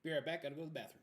Be right back. Gotta go to the bathroom.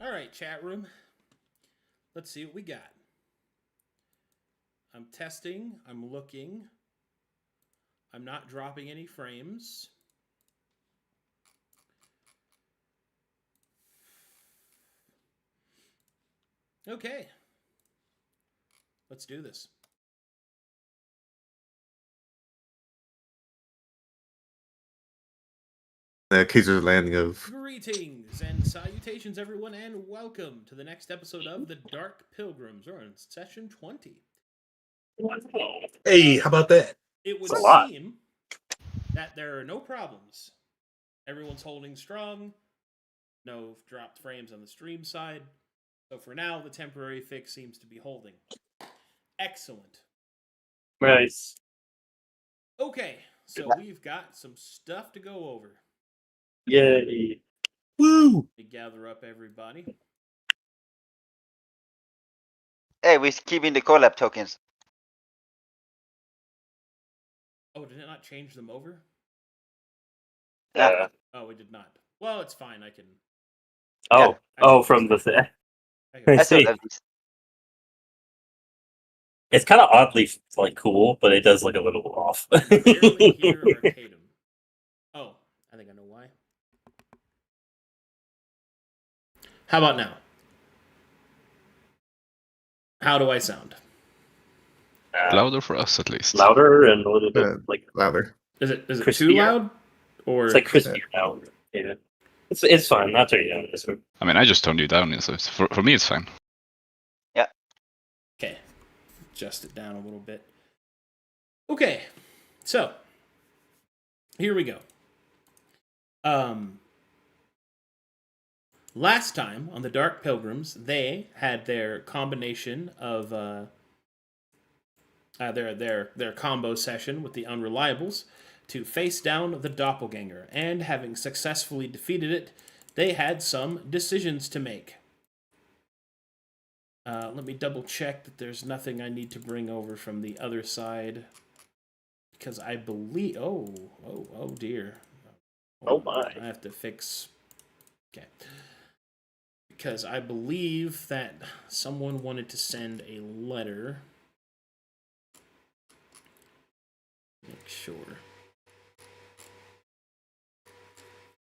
All right, chat room. Let's see what we got. I'm testing. I'm looking. I'm not dropping any frames. Okay. Let's do this. Caesar's Landing of... Greetings and salutations, everyone, and welcome to the next episode of the Dark Pilgrims. We're on session 20. Hey, how about that? It would seem that there are no problems. Everyone's holding strong. No dropped frames on the stream side. So for now, the temporary fix seems to be holding. Excellent. Nice. Okay, so we've got some stuff to go over. Yay. Woo! Let me gather up everybody. Hey, we're keeping the collab tokens. Oh, did it not change them over? Yeah. Oh, it did not. Well, it's fine. I can. Oh, from the thing. I still see. have these. It's kind of oddly cool, but it does look a little off. I can barely hear Arcadum. Oh, I think I know why. How about now? How do I sound? Louder for us, at least. Louder and a little bit louder. Is it crispier. too loud? Or It's like crispier now. Yeah. It's fine. Not turning you down. It's fine. I mean, I just turned you down, so for me it's fine. Okay. Adjust it down a little bit. Okay. So, here we go. Last time on the Dark Pilgrims, they had their combination of their combo session with the Unreliables to face down the Doppelganger, and having successfully defeated it, they had some decisions to make. Let me double check that there's nothing I need to bring over from the other side, because I believe. Oh dear. Oh my! I have to fix. Okay. Because I believe that someone wanted to send a letter. Make sure.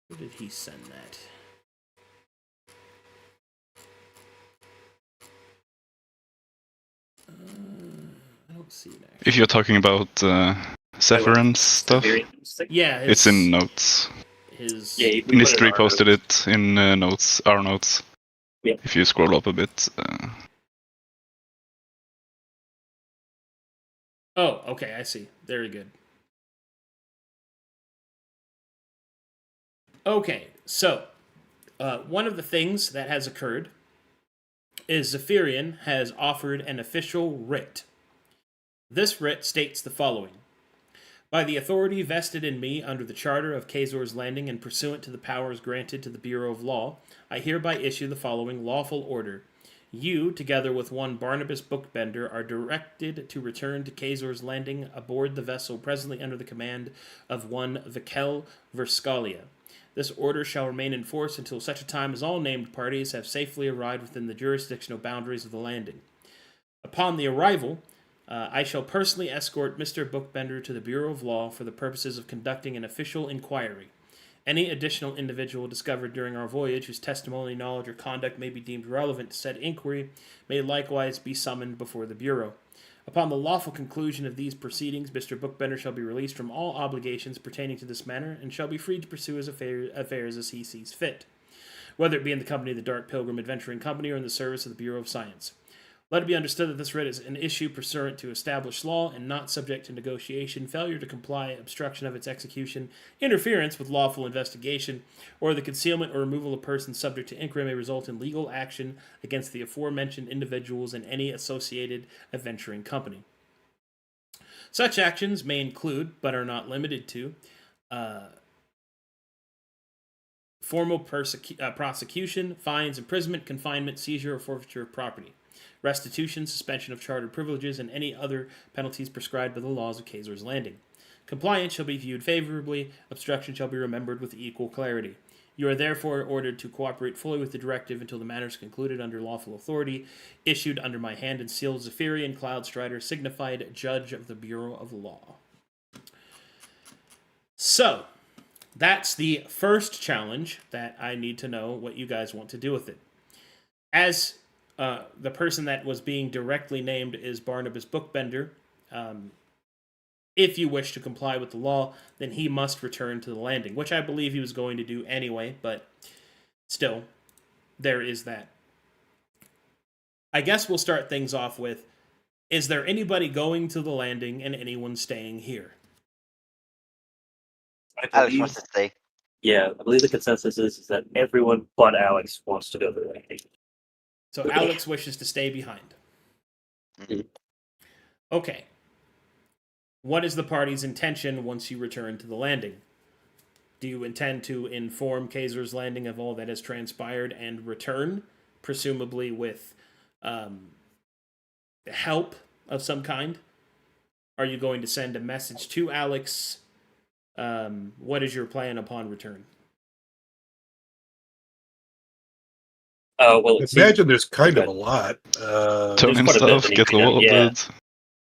Where did he send that? I don't see it actually. If you're talking about Zephyr's stuff, Yeah, it's in notes. Yeah, Nistri posted it in notes, our notes. Yeah. If you scroll up a bit. Oh, okay, I see. Very good. Okay, so one of the things that has occurred is Zephyrian has offered an official writ. This writ states the following. By the authority vested in me under the Charter of Kazor's Landing and pursuant to the powers granted to the Bureau of Law, I hereby issue the following lawful order. You, together with one Barnabas Bookbender, are directed to return to Kazor's Landing aboard the vessel presently under the command of one Vikel Verskalia. This order shall remain in force until such a time as all named parties have safely arrived within the jurisdictional boundaries of the landing. Upon the arrival, I shall personally escort Mr. Bookbender to the Bureau of Law for the purposes of conducting an official inquiry. Any additional individual discovered during our voyage whose testimony, knowledge, or conduct may be deemed relevant to said inquiry may likewise be summoned before the Bureau. Upon the lawful conclusion of these proceedings, Mr. Bookbender shall be released from all obligations pertaining to this matter and shall be free to pursue his affairs as he sees fit, whether it be in the company of the Dark Pilgrim Adventuring Company or in the service of the Bureau of Science. Let it be understood that this writ is an issue pursuant to established law and not subject to negotiation, failure to comply, obstruction of its execution, interference with lawful investigation, or the concealment or removal of persons subject to inquiry may result in legal action against the aforementioned individuals and any associated adventuring company. Such actions may include, but are not limited to, formal prosecution, fines, imprisonment, confinement, seizure, or forfeiture of property, restitution, suspension of chartered privileges, and any other penalties prescribed by the laws of Kazor's Landing. Compliance shall be viewed favorably, obstruction shall be remembered with equal clarity. You are therefore ordered to cooperate fully with the directive until the matter is concluded under lawful authority, issued under my hand and sealed Zephyrian Cloudstrider, signified Judge of the Bureau of Law. So, that's the first challenge that I need to know what you guys want to do with it. As the person that was being directly named is Barnabas Bookbender. If you wish to comply with the law, then he must return to the landing, which I believe he was going to do anyway, but still, there is that. I guess we'll start things off with, is there anybody going to the landing and anyone staying here? Alex wants to stay. Yeah, I believe the consensus is that everyone but Alex wants to go to the landing. So Alex wishes to stay behind. Mhm. Okay. What is the party's intention once you return to the landing? Do you intend to inform Kazor's Landing of all that has transpired and return, presumably with help of some kind? Are you going to send a message to Alex? What is your plan upon return? Well, Imagine there's kind of a lot. Turn in quite a bit stuff, that get needs to be done, loaded. yeah.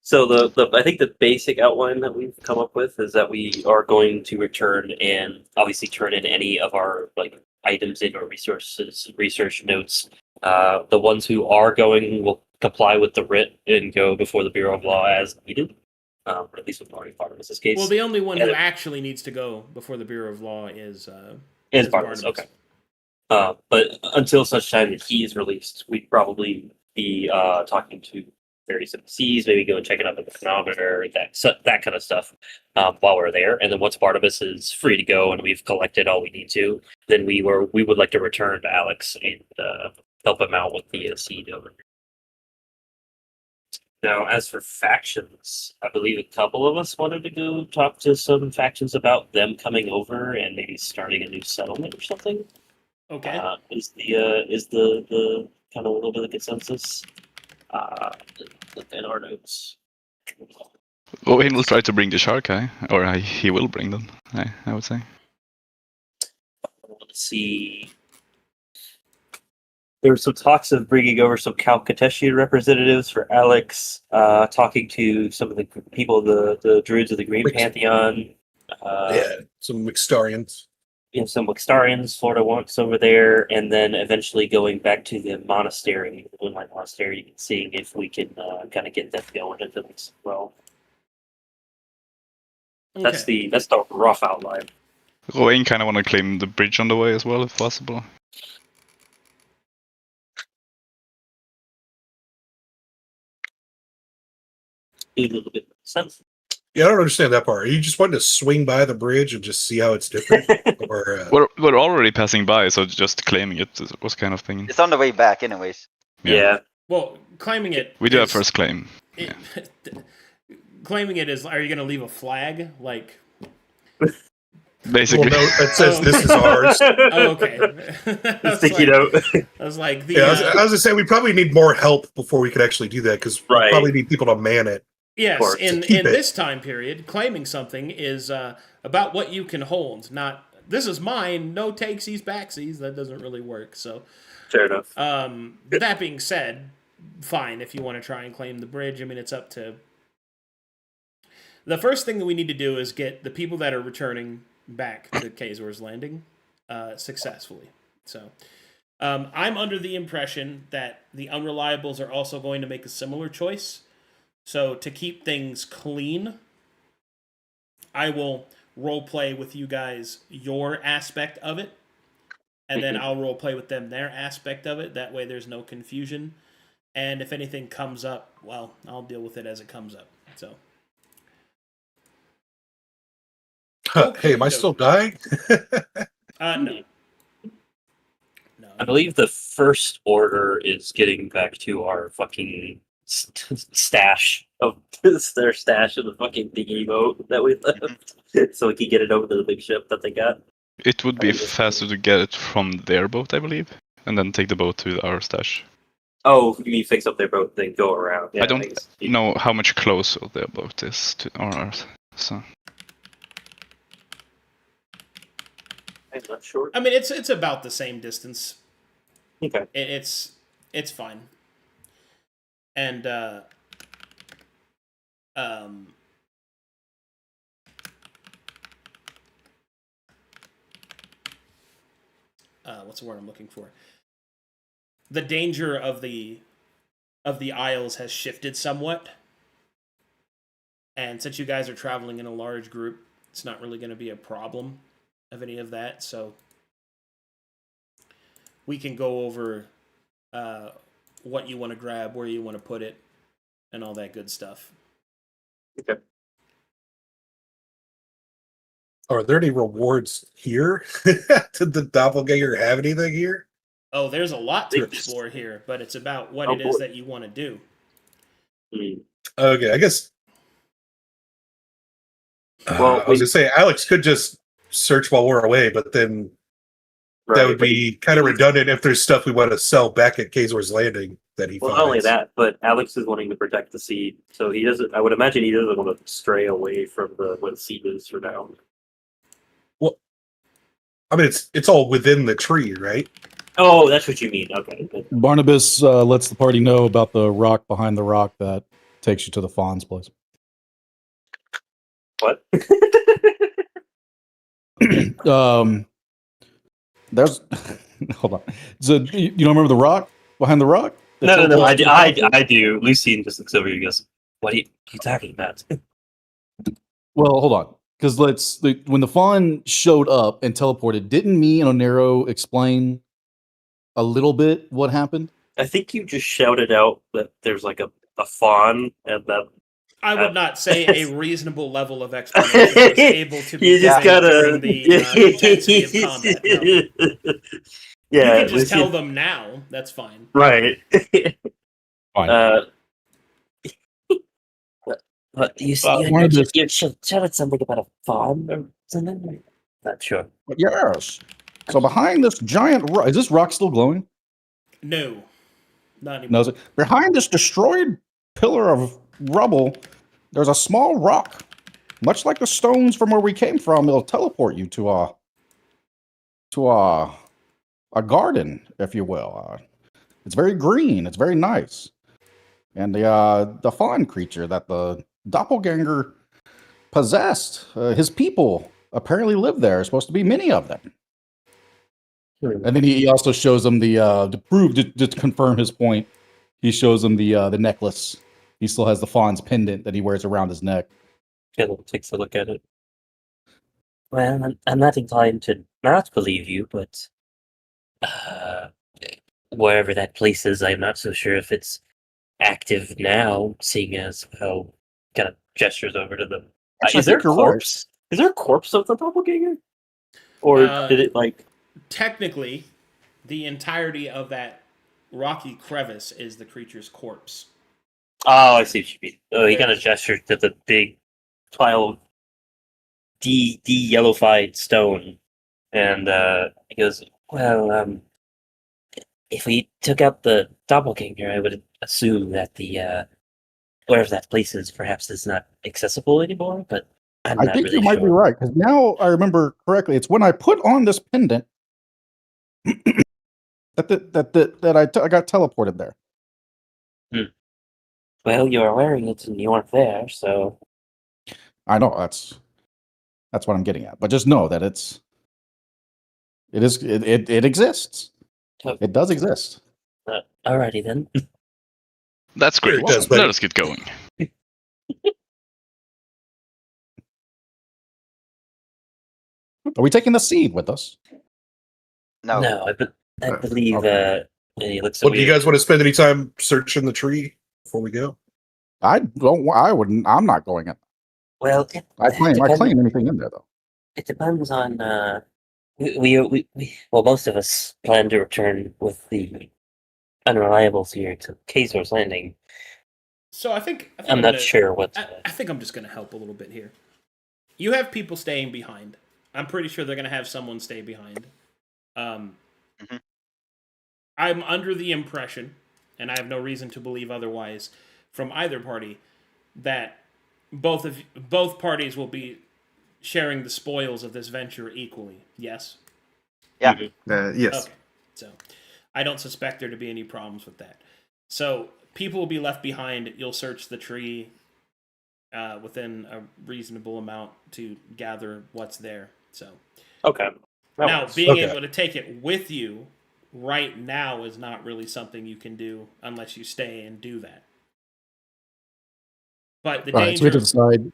So the I think the basic outline that we've come up with is that we are going to return and obviously turn in any of our items in or research notes. The ones who are going will comply with the writ and go before the Bureau of Law as needed. Or at least with Barney Barnabas' case. Well, the only one who actually needs to go before the Bureau of Law is Barnabas. Okay. But until such time that he is released, we'd probably be talking to various MCs, maybe go and check it out at the chronometer, that kind of stuff, while we're there. And then once Barnabas is free to go and we've collected all we need to, then we would like to return to Alex and help him out with the seed over here. Now, as for factions, I believe a couple of us wanted to go talk to some factions about them coming over and maybe starting a new settlement or something. Okay. Is the kind of a little bit of consensus in our notes? Owen will try to bring the shark guy, or he will bring them. I would say. Let's see. There were some talks of bringing over some Kalkateshi representatives for Alex, talking to some of the people, the druids of the Green Pantheon. Yeah, some Mixtarians. Some Wixtarians Florida wants over there, and then eventually going back to the monastery, the Moonlight Monastery, and seeing if we can kind of get them going into this as well. Okay. That's the rough outline. Owen kind of want to claim the bridge on the way as well, if possible. A little bit of sense. Yeah, I don't understand that part. Are you just wanting to swing by the bridge and just see how it's different? Or We're already passing by, so just claiming it was kind of thing. It's on the way back, anyways. Yeah. Well, claiming it. We do have is- first claim. it- claiming it is. Are you going to leave a flag? Like. Basically. note that says this is ours. Oh, okay. I was Sticky like- note. I was like, the. Yeah, I was gonna say we probably need more help before we could actually do that because we Right. probably need people to man it. Yes, course, in keep it. this time period, claiming something is about what you can hold, not this is mine, no takesies, backsies. That doesn't really work. So, Fair enough. that being said, fine if you want to try and claim the bridge. I mean, it's up to. The first thing that we need to do is get the people that are returning back to Kazor's Landing successfully. So, I'm under the impression that the Unreliables are also going to make a similar choice. So to keep things clean, I will roleplay with you guys your aspect of it, and then I'll roleplay with them their aspect of it. That way there's no confusion. And if anything comes up, well, I'll deal with it as it comes up. So. Hey, am I still dying? No. No. I believe the first order is getting back to our fucking stash of their stash of the fucking thingy boat that we left, so we can get it over to the big ship that they got. It would be faster to get it from their boat, I believe, and then take the boat to our stash. Oh, you mean fix up their boat, then go around? Yeah, I don't guess. know how much closer their boat is to ours, so. I'm not sure. I mean, it's about the same distance. Okay. It's fine. And what's the word I'm looking for? The danger of the Isles has shifted somewhat. And since you guys are traveling in a large group, it's not really going to be a problem of any of that. So we can go over what you want to grab, where you want to put it, and all that good stuff. Okay. Are there any rewards here? Did the doppelganger have anything here? Oh, there's a lot to They just- explore here, but it's about what Oh, it is boy. that you want to do. Okay, I guess. Well, I was gonna say Alex could just search while we're away, but then that would be kind of redundant if there's stuff we want to sell back at Kazor's Landing that he Well, finds. not only that, but Alex is wanting to protect the seed, so he doesn't. I would imagine he doesn't want to stray away from what the seed is for now. I mean, it's all within the tree, right? Oh, that's what you mean. Okay. Barnabas lets the party know about the rock behind the rock that takes you to the Fawn's place. What? There's hold on. So you don't remember the rock behind the rock? No. I do. Lucien just looks over you and goes, "What are you talking about?" Well, hold on, because when the Fawn showed up and teleported, didn't me and Onero explain a little bit what happened? I think you just shouted out that there's like a fawn, and that I would not say a reasonable level of explanation was able to be you just given gotta during the intensity of combat. No. Yeah, You can just tell them now. That's fine. Right. Fine. But you shouted something about a fawn or something? Not sure. Yes. So behind this giant rock, is this rock still glowing? No, not anymore. No. Is it? Behind this destroyed pillar of rubble, there's a small rock. Much like the stones from where we came from, it'll teleport you to a garden, if you will. It's very green. It's very nice. And the fawn creature that the doppelganger possessed, his people apparently live there. There's supposed to be many of them. And then he also shows them to confirm his point. He shows them the necklace. He still has the fawn's pendant that he wears around his neck. Caleb takes a look at it. Well, I'm not inclined to not believe you, but wherever that place is, I'm not so sure if it's active now, seeing as how kind of gestures over to them. Actually, Is there a I think you're corpse? Is there a corpse of the doppelganger? Or did it like... Technically, the entirety of that rocky crevice is the creature's corpse. Oh, I see what you mean. Oh, he kind of gestured to the big pile of de-yellowified stone. And he goes, well, if we took out the doppelganger, I would assume that the wherever that place is perhaps is not accessible anymore, but I'm I not think really you might be sure. right, because now I remember correctly. It's when I put on this pendant that I got teleported there. Well, you were wearing it and you weren't there, so... I know that's what I'm getting at. But just know that it exists. Oh. It does exist. Alrighty then. That's great. It does, buddy. Let us get going. Are we taking the seed with us? No. No, I believe Okay. he looks Well, do you weird. guys want to spend any time searching the tree before we go? I don't. I wouldn't. I'm not going in. Well, I claim anything in there though. it depends on we well, most of us plan to return with the unreliables here to Kazor's Landing. So I think I'm not sure what. I think I'm just going to help a little bit here. You have people staying behind. I'm pretty sure they're going to have someone stay behind. I'm under the impression, and I have no reason to believe otherwise, from either party, that both parties will be sharing the spoils of this venture equally. Yes? Yeah. Yes. Okay. So I don't suspect there to be any problems with that. So people will be left behind. You'll search the tree within a reasonable amount to gather what's there. So Okay. now, being Okay. able to take it with you right now is not really something you can do unless you stay and do that. But the All right. So we danger, have to decide.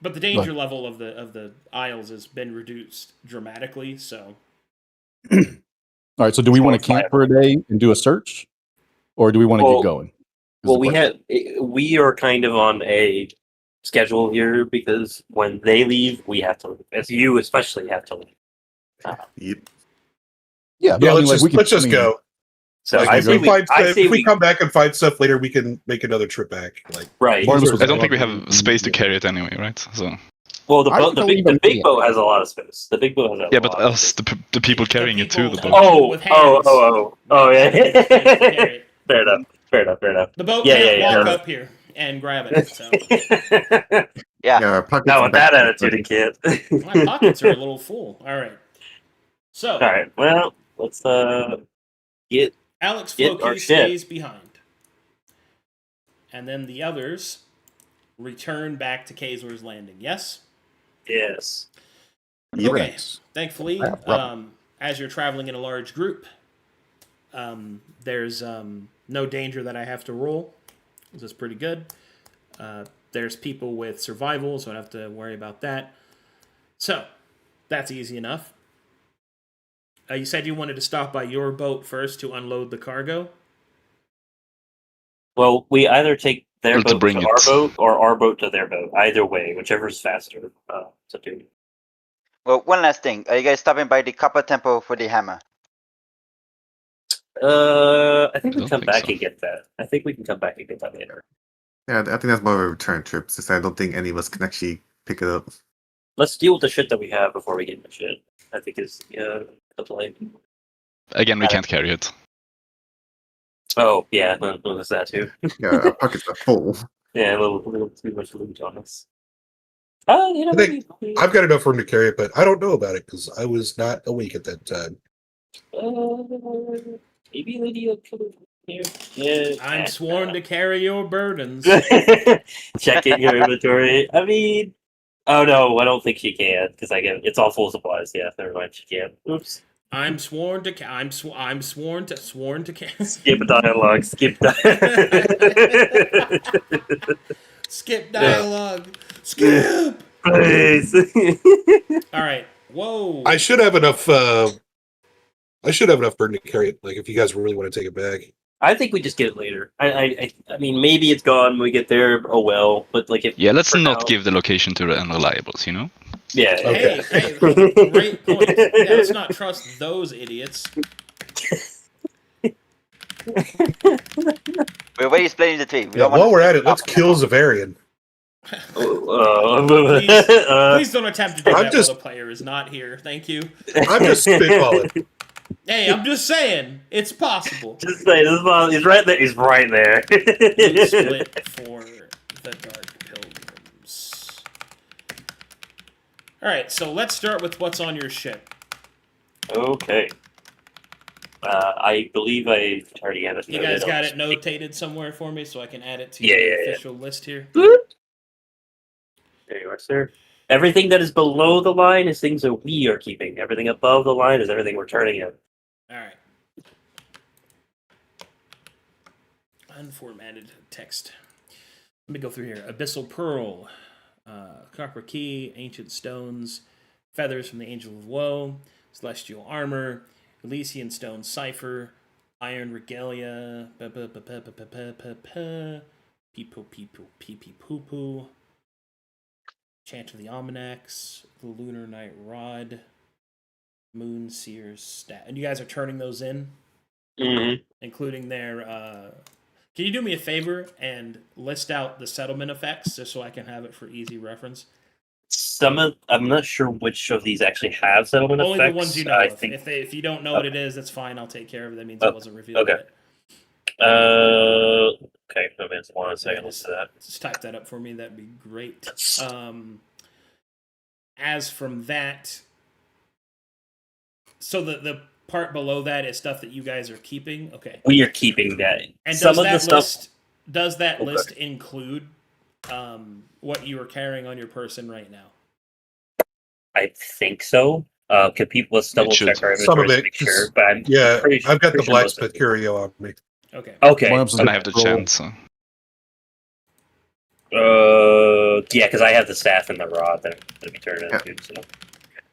but the danger level of the Isles has been reduced dramatically. So All right. So do we It's want more to camp for a day and do a search, or do we want to Well- get going? Is Well, the question. we are kind of on a schedule here because when they leave, we have to leave. As you especially have to leave. Yep. Yeah. But Yeah, I mean, let's just go. So Like, I if say we we come back and find stuff later, we can make another trip back. Like, right. Barnabas was I don't think we like, have space to carry it anyway, right? So Well, the I boat, think they'll the even big see it. boat has a lot of space. The big boat has a yeah, lot but of us, space. the people carrying it to the people- boat. with hands. Oh, yeah. Carry it. Fair enough. The boat Yeah, can't yeah, walk no. up here and grab it. So Yeah. Not with that attitude, it can't. my pockets are a little full. All right. So All right. Well, let's get. Alex Get our Floki ship. stays behind, and then the others return back to Kazor's Landing. Yes. Yes. Yep. Okay. Yes. Thankfully, Yeah, right. as you're traveling in a large group, there's no danger that I have to roll. This is pretty good. There's people with survival, so I don't have to worry about that. So, that's easy enough. You said you wanted to stop by your boat first to unload the cargo. Well, we either take their Or to boat bring to it. our boat or our boat to their boat. Either way, whichever's faster. To do. Well, one last thing. Are you guys stopping by the Copper Temple for the hammer? I think I we don't come think back so. and get that. I think we can come back and get that later. Yeah, I think that's more of a return trip, since I don't think any of us can actually pick it up. Let's deal with the shit that we have before we get into shit. I think is the play. Again, we can't carry it. Oh yeah, there's that too. Yeah, our pockets are full. Yeah, a little too much loot on us. Oh, you know, I think I've got enough room to carry it, but I don't know about it because I was not awake at that time. Maybe Lydia will come here. Yeah, I'm sworn to carry your burdens. Checking your inventory. I mean, oh no, I don't think she can because it's all full supplies. Yeah, never mind, she can. Oops. I'm sworn to. I'm sworn to. Skip dialogue. Skip Skip dialogue. Skip. Please. All right. Whoa. I should have enough. I should have enough burden to carry it. Like if you guys really want to take it back. I think we just get it later. I mean, maybe it's gone when we get there. Oh well. But like, if Let's for not now- give the location to the unreliables, you know? Yeah. Okay. Hey, great point. Yeah, let's not trust those idiots. We're already splitting the tree. We Yeah, don't want while to we're at it, let's kill Zavarian. Please don't attempt to do I'm that just- while the player is not here. Thank you. I'm just spitballing. Hey, I'm just saying it's possible. Just say this one. He's right there. He's right there. Loot split for the Dark Pilgrims. All right, so let's start with what's on your ship. Okay. I believe I already have it. You guys got it notated somewhere for me so I can add it to Yeah, the yeah, yeah. official list here? There you are, sir. Everything that is below the line is things that we are keeping. Everything above the line is everything we're turning in. All right. Unformatted text. Let me go through here. Abyssal Pearl, Copper Key, Ancient Stones, Feathers from the Angel of Woe, Celestial Armor, Elysian Stone Cipher, Iron Regalia, Pee-poo, Chant of the Almanacs, the Lunar Night Rod, Moon Seer's Stat. And you guys are turning those in? Mm-hmm. Including their... Can you do me a favor and list out the settlement effects just so I can have it for easy reference? I'm not sure which of these actually have settlement Only effects. the ones you know I of. think. If you don't know what it is, that's fine. I'll take care of it. That means it wasn't revealed okay. yet. Okay. No, man, hold on a second. Let's do that. Just type that up for me. That'd be great. As from that, so the part below that is stuff that you guys are keeping. Okay. We are keeping that. And Some does of that the stuff. list does that Okay. list include what you are carrying on your person right now? I think so. Could people let's double should. check our Some of inventories to it, make sure? just- But I'm Yeah, pretty sure, I've got the pretty sure most blacksmith of it. curio on me. Okay. Okay. One of them's And I have the Roll. chant, so. Yeah, because I have the staff and the rod that we turn into. So.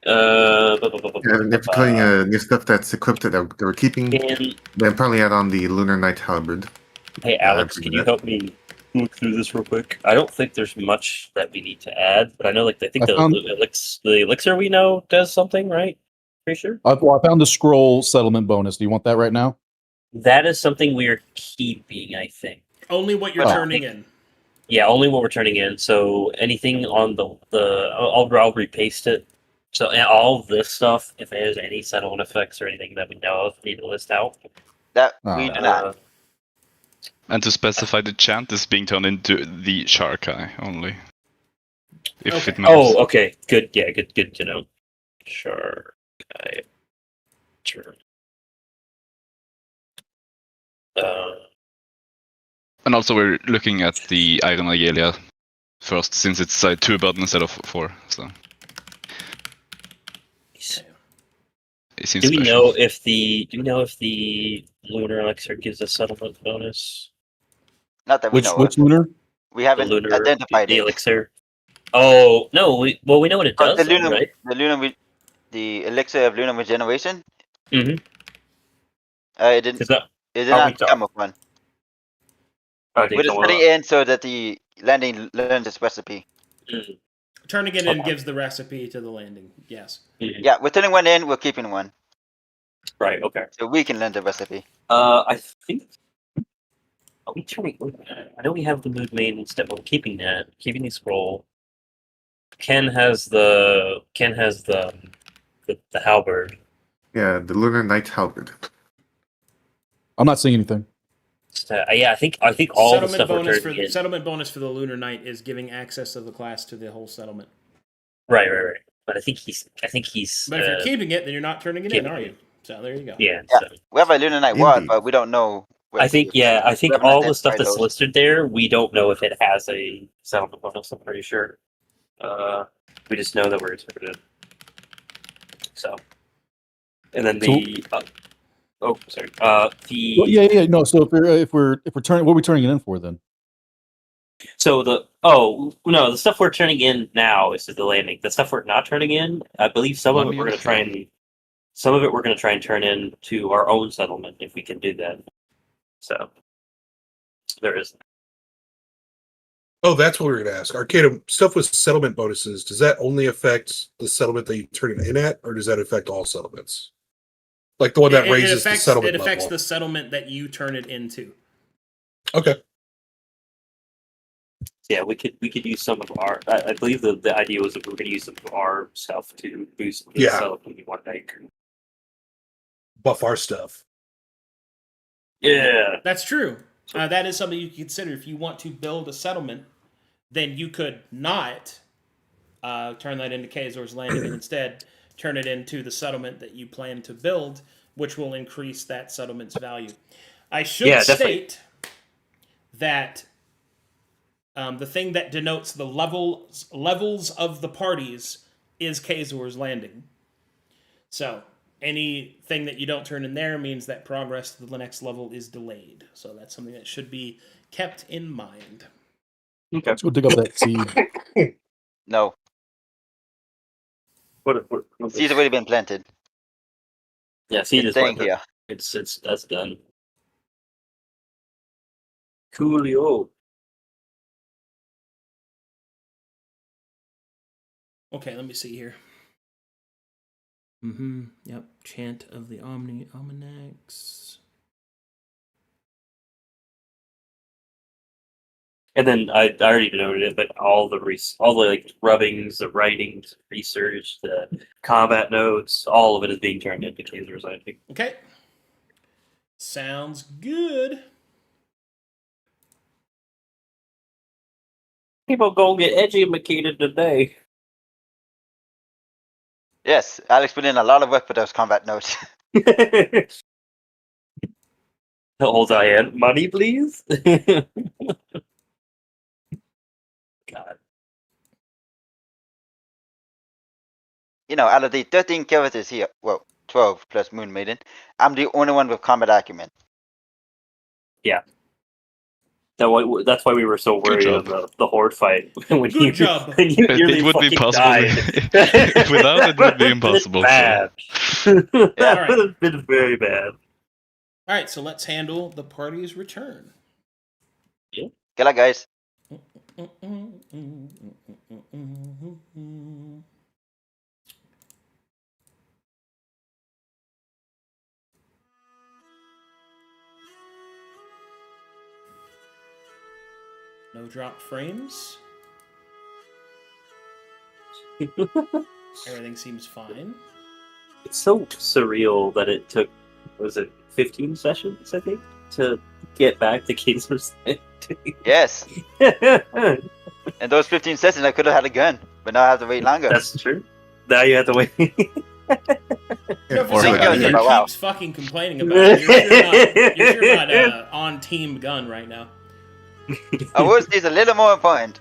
And if we're putting new stuff that's equipped that we're keeping, And, then probably add on the Lunar Night Halberd. hey, Alex, I can you forget. help me look through this real quick? I don't think there's much that we need to add, but I know, like, I think I found- the elixir we know does something, right? Pretty sure. I found the scroll settlement bonus. Do you want that right now? That is something we are keeping, I think. Only what you're Oh. turning in. Yeah, only what we're turning in. So anything on I'll repaste it. So and all this stuff, if it has any settlement effects or anything that we know of, need to list out. That Oh. we do not. And to specify, the chant is being turned into the shark eye only. If Okay. it matters. Oh, okay, good. Yeah, good to know. Sure. Okay. Sure. And also, we're looking at the Iron Regalia first, since it's 2 burden instead of 4. So it seems Do we special. know if the lunar elixir gives a settlement bonus? Not that we Which know which of. lunar? We The haven't lunar identified the it. elixir. Oh no, we know what it does, The though, lunar, right? the elixir of lunar regeneration. Mm-hmm. It didn't. It's not. It did Are we not talk- come with one. I think We're just putting it in so that the landing learns its recipe. Turning it in gives the recipe to the landing. Yes. Yeah, we're turning one in. We're keeping one, Right. Okay. so we can learn the recipe. I think. Are we turning? I know we have the mood main instead, but we're keeping that. Keeping the scroll. Ken has the halberd. Yeah, the Lunar Knight Halberd. I'm not seeing anything. Yeah, I think all the Settlement stuff we're bonus turning for in. settlement bonus for the Lunar Knight is giving access of the class to the whole settlement. Right. But I think he's. But if you're keeping it, then you're not turning it in, keeping are it. you? So there you go. Yeah. Yeah. So. We have a Lunar Knight ward, Indeed. but we don't know. What I think we have all not the stuff identified that's those. listed there, we don't know if it has a settlement bonus. I'm pretty sure. We just know that we're interpreted. So, and then the sorry. The Well, yeah. No, so if we're turning, what are we turning it in for then? so the the stuff we're turning in now is the landing. The stuff we're not turning in, I believe some of it we're going to try and turn in to our own settlement if we can do that. So there is. Oh, that's what we were going to ask. Arcadum, stuff with settlement bonuses, does that only affect the settlement that you turn it in at, or does that affect all settlements? Like the one that raises the settlement It affects level. the settlement that you turn it into. Okay. Yeah, we could use some of our. I believe the idea was that we were going to use some of our stuff to boost the Yeah. settlement we want to make. Buff our stuff. Yeah. That's true. That is something you can consider. If you want to build a settlement, then you could not turn that into Kazor's Landing and instead turn it into the settlement that you plan to build, which will increase that settlement's value. I should state that the thing that denotes the levels of the parties is Kazor's Landing. So anything that you don't turn in there means that progress to the next level is delayed. So that's something that should be kept in mind. Okay. Let's go dig up that seed. No, What seeds already been planted. Yeah, seed It's is staying planted. here. It's that's done. Coolio. Okay, let me see here. Yep. Chant of the Almanacs. And then I already noted it, but all the like rubbings, the writings, research, the combat notes, all of it is being turned into Kazor's Landing. Okay. Sounds good. People gonna get educated today. Yes, Alex put in a lot of work for those combat notes. Hold Diane, money, please. God. You know, out of the 13 characters here, well, 12 plus Moon Maiden, I'm the only one with combat acumen. That's why we were so worried job. of the horde fight when Good job. when you But nearly it would be fucking possible. died. Without it would be impossible. Bad. Alright. That would have been very bad. All right, so let's handle the party's return. Good luck, guys. No drop frames. Everything seems fine. It's so surreal that it took, was it 15 sessions, I think, to get back to Kazor's Landing. Yes. And those 15 sessions, I could have had a gun, but now I have to wait longer. That's true. Now you have to wait. No, for Or somebody like- that Wow. keeps fucking complaining about it, you're sure not on team gun right now. Awards is a little more important.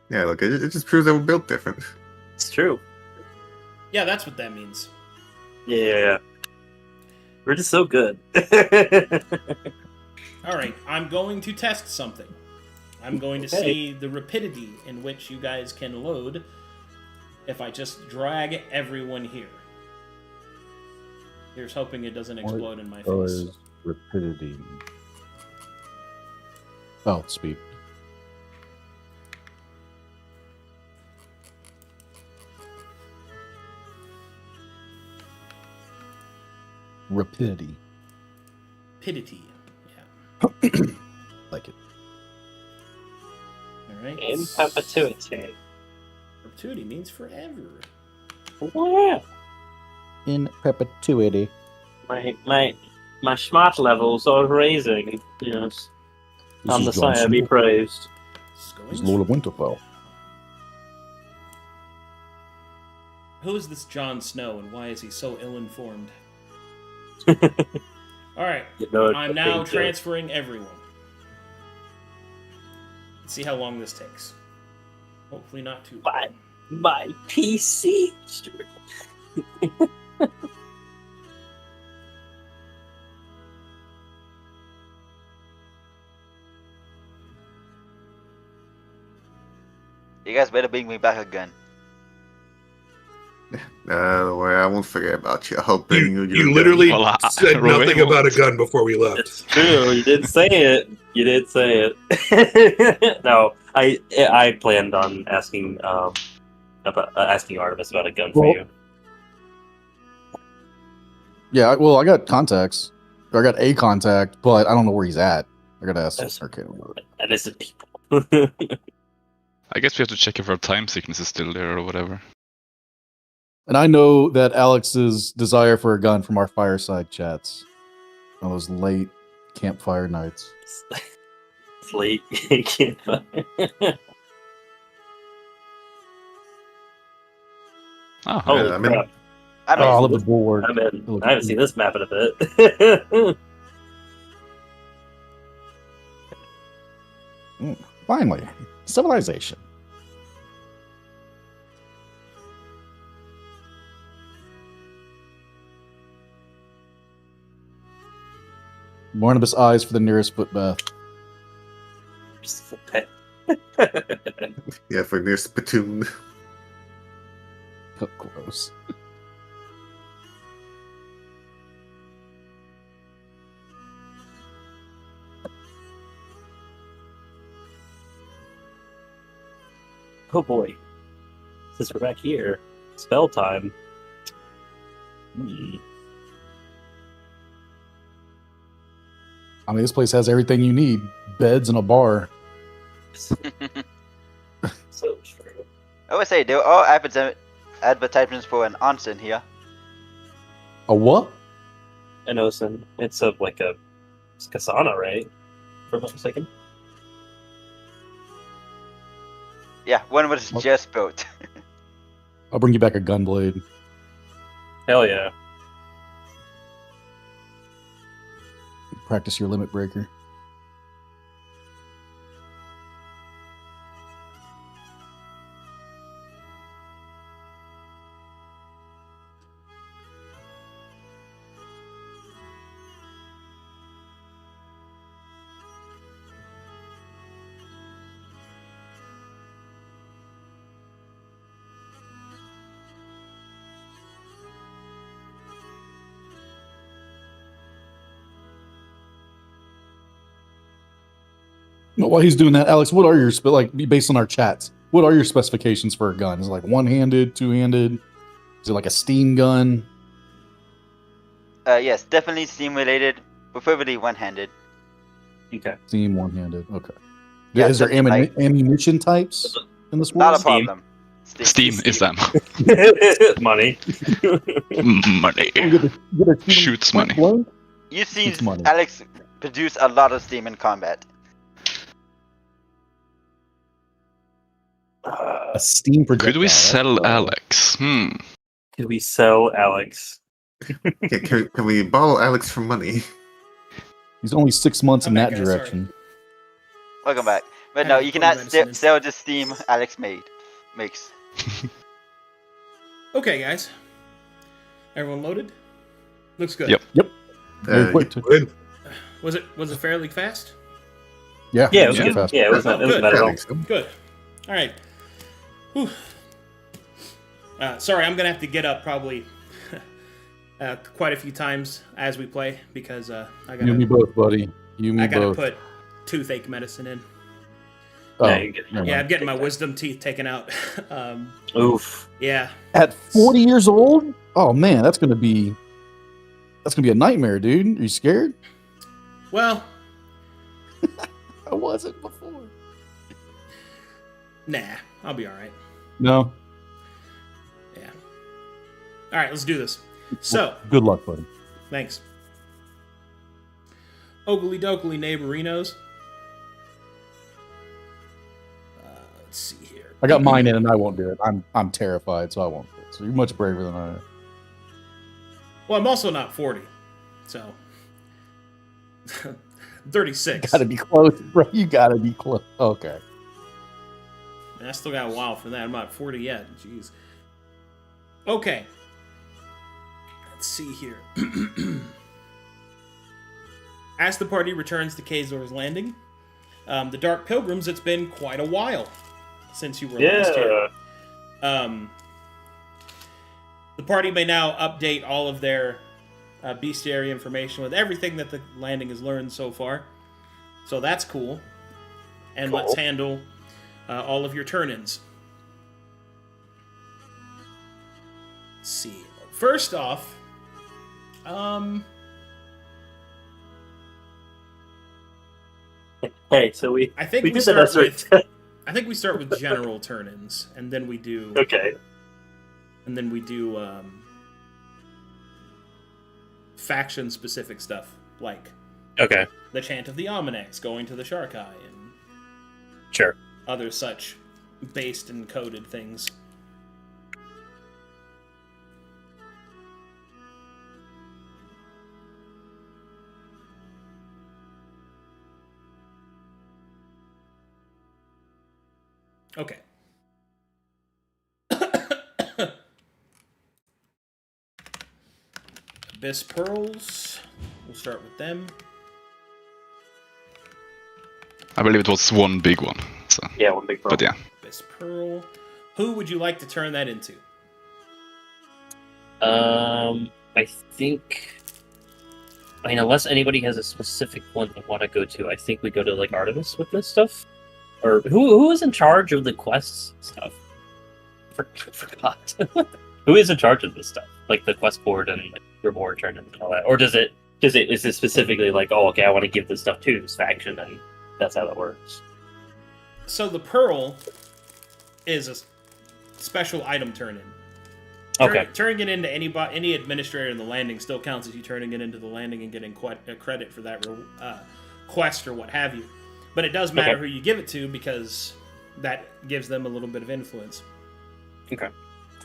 Yeah, look, it just proves that we're built different. It's true. Yeah, that's what that means. Yeah. We're just so good. All right, I'm going to test something. I'm going to see the rapidity in which you guys can load if I just drag everyone here. Here's hoping it doesn't What explode in my face. Does rapidity? Oh, speed. Rapidity. Rapidity. Yeah. Like it. All right. In perpetuity. Perpetuity means forever. Wow. In perpetuity. My smart levels are raising. Yes. This On is the Jon side, be Snow. praised. This is Lord of Winterfell. Who is this Jon Snow and why is he so ill-informed? All right. You know, I'm now it's, transferring everyone. Let's see how long this takes. Hopefully not too Bye. long. My PC. You guys better bring me back a gun. Don't worry, I won't forget about you. I'll bring you. You literally Well, said Rowan nothing about a won't. gun before we left. It's true. You did say it. You did say it. No, I planned on asking about asking Artemis about a gun for Well- you. Yeah, well, I got contacts. Or I got a contact, but I don't know where he's at. I gotta ask Yes. Arcadum about it. Innocent people. I guess we have to check if our time sickness is still there or whatever. And I know that Alex's desire for a gun from our fireside chats on those late campfire nights. Sleep. Oh, Holy Yeah, I mean- crap! I mean, All of the board. I mean, Look I haven't cool. seen this map in a bit. Finally, civilization. Barnabas eyes for the nearest footbath. Just for pet. Yeah, for near Spittoon. Oh, gross. Oh boy. Since we're back here, spell time. Hmm. I mean, this place has everything you need: beds and a bar. So true. I would say there are advertisements for an onsen here. A what? And Osen, it's a it's Kasana, right? If I'm not mistaken. Yeah, one was What? just built. I'll bring you back a gunblade. Hell yeah. Practice your limit breaker. While he's doing that, Alex, what are your based on our chats? What are your specifications for a gun? Is it like one-handed, two-handed? Is it like a steam gun? Yes, definitely steam related, preferably one-handed. Okay. Steam, one-handed. Okay. Yeah, Is there something like- ammunition types in this Not a world? Steam. problem. Steam is them. Money. Money. You get a Shoots point money. blank? You've seen It's money. Alex produce a lot of steam in combat. A steam projectile. Could we That's sell cool. Alex? Could we sell Alex? Yeah, can we borrow Alex for money? He's only 6 months in I'm that back, guys, sorry. direction. Welcome back. But I no, have you plenty cannot of medicine in. sell the steam Alex makes. Okay, guys. Everyone loaded? Looks good. Yep. Very quick. too. Good. Was it fairly fast? Yeah. Yeah, it was Yeah. good. Fast. Yeah, it was not Good. bad at all. Good. All right. Whew. Sorry, I'm gonna have to get up probably quite a few times as we play because I You and me gotta both, buddy. You and me I gotta both. put toothache medicine in. Oh, No, you're good. never Yeah, mind. I'm getting my wisdom teeth taken out. Oof. Yeah. At 40 years old? Oh man, that's gonna be a nightmare, dude. Are you scared? Well, I wasn't before. nah, I'll be all right. No. Yeah. All right, let's do this. So, Good luck, buddy. thanks. Oakley dokley neighborinos. Let's see here. I got mine in, and I won't do it. I'm terrified, so I won't do it. So you're much braver than I am. Well, I'm also not 40, so 36. Gotta be close, bro. You gotta be close. Okay. And I still got a while for that. I'm not 40 yet. Jeez. Okay. Let's see here. As the party returns to Kazor's Landing, the Dark Pilgrims, it's been quite a while since you were last here. The party may now update all of their bestiary information with everything that the landing has learned so far. So that's cool. And Cool. let's handle all of your turn-ins. Let's see. First off, Hey, so we I think we we did start that with as I think we start with general turn-ins, and then we do okay. faction-specific stuff like Okay, the Chant of the Almanacs, going to the Sharkai, and sure. other such based and coded things. Okay. Abyss Pearls. We'll start with them. I believe it was one big one. So, Yeah, one big problem. but yeah, Abyss Pearl. Who would you like to turn that into? I think. I mean, unless anybody has a specific one they want to go to, I think we go to like Artemis with this stuff. Or who is in charge of the quests stuff? Forgot. Who is in charge of this stuff? Like the quest board and like, reward turn-ins and all that, or is it specifically like, oh, okay, I want to give this stuff to this faction, and that's how that works? So the Pearl is a special item turn-in. Okay. Turning it into any administrator in the landing still counts as you turning it into the landing and getting credit for that quest or what have you. But it does matter Okay. who you give it to because that gives them a little bit of influence. Okay.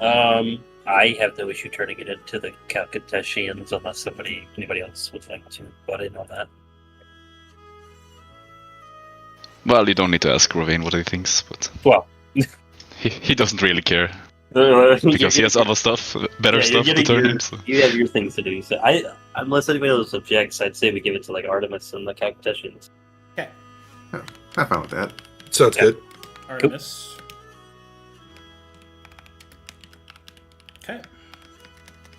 I have no issue turning it into the Calcutetians unless anybody else would like to butt in on that. well, you don't need to ask Ravine what he thinks, but Well, he doesn't really care because he has other stuff, better Yeah, you're stuff to getting turn your- in. So. You have your things to do. So unless anybody else objects, I'd say we give it to like Artemis and the Calcutetians. Okay. I'm fine with that. Sounds Yeah. good. Artemis. Okay.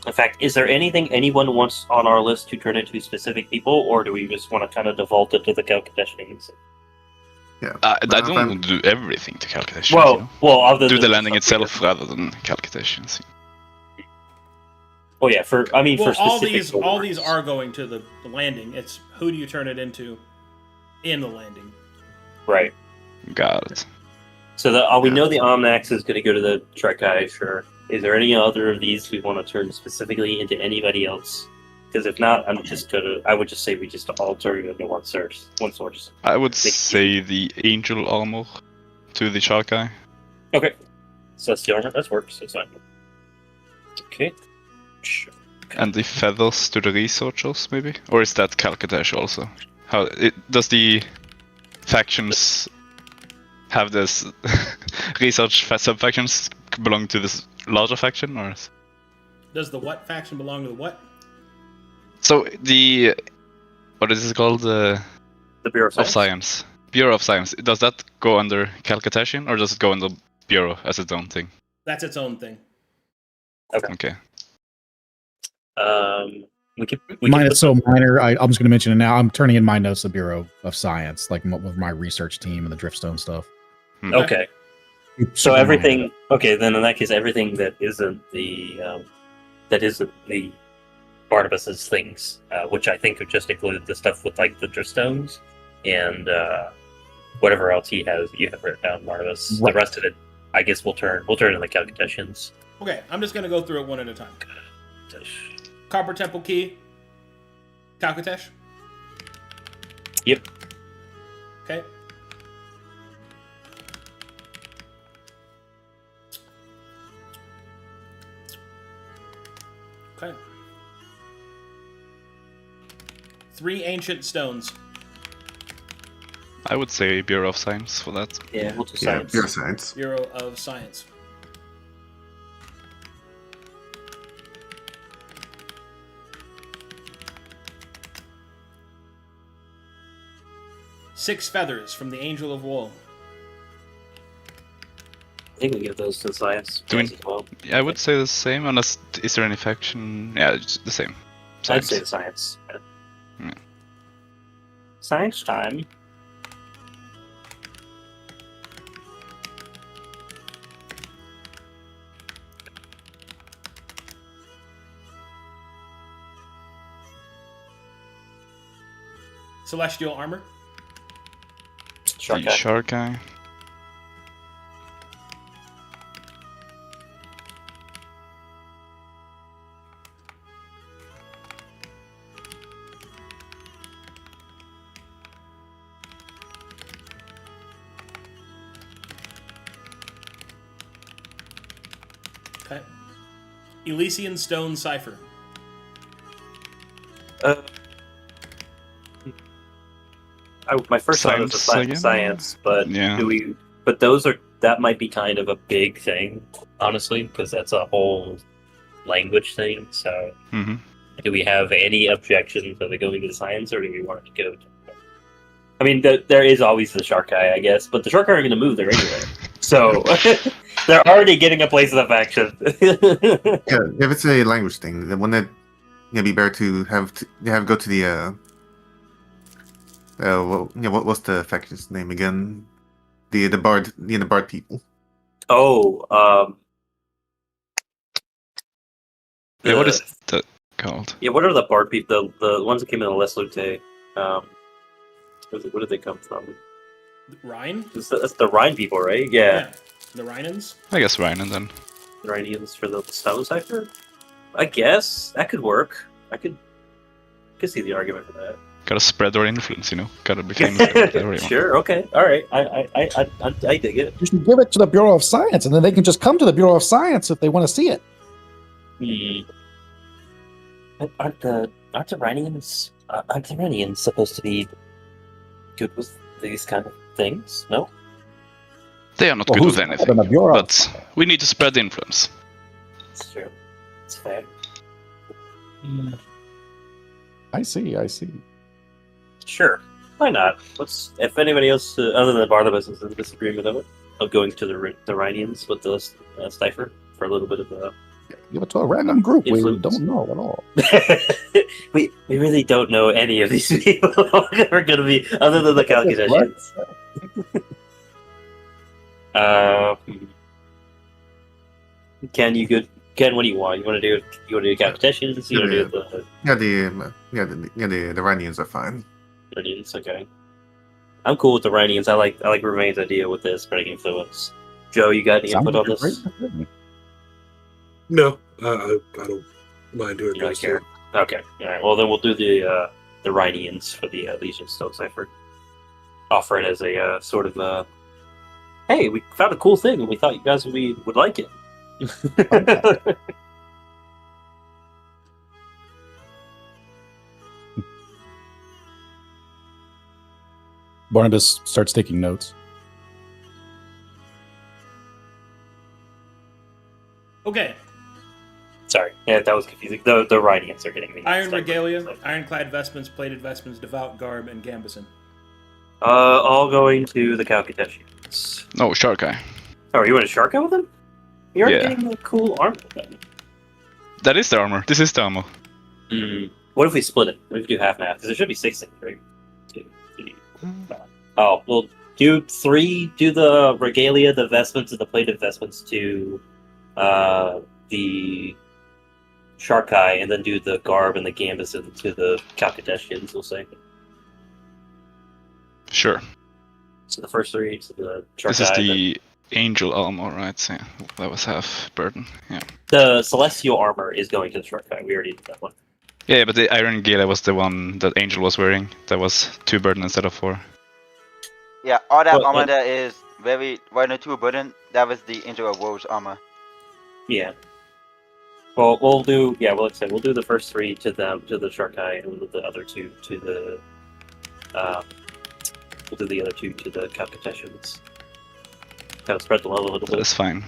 In fact, is there anything anyone wants on our list to turn into specific people, or do we just want to kind of default it to the Calcutetians? Yeah. I I'm don't fine. want to do everything to calculations. you know? Well, other Do than the landing stuff we itself just- rather than calculations. Oh yeah, for Well, specific all these awards. are going to the landing. It's who do you turn it into in the landing? right. Got it. So we Yeah. know the Omnax is going to go to the Trekai, sure. Is there any other of these we want to turn specifically into anybody else? Because if not, I would just say we just all turn it into one source. I would Thank you. say the angel armor to the shark guy. Okay. So that's the armor. That works. That's fine. Okay. Sure. And the feathers to the researchers, maybe? Or is that Calcutash also? Does the factions have this research sub-factions belong to this larger faction, or? Does the what faction belong to the what? So what is it called? The The Bureau of of Science. Science. Bureau of Science. Does that go under Calcutation, or does it go under Bureau as its own thing? That's its own thing. Okay. We can Mine put is so minor. I'm just going to mention it now. I'm turning in my notes to the Bureau of Science, like with my research team and the Driftstone stuff. Okay. So Super everything. minor. Okay, then in that case, everything that isn't the Barnabas's things, which I think would just include the stuff with like the Driftstones and whatever else you have written down, Barnabas. Right. The rest of it, I guess we'll turn in the calculations. Okay, I'm just gonna go through it one at a time. Copper Temple Key. Kalkatesh? Yep. Okay. Okay. 3 ancient stones. I would say Bureau of Science for that. Yeah, we'll do Yeah, science. pure science. Bureau of Science. Six feathers from the Angel of Woe. I think we give those to science. Do we- as well. Yeah, I would say the same, unless is there any faction? Yeah, it's the same. I'd Science. say science. Yeah. Science time. Celestial armor. Shark The guy. Shark guy. Okay. Elysian Stone Cipher. My first thought was the Science again? science, but Yeah. But that might be kind of a big thing, honestly, because that's a whole language thing. So, hmm do we have any objections of it going to science, or do we want it to go? I mean, there is always the shark guy, I guess, but the shark guy are going to move there anyway. So they're already getting a place in the faction. Yeah, if it's a language thing, then wouldn't it be better to have go to the what's the faction's name again? The bard people. Oh, Yeah, what the- is that called? Yeah, what are the bard people? The ones that came in the Les Lute. Where did they come from? Rhine? That's the Rhine people, right? Yeah. The Rhinans? I guess Ryan then. The Rhinians for the Stone Cipher? I guess. That could work. I could see the argument for that. Gotta spread our influence, Gotta be famous with everyone. Sure, okay. Alright. I dig it. You should give it to the Bureau of Science, and then they can just come to the Bureau of Science if they want to see it. Aren't the Rhinians supposed to be good with these kind of things? No? They are not Well, good who's with better anything, than the Bureau? but we need to spread the influence. It's true. It's fair. I see. Sure. Why not? If anybody else other than Barnabas is in disagreement of going to the Rhinians with the Cipher for a little bit of a Give it to a random group we Influence. don't know at all. we really don't know any of these people are going to be other than the calculations. Ken, what do you want? You want to do calculations? You want to do the The Rhinians are fine. Rhinians? Okay. I'm cool with the Rhinians. I like Remaine's idea with the spreading influence. Joe, you got any input on Sounds this? great. No, I don't mind doing You don't this. care? Okay. All right. Well, then we'll do the Rhinians for the Legion Stone Cipher. Offer it as a sort of hey, we found a cool thing and we thought you guys would like it. Barnabas starts taking notes. Okay. Sorry, yeah, that was confusing. The Rhinians are getting me. Iron Regalia, Ironclad Vestments, Plated Vestments, Devout Garb, and Gambison. All going to the Calcuteshians. No, Shark guy. Oh, you want a shark out with them? You're Yeah. getting the cool armor with them. That is the armor. This is the armor. What if we split it? What if we do half and half? Because there should be 6 things, right? 2, 3, 4, 5. Oh, well, do 3. Do the regalia, the vestments, and the plated vestments to the Sharkai, and then do the garb and the gambus to the Kalkadeshians, we'll say. Sure. So the first 3 to the Sharkai. This is the angel armor, right? So yeah, that was half burden. Yeah. The celestial armor is going to the Sharkai. We already did that one. Yeah, but the iron gala was the one that Angel was wearing. That was 2 burden instead of 4. Yeah, all that Well, armor that is very 1 or 2 burden, that was the Angel of Woe's armor. Yeah. Well, we'll do. Yeah, well, like I said, we'll do the first 3 to the Sharkai, and we'll do the other 2 to the. We'll do the other 2 to the Kalkadeshians. Kind of spread the love a little bit. That's fine.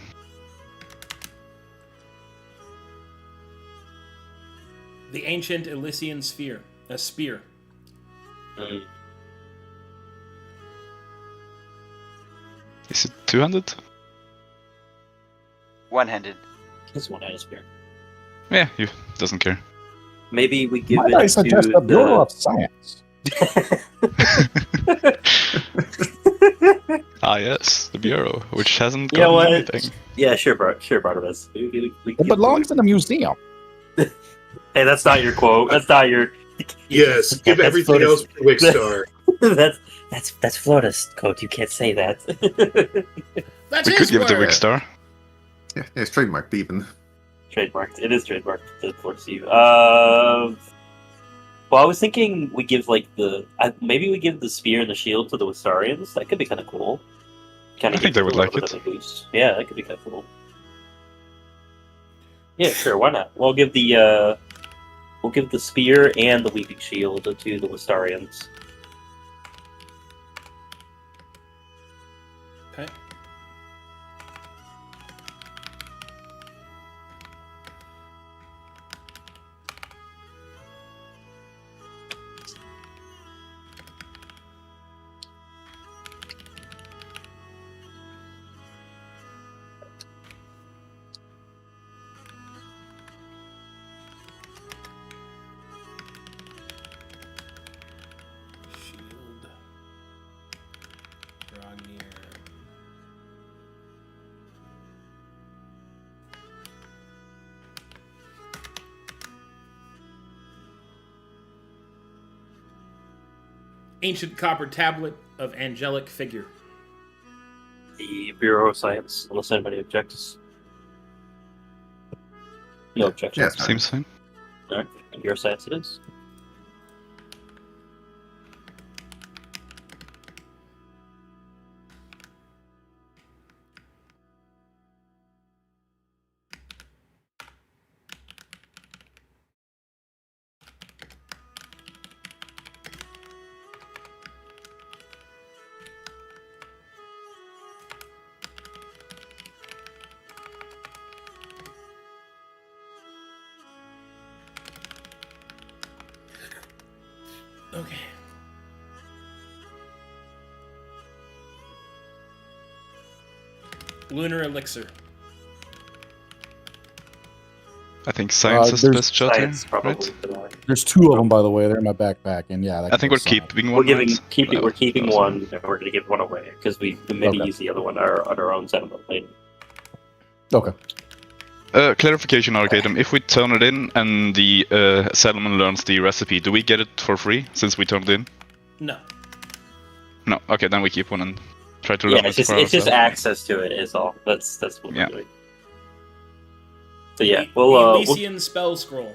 The ancient Elysian spear. Is it 200? One-handed. This one-handed spear. Yeah, he doesn't care. Maybe we give Might it I suggest to the Bureau of Science? Ah, yes, the bureau, which hasn't You know gotten what? anything. Yeah, sure, Barnabas. We It give- belongs in a museum. Hey, that's not your quote. That's not your. Yes, give That's everything Florida's- else to Wickstar. that's Florida's quote. You can't say that. That's We his could give it to word. Wickstar. Yeah, it's trademarked even. Trademarked. It is trademarked to force you. Well, I was thinking we give maybe we give the spear and the shield to the Wistarians. That could be kind of cool. I think they would like it. Yeah, that could be kind of cool. Yeah, sure. Why not? We'll give the spear and the weeping shield to the Wistarians. Okay. Shield. Dragnir. Ancient copper tablet of angelic figure. The Bureau of Science, unless anybody objects. No objection. Yes. Seems fine. Alright, Bureau of Science it is. Okay. Lunar elixir. I think science is the there's best shot here, Science, probably. right? There's 2 of them, by the way. They're in my backpack, and yeah, that I think we're goes science. keeping We're one. giving right? we're keeping That was- one, and we're gonna give one away because we maybe Okay. use the other one on our own settlement later. Okay. Clarification, Arcadum. If we turn it in and the settlement learns the recipe, do we get it for free since we turned it in? No. No. Okay, then we keep one and try to Yeah, learn it's it just for ourselves. access to it is all. That's what Yeah. we're doing. So yeah, The we'll Elysian spell scroll.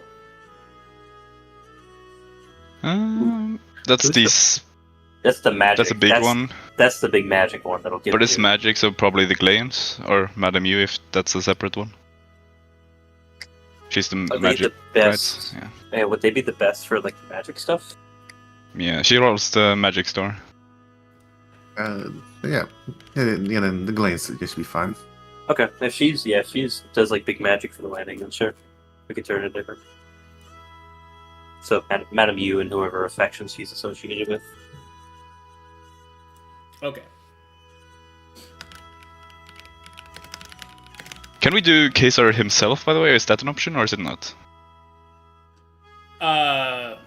That's Who's these. that's the magic. That's a big one. That's the big magic one that'll give. But it's you. magic, so probably the Glames or Madame Yu if that's a separate one. She's the Are they magic, the right? best? Yeah. Yeah, would they be the best for like the magic stuff? Yeah, she rolls the magic star. Yeah, then the glance would just be fine. Okay, if she's does like big magic for the landing, then sure, we can turn it different. So Madame Yu and whoever affection she's associated with. Okay. Can we do Caesar himself, by the way? Is that an option or is it not? No.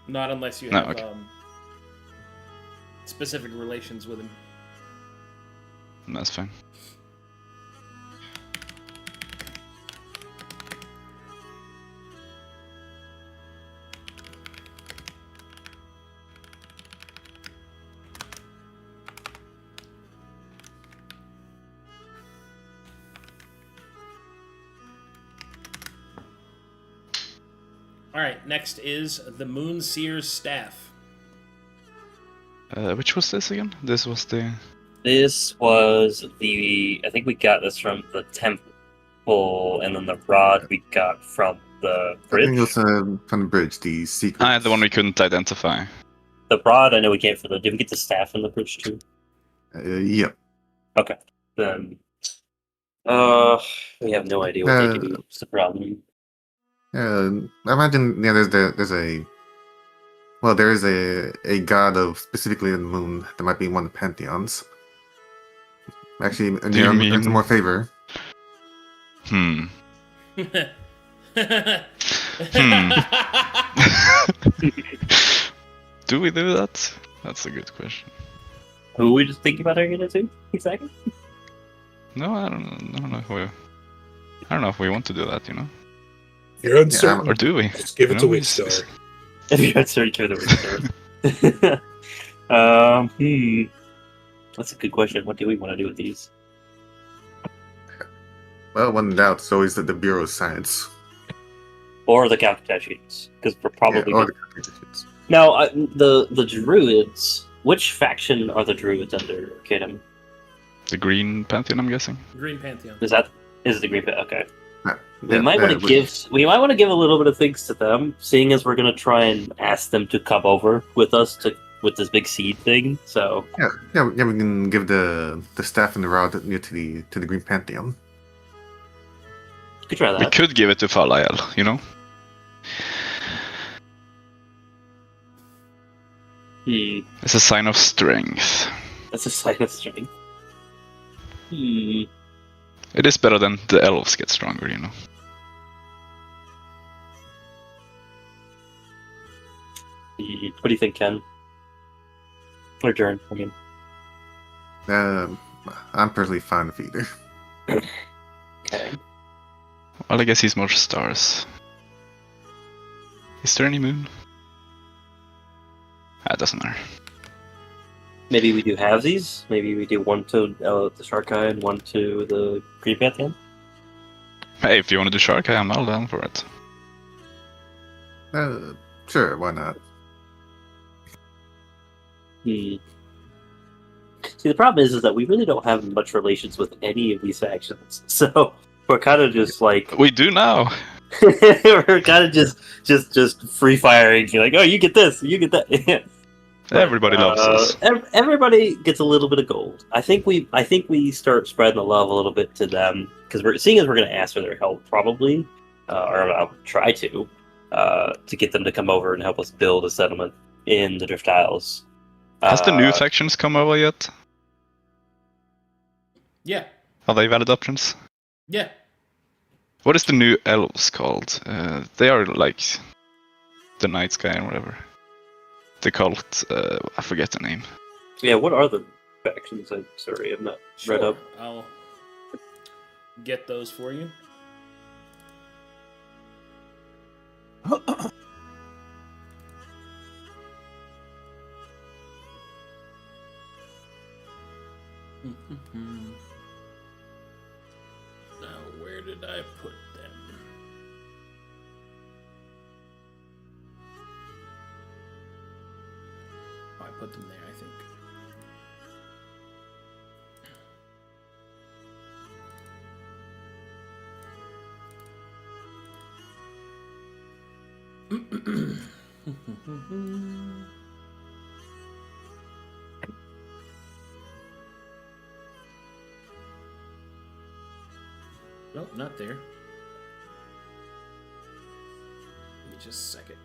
Not unless you No, have okay. specific relations with him. That's fine. Alright, next is the Moonseer's Staff. Which was this again? This was the... This was I think we got this from the temple, and then the rod we got from the I bridge. think it was from the bridge, the secret. Ah, the one we couldn't identify. The rod, I know we get from the. Did we get the staff from the bridge too? Yep. Okay. Then. We have no idea what they do. It's the problem. I imagine there's a god of specifically the moon that might be one of the pantheons. Actually, Do you mean- earns more favor. Hmm. Do we do that? That's a good question. Who are we just thinking about arguing it to? Exactly. No, I don't know if we... I don't know if we want to do that, you know? You're uncertain. Or do we? Just give it You to know, Wigstar. If you're uncertain, give it a restart. That's a good question. What do we want to do with these? Well, when in doubt, it's always the Bureau of Science. Or the Calcutations? Because we're probably or good. the calculations. Now, the druids. Which faction are the druids under Arcadum? The Green Pantheon, I'm guessing? Green Pantheon. Is the Green Pit? Okay. We Yeah, might want to give a little bit of things to them, seeing as we're gonna try and ask them to come over with us with this big seed thing. So Yeah, we can give the staff and the rod to the Green Pantheon. could try We that. could give it to Falael, you know? It's a sign of strength. That's a sign of strength. It is better than the elves get stronger, you know? What do you think, Ken? Or Jern, I mean. I'm personally fine with either. Okay. Well, I guess he's more stars. Is there any moon? It doesn't matter. Maybe we do halvesies. Maybe we do one to the Shark Eye and one to the Green Pantheon. Hey, if you want to do Shark Eye, I'm all down for it. Sure, why not? See, the problem is that we really don't have much relations with any of these factions. So we're kind of just like We do now! we're kind of just free firing. You're like, oh, you get this, you get that. But, Everybody loves us. Everybody gets a little bit of gold. I think we start spreading the love a little bit to them because we're seeing as we're going to ask for their help probably, or I'll try to get them to come over and help us build a settlement in the Drift Isles. Has the new factions come over yet? Yeah. Are they valid options? Yeah. What is the new elves called? They are like the Night Sky and whatever. The cult, I forget the name. Yeah, what are the factions? I'm sorry, I've not read Sure. up. I'll get those for you. Now, where did I put them? Oh, I put them there, I think. Nope, not there. Give me just a second.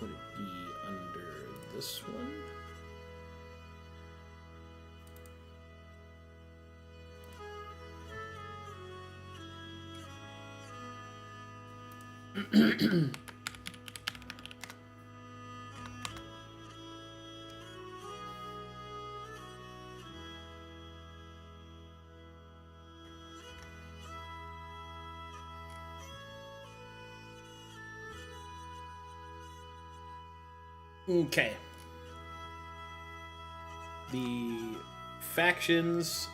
Would it be under this one? Okay. The factions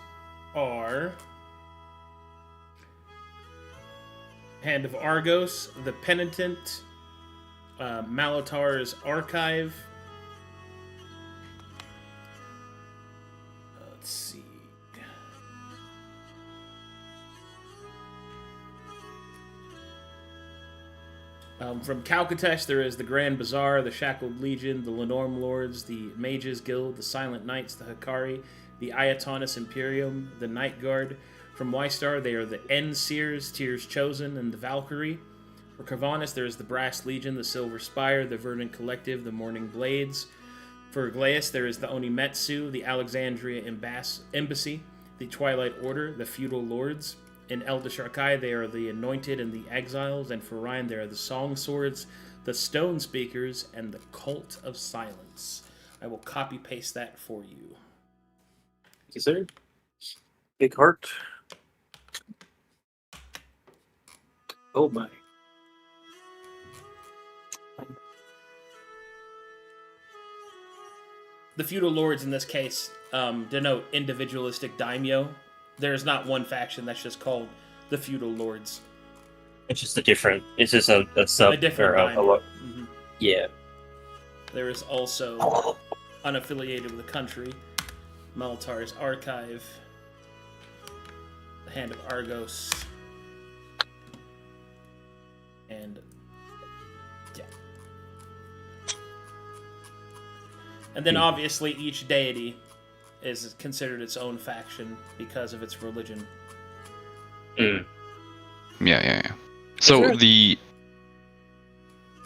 are Hand of Argos, the Penitent, Malatar's Archive. Let's see. From Calcatesh, there is the Grand Bazaar, the Shackled Legion, the Lenorm Lords, the Mages Guild, the Silent Knights, the Hikari, the Ayatonus Imperium, the Night Guard. From Ystar, they are the Enseers, Tears Chosen, and the Valkyrie. For Carvanus, there is the Brass Legion, the Silver Spire, the Verdant Collective, the Morning Blades. For Glaeus, there is the Onimetsu, the Alexandria Embassy, the Twilight Order, the Feudal Lords. In Eldish Arkai, they are the Anointed and the Exiles, and for Ryan, they are the Song Swords, the Stone Speakers, and the Cult of Silence. I will copy-paste that for you. Yes, sir. Big heart. Oh my. The Feudal Lords, in this case, denote individualistic daimyo. There's not one faction that's just called the Feudal Lords. It's just a different. It's just a sub. A different or daimyo. Yeah. There is also unaffiliated with the country, Malatar's Archive, the Hand of Argos, and yeah. And then obviously each deity is considered its own faction because of its religion. Yeah. So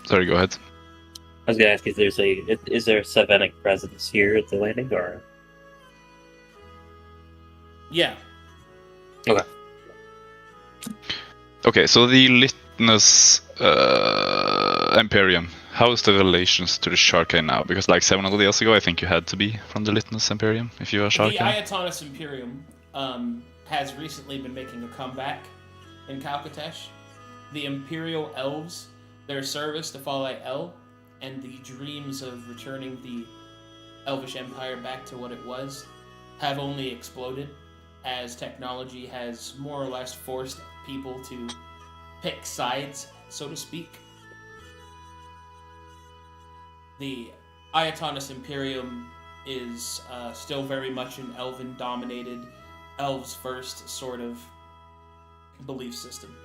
Sorry, go ahead. I was gonna ask if is there a Savanic presence here at the landing, or? Yeah. Okay, so the Litnus Imperium. How is the relations to the Sharkey now? Because like 700 years ago, I think you had to be from the Litnus Imperium if you were Sharkey. The Ayatonus Imperium has recently been making a comeback in Calcatesh. The Imperial Elves, their service to Fallout El, and the dreams of returning the Elvish Empire back to what it was, have only exploded as technology has more or less forced people to pick sides, so to speak. The Ayatonus Imperium is still very much an elven-dominated, elves-first sort of belief system.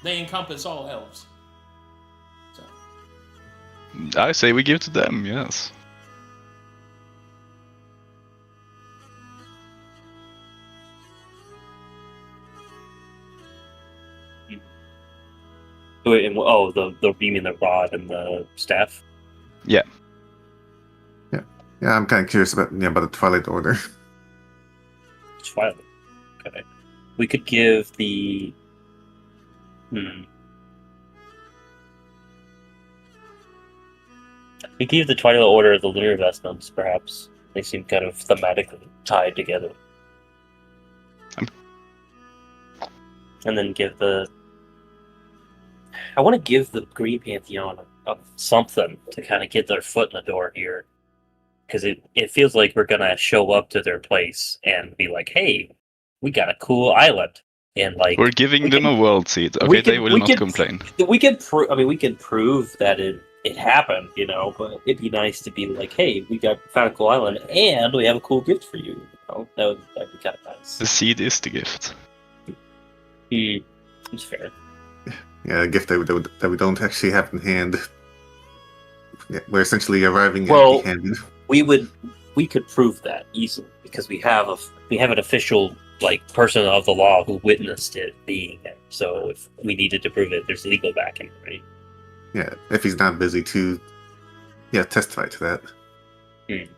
They encompass all elves. So. I say we give it to them, yes. Wait, and, you mean the rod and the staff? Yeah. Yeah, I'm kind of curious about the Twilight Order. Twilight. Okay. We could give the. We could give the Twilight Order the Lunar Vestments, perhaps. They seem kind of thematically tied together. And then give the. I want to give the Green Pantheon something to kind of get their foot in the door here. Because it feels like we're going to show up to their place and be like, hey, we got a cool island. And like we're giving them a world seed. Okay, they will not complain. We can prove that it happened, but it'd be nice to be like, hey, we found a cool island and we have a cool gift for you. That'd be kind of nice. The seed is the gift. It's fair. Yeah, a gift that we don't actually have in hand. Yeah, we're essentially arriving empty-handed. We could prove that easily because we have an official person of the law who witnessed it being there. So if we needed to prove it, there's legal backing, right? Yeah, if he's not busy to testify to that.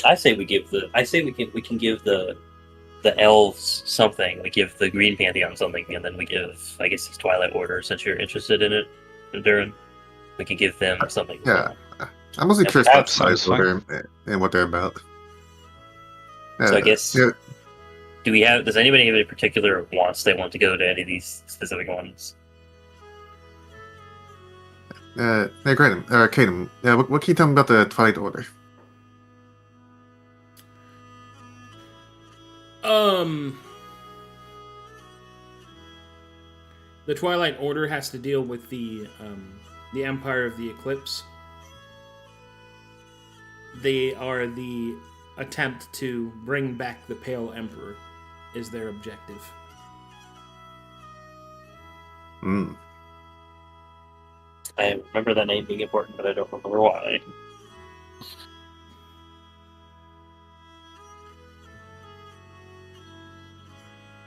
I say we give the. I say we can give the elves something. We give the Green Pantheon something, and then we give, I guess, these Twilight Order. Since you're interested in it, Durin, we can give them something. as Yeah. well. I'm mostly And curious we about have- Twilight Sounds fine. Order and what they're about. So I guess Yeah, do we have? Does anybody have any particular wants they want to go to any of these specific ones? hey, Gradum, Kadum, what can you tell me about the Twilight Order? The Twilight Order has to deal with the Empire of the Eclipse. They are the attempt to bring back the Pale Emperor, is their objective. Hmm. I remember that name being important, but I don't remember why.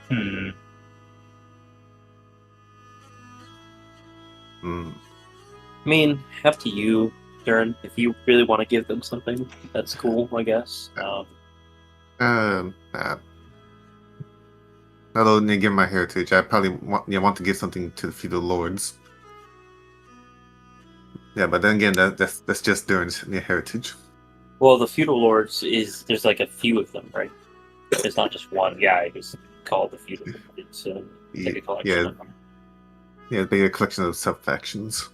Hmm. Hmm. I mean, up to you, Durin. If you really want to give them something, that's cool, I guess. Nah. Although, given my heritage, I probably want to give something to the feudal lords. Yeah, but then again, that's just Durin's heritage. Well, the feudal lords there's like a few of them, right? It's not just one guy who's called the feudal lord. It's like a collection Yeah, of them. yeah, it'd be a collection of sub factions.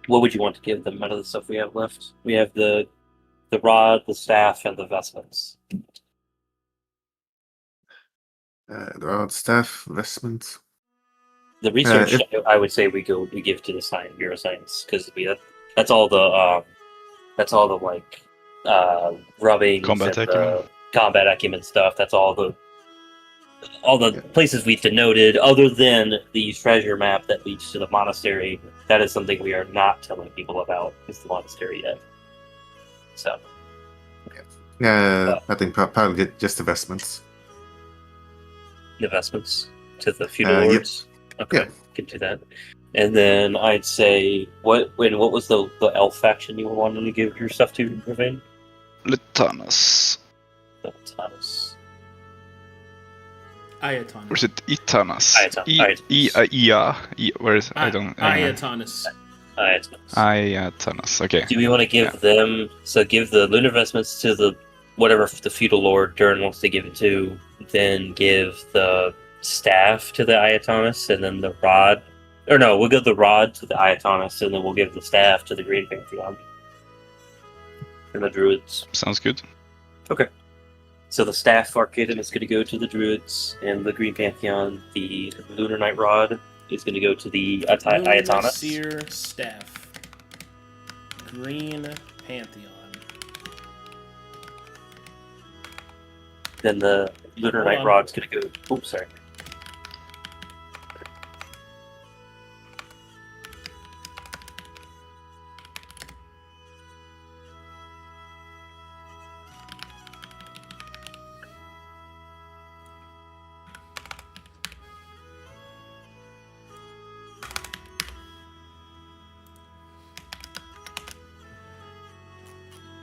What would you want to give them out of the stuff we have left? We have the rod, the staff, and the vestments. The rod, staff, vestments. The research, I would say, we give to the science, Bureau of Science, because that's all the like rubbing, Combat acumen. combat acumen stuff. That's all the places we've denoted, other than the treasure map that leads to the monastery. That is something we are not telling people about. Is the monastery yet? So, I think probably get just the vestments. investments to the feudal Yep. lords. Okay, Yeah. can do that. And then I'd say, what was the elf faction you were wanting to give your stuff to, Ravine? Litanus. Thomas. Ayatonus. Or is it Itanas? Where is I don't know. Ayatonus. Ayatanus. Okay. Do we want to give them? So give the lunar vestments to the whatever the feudal lord Durin wants to give it to. Then give the staff to the Ayatonus, and then the rod. Or no, we'll give the rod to the Ayatonus, and then we'll give the staff to the Green Pantheon and the Druids. Sounds good. Okay. So the staff Arcadum is going to go to the Druids and the Green Pantheon. The Lunar Night Rod is going to go to the Ayatonus. Seer staff. Green Pantheon. Then the Lunar Night Rod's going to go. Oops, sorry.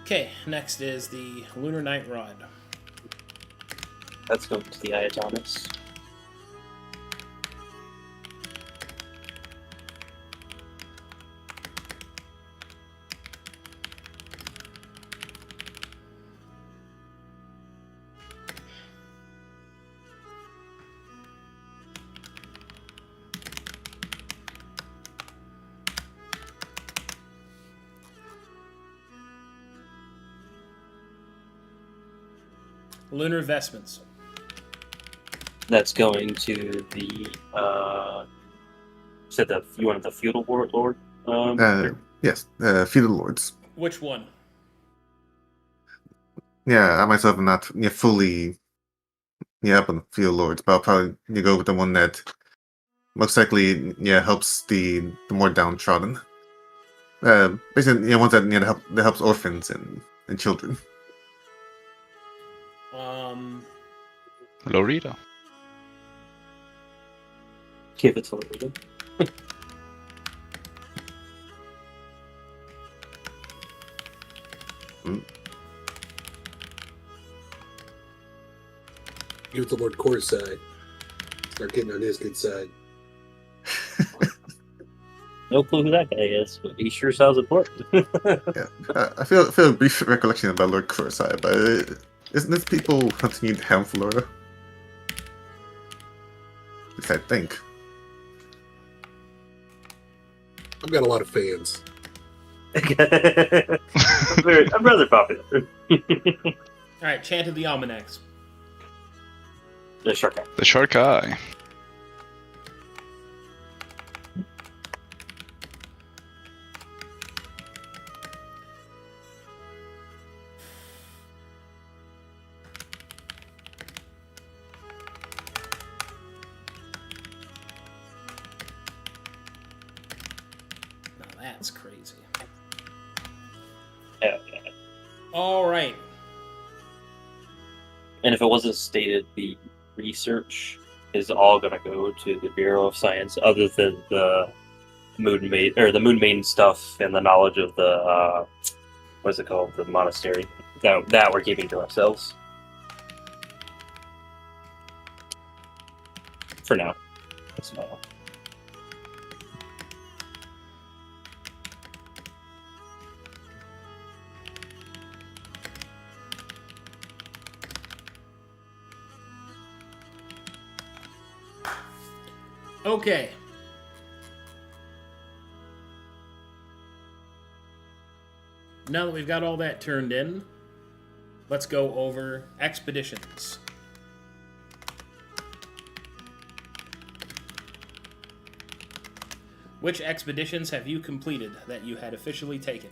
Okay, next is the Lunar Night Rod. That's going to the Ayatonus. Lunar Vestments. That's going to the said the you wanted the feudal lord. Yes, feudal lords. Which one? Yeah, I myself am not fully up on feudal lords, but I'll probably go with the one that most likely helps the more downtrodden. Basically, ones that helps orphans and children. Lorita. Give it to Lorita. you with the Lord Kor's side. Start getting on his good side. No clue who that guy is, but he sure sounds important. Yeah, I feel a brief recollection about Lord Kursai, but isn't this people hunting in Ham, Florida? At least I think. I've got a lot of fans. I'm rather popular. Alright, chant of the almanacs. The shark guy. The shark eye. Now that's crazy. Yeah. Alright. And if it wasn't stated, the research is all going to go to the Bureau of Science, other than the moon maiden stuff and the knowledge of the what's it called, the monastery. That we're keeping to ourselves for now. That's all. Okay. Now that we've got all that turned in, let's go over expeditions. Which expeditions have you completed that you had officially taken?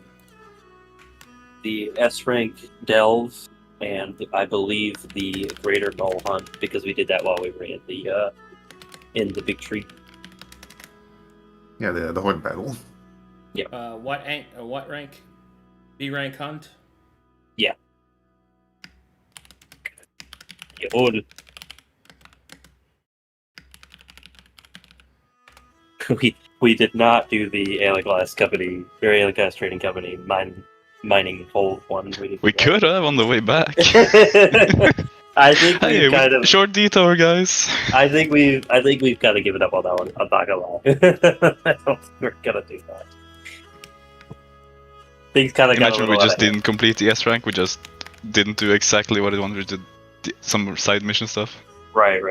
The S rank delve, and I believe the greater null hunt, because we did that while we were in the big tree. Yeah, the horde battle. What rank? B rank hunt? Good. We did not do the Aelenclast company or Aelenclast trading company mining hold one. We could have on the way back. I think Hey, we've kind of short detour, guys. I think we've kind of given up on that one. I'm not gonna lie. I don't think we're gonna do that. Things kind of got a Imagine little we just out of hand. didn't complete the S rank. We just didn't do exactly what it wanted. We did some side mission stuff. Right.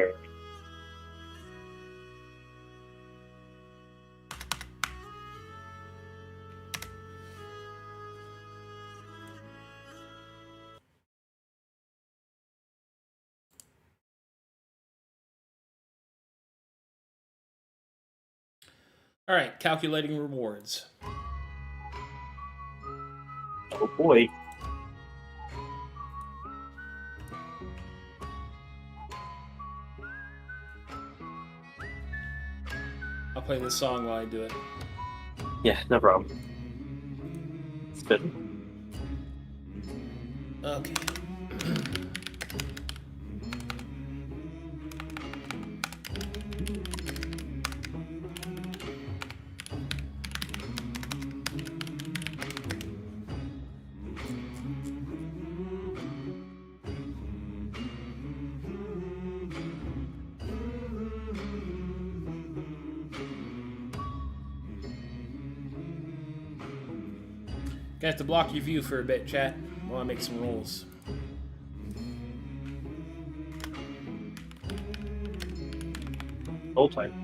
Alright, calculating rewards. Oh boy. I'll play this song while I do it. Yeah, no problem. It's good. Okay. Gonna have to block your view for a bit, chat, while I make some rolls. Whole time.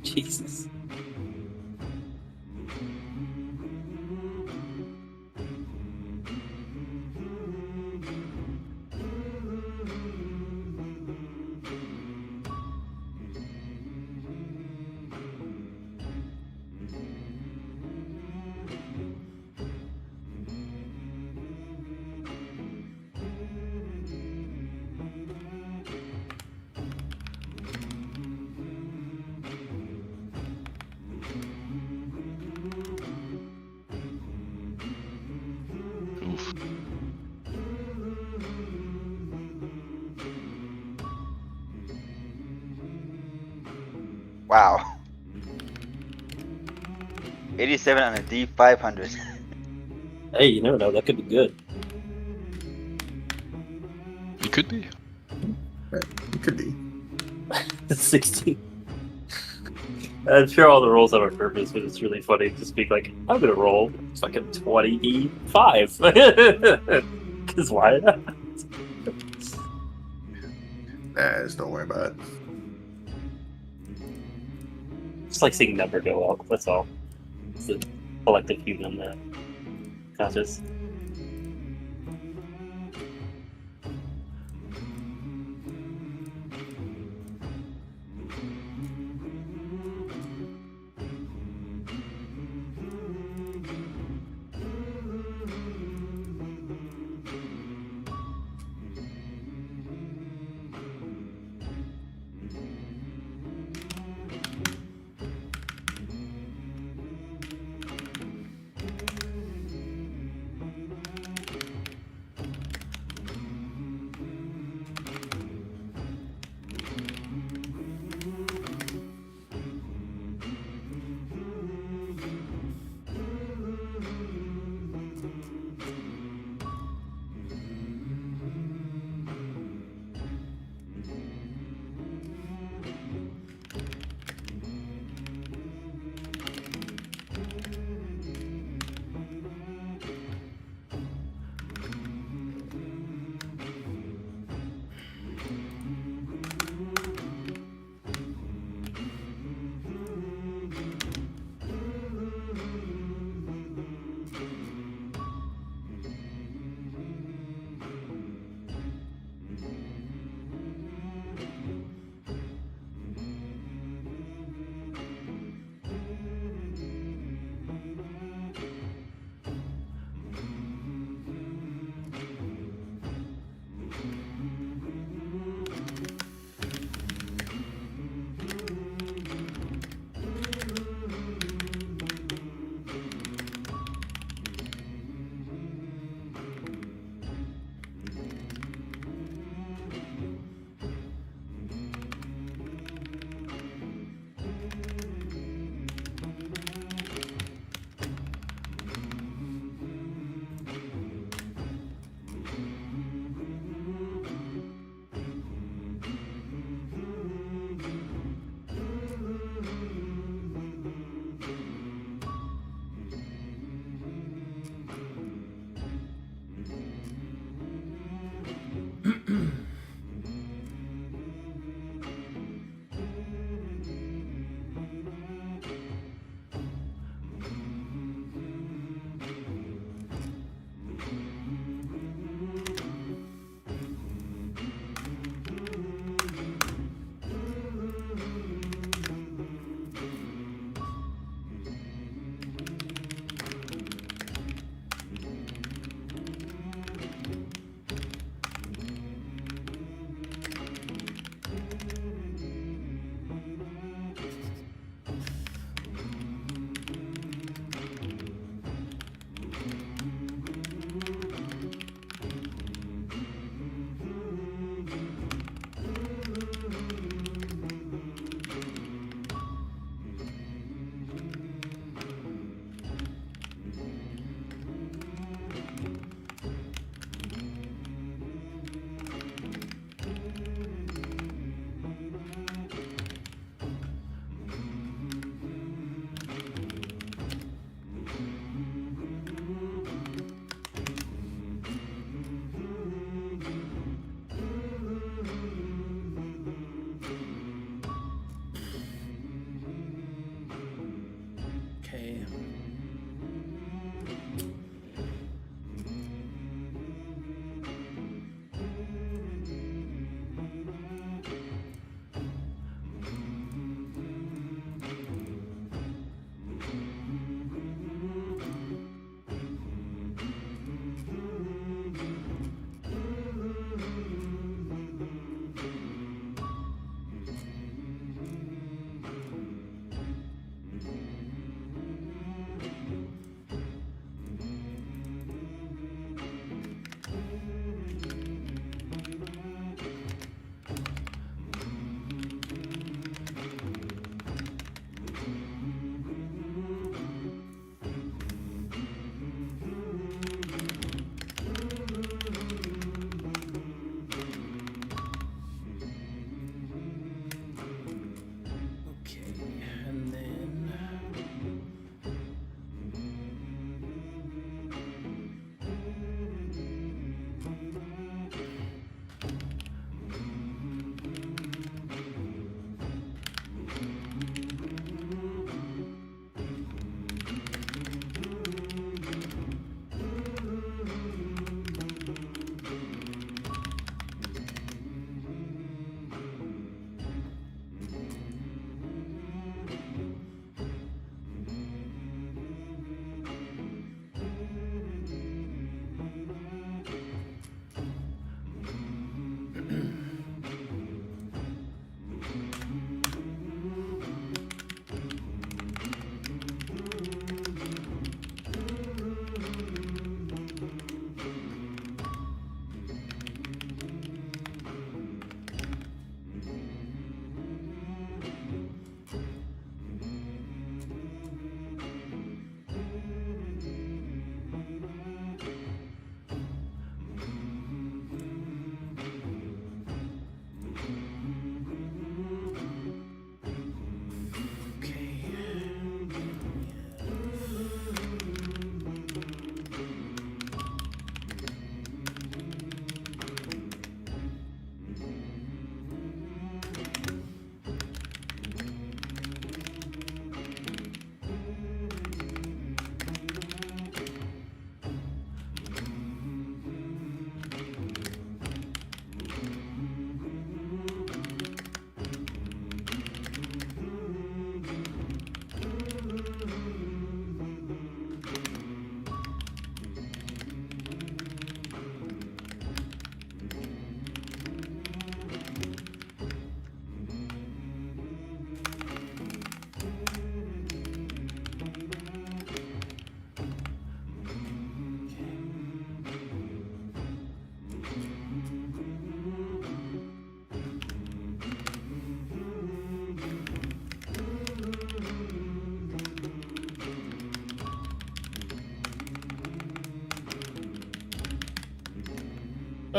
Jesus. Wow. 87 on a D500. Hey, you never know. That could be good. It could be. It could be. 16. I'm sure all the rolls have a purpose, but it's really funny to speak like, I'm gonna roll fucking 25. Because why not? Just don't worry about it. Just like seeing number go up, that's all. It's the collective human conscious.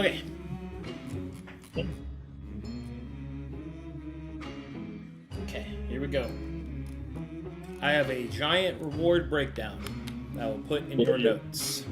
Okay. Okay, here we go. I have a giant reward breakdown that I will put in your notes.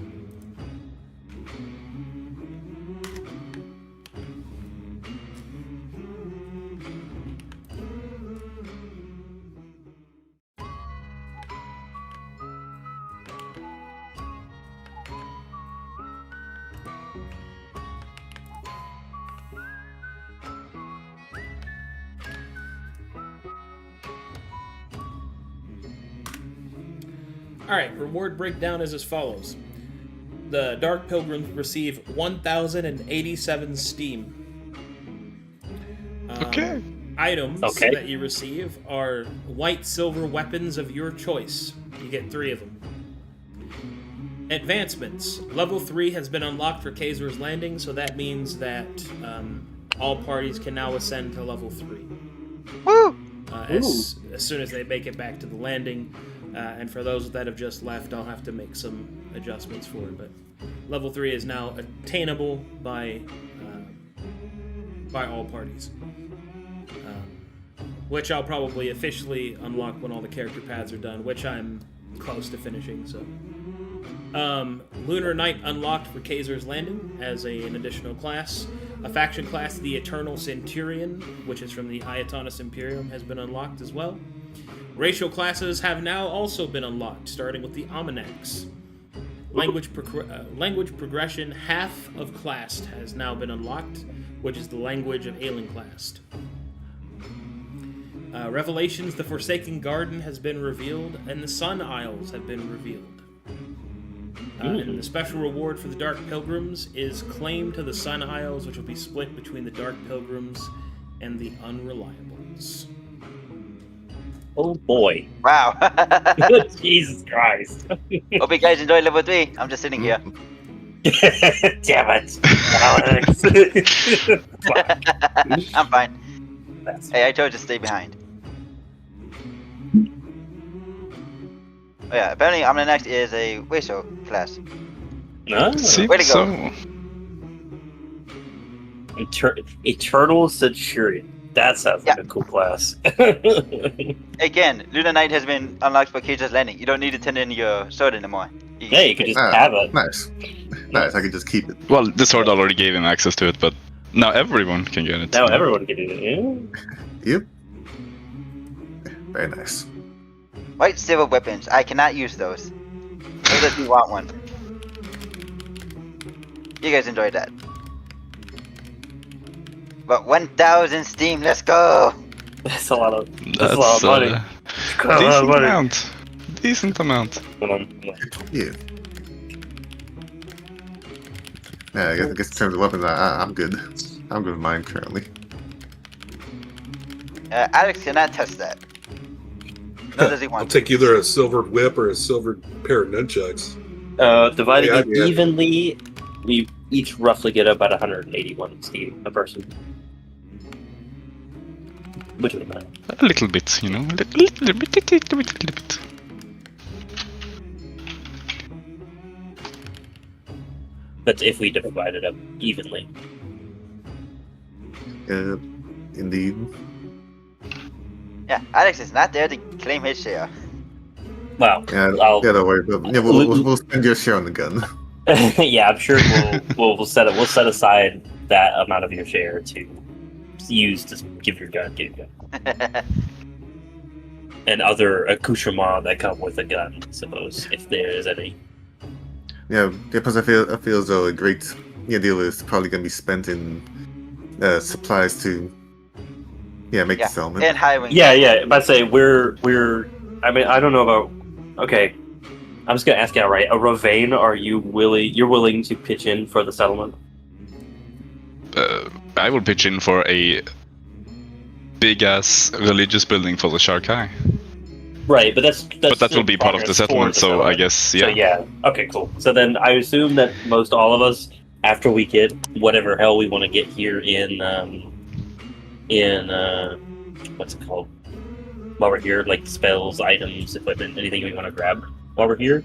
Alright, reward breakdown is as follows. The Dark Pilgrims receive 1,087 steam. Okay. Items Okay. that you receive are white silver weapons of your choice. You get 3 of them. Advancements. Level 3 has been unlocked for Kazer's Landing, so that means that all parties can now ascend to level 3. Woo! As soon as they make it back to the landing. And for those that have just left, I'll have to make some adjustments for it. But level 3 is now attainable by all parties. Which I'll probably officially unlock when all the character paths are done, which I'm close to finishing. So, Lunar Knight unlocked for Kazer's Landing as an additional class. A faction class, the Eternal Centurion, which is from the Iatonus Imperium, has been unlocked as well. Racial classes have now also been unlocked, starting with the Almanacs. Language progression, half of class has now been unlocked, which is the language of Aelenclast. Revelations, the Forsaken Garden has been revealed, and the Sun Isles have been revealed. And the special reward for the Dark Pilgrims is claim to the Sun Isles, which will be split between the Dark Pilgrims and the Unreliables. Oh boy. Wow. Jesus Christ. Hope you guys enjoyed level 3. I'm just sitting here. Damn it. Alex. I'm fine. Hey, I told you to stay behind. Oh yeah, apparently Omninex is a racial class. No. Way to go. Eternal Centurion. That sounds like a cool class. Again, Lunar Knight has been unlocked for Kazer's Landing. You don't need to turn in your sword anymore. Yeah, you could just have it. Nice. Nice, I could just keep it. Well, the sword already gave him access to it, but now everyone can get it. Now everyone can do it. Yeah. Yep. Very nice. White silver weapons. I cannot use those. Unless you want one. You guys enjoyed that. But 1,000 steam, let's go! That's a lot of That's money. decent amount. Decent amount. Yeah. Yeah, I guess in terms of weapons, I'm good. I'm good with mine currently. Alex cannot test that. Nor does he want I'll take either a silvered whip or a silvered pair of nunchucks. Dividing Yeah, it yeah. evenly, we each roughly get about 181 steam a person. Which is nice. A little bit, you know. A little bit. That's if we divide it up evenly. Indeed. Yeah, Alex is not there to claim his share. Wow. Yeah, I'll- don't worry. Yeah, we'll spend your share on the gun. Yeah, I'm sure we'll set aside that amount of your share to use to give your gun. And other accoutrements that come with a gun, I suppose, if there is any. Yeah, because I feel as though a great deal is probably going to be spent in supplies to make the settlement. And hiring. Yeah. But say we're. I mean, I don't know about. Okay, I'm just gonna ask you outright. A Ravane, are you willing? You're willing to pitch in for the settlement? I will pitch in for a big ass religious building for the Sharkai. Right, but But that will be part of the settlement, so I guess yeah. So yeah, okay, cool. So then I assume that most all of us, after we get whatever hell we want to get here in what's it called? While we're here, like spells, items, equipment, anything we want to grab while we're here,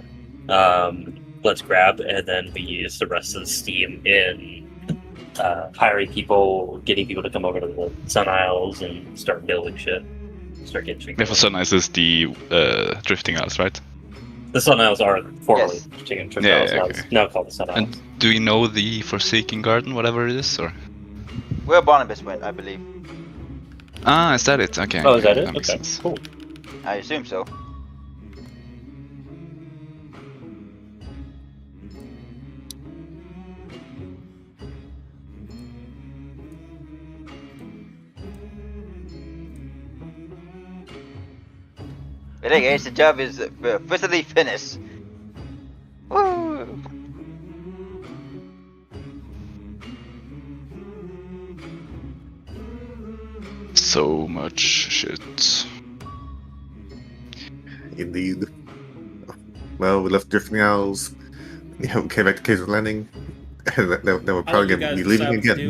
let's grab, and then we use the rest of the steam in hiring people, getting people to come over to the Sun Isles and start building shit. Start getting Yeah, for Sun Isles is the Drifting Isles, right? The Sun Isles are formerly Yes. Drifting Yeah, Isles. yeah, Now okay. it's now called the Sun Isles. And do you know the Forsaken Garden, whatever it is, or? Where Barnabas went, I believe. Ah, is that it? Okay. Oh, is that it? That makes Okay, sense. cool. I assume so. But hey guys, the job is officially finished. Woo! So much shit. Indeed. Well, we left Drifting Isles. Yeah, we came back to Caves of Landing. Then we're I'll let probably you going to guys be leaving decide what again.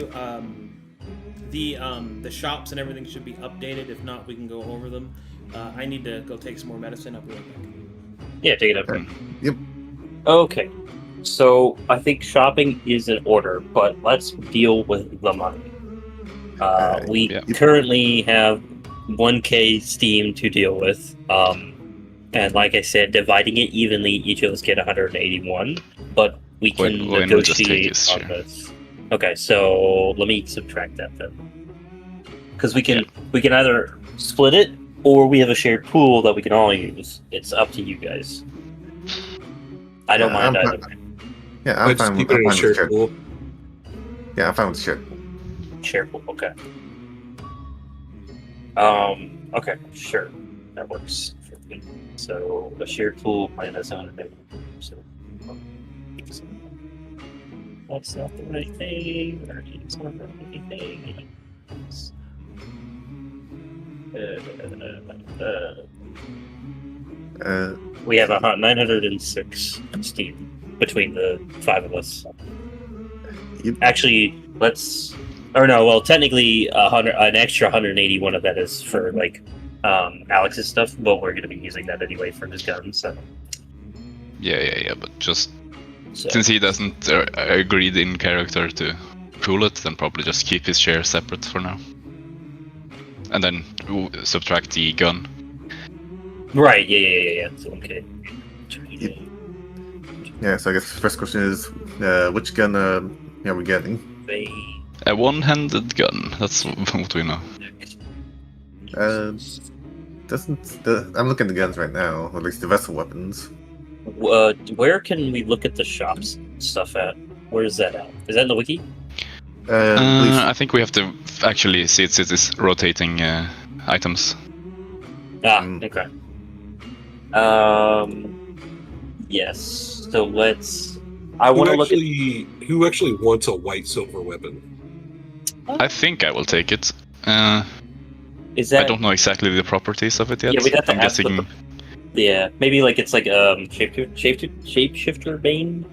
to do. The shops and everything should be updated. If not, we can go over them. I need to go take some more medicine. I'll be right back. Yeah, take it up. Yep. Okay. So I think shopping is in order, but let's deal with the money. We yeah. currently have 1K Steam to deal with. And like I said, dividing it evenly, each of us get 181. But we can Why not just take negotiate his on share? this. Okay, so let me subtract that then. Because we can either split it or we have a shared pool that we can all use. It's up to you guys. I don't mind I'm either. Yeah, I I'm just fine keep with it in a I'm fine with shared shared. pool. Yeah, I'm fine with shared. Share pool, okay. Okay, sure. That works for me. So a shared pool minus 100. So that's not the right thing. Or it's not the right thing. We have 906 Steam between the 5 of us. Yep. Actually, let's. Or no, well, technically, an extra 181 of that is for like Alex's stuff, but we're going to be using that anyway for his gun. So, Yeah, but just so since he doesn't agree in character to pool it, then probably just keep his share separate for now. And then subtract the gun. right, yeah. So okay. Yeah, so I guess the first question is, which gun are we getting? A one-handed gun. That's what we know. I'm looking at the guns right now, or at least the vessel weapons. Where can we look at the shops stuff at? Where is that at? Is that in the wiki? I think we have to actually see it is rotating items. Okay. Yes. So let's. I want to look at. Who actually wants a white silver weapon? I think I will take it. Is that? I don't know exactly the properties of it yet. Yeah, we'd have to I'm ask guessing. what Yeah, maybe like it's like shapeshifter bane,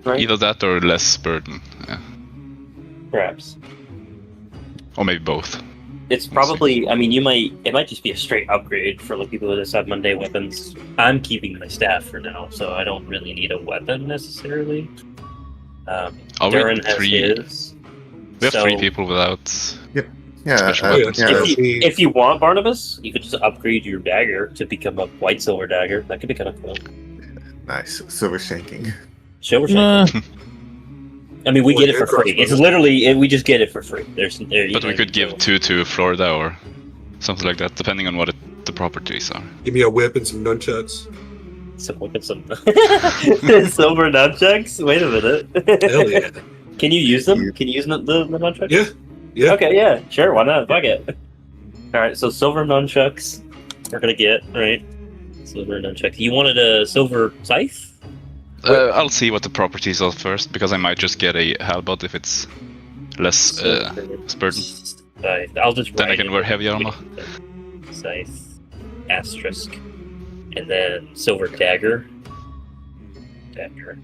right? Either that or less burden. Yeah. Perhaps. Or maybe both. It's probably. I mean, it might just be a straight upgrade for like people who just have Monday weapons. I'm keeping my staff for now, so I don't really need a weapon necessarily. Are Durin we has three? his. We have so 3 people without. Yeah, Special weapons. If you want Barnabas, you could just upgrade your dagger to become a white silver dagger. That could be kind of cool. nice. Silver shanking. Silver shank. I mean, we Or get it for air free. It's crossbows. literally we just get it for free. But we could give 2 to Florida or something like that, depending on what the properties are. Give me a whip and some nunchucks. some silver nunchucks. Wait a minute. Hell yeah. Can you use them? Can you use the nunchucks? Yeah. Yeah. Okay, yeah, sure. Why not? Fuck it. All right, so silver nunchucks we're gonna get right. Silver nunchucks. You wanted a silver scythe? I'll see what the properties are first, because I might just get a halberd if it's less burden. Scythe. I'll just Then I write can it. wear heavy armor. Scythe, asterisk, and then silver dagger. Dagger.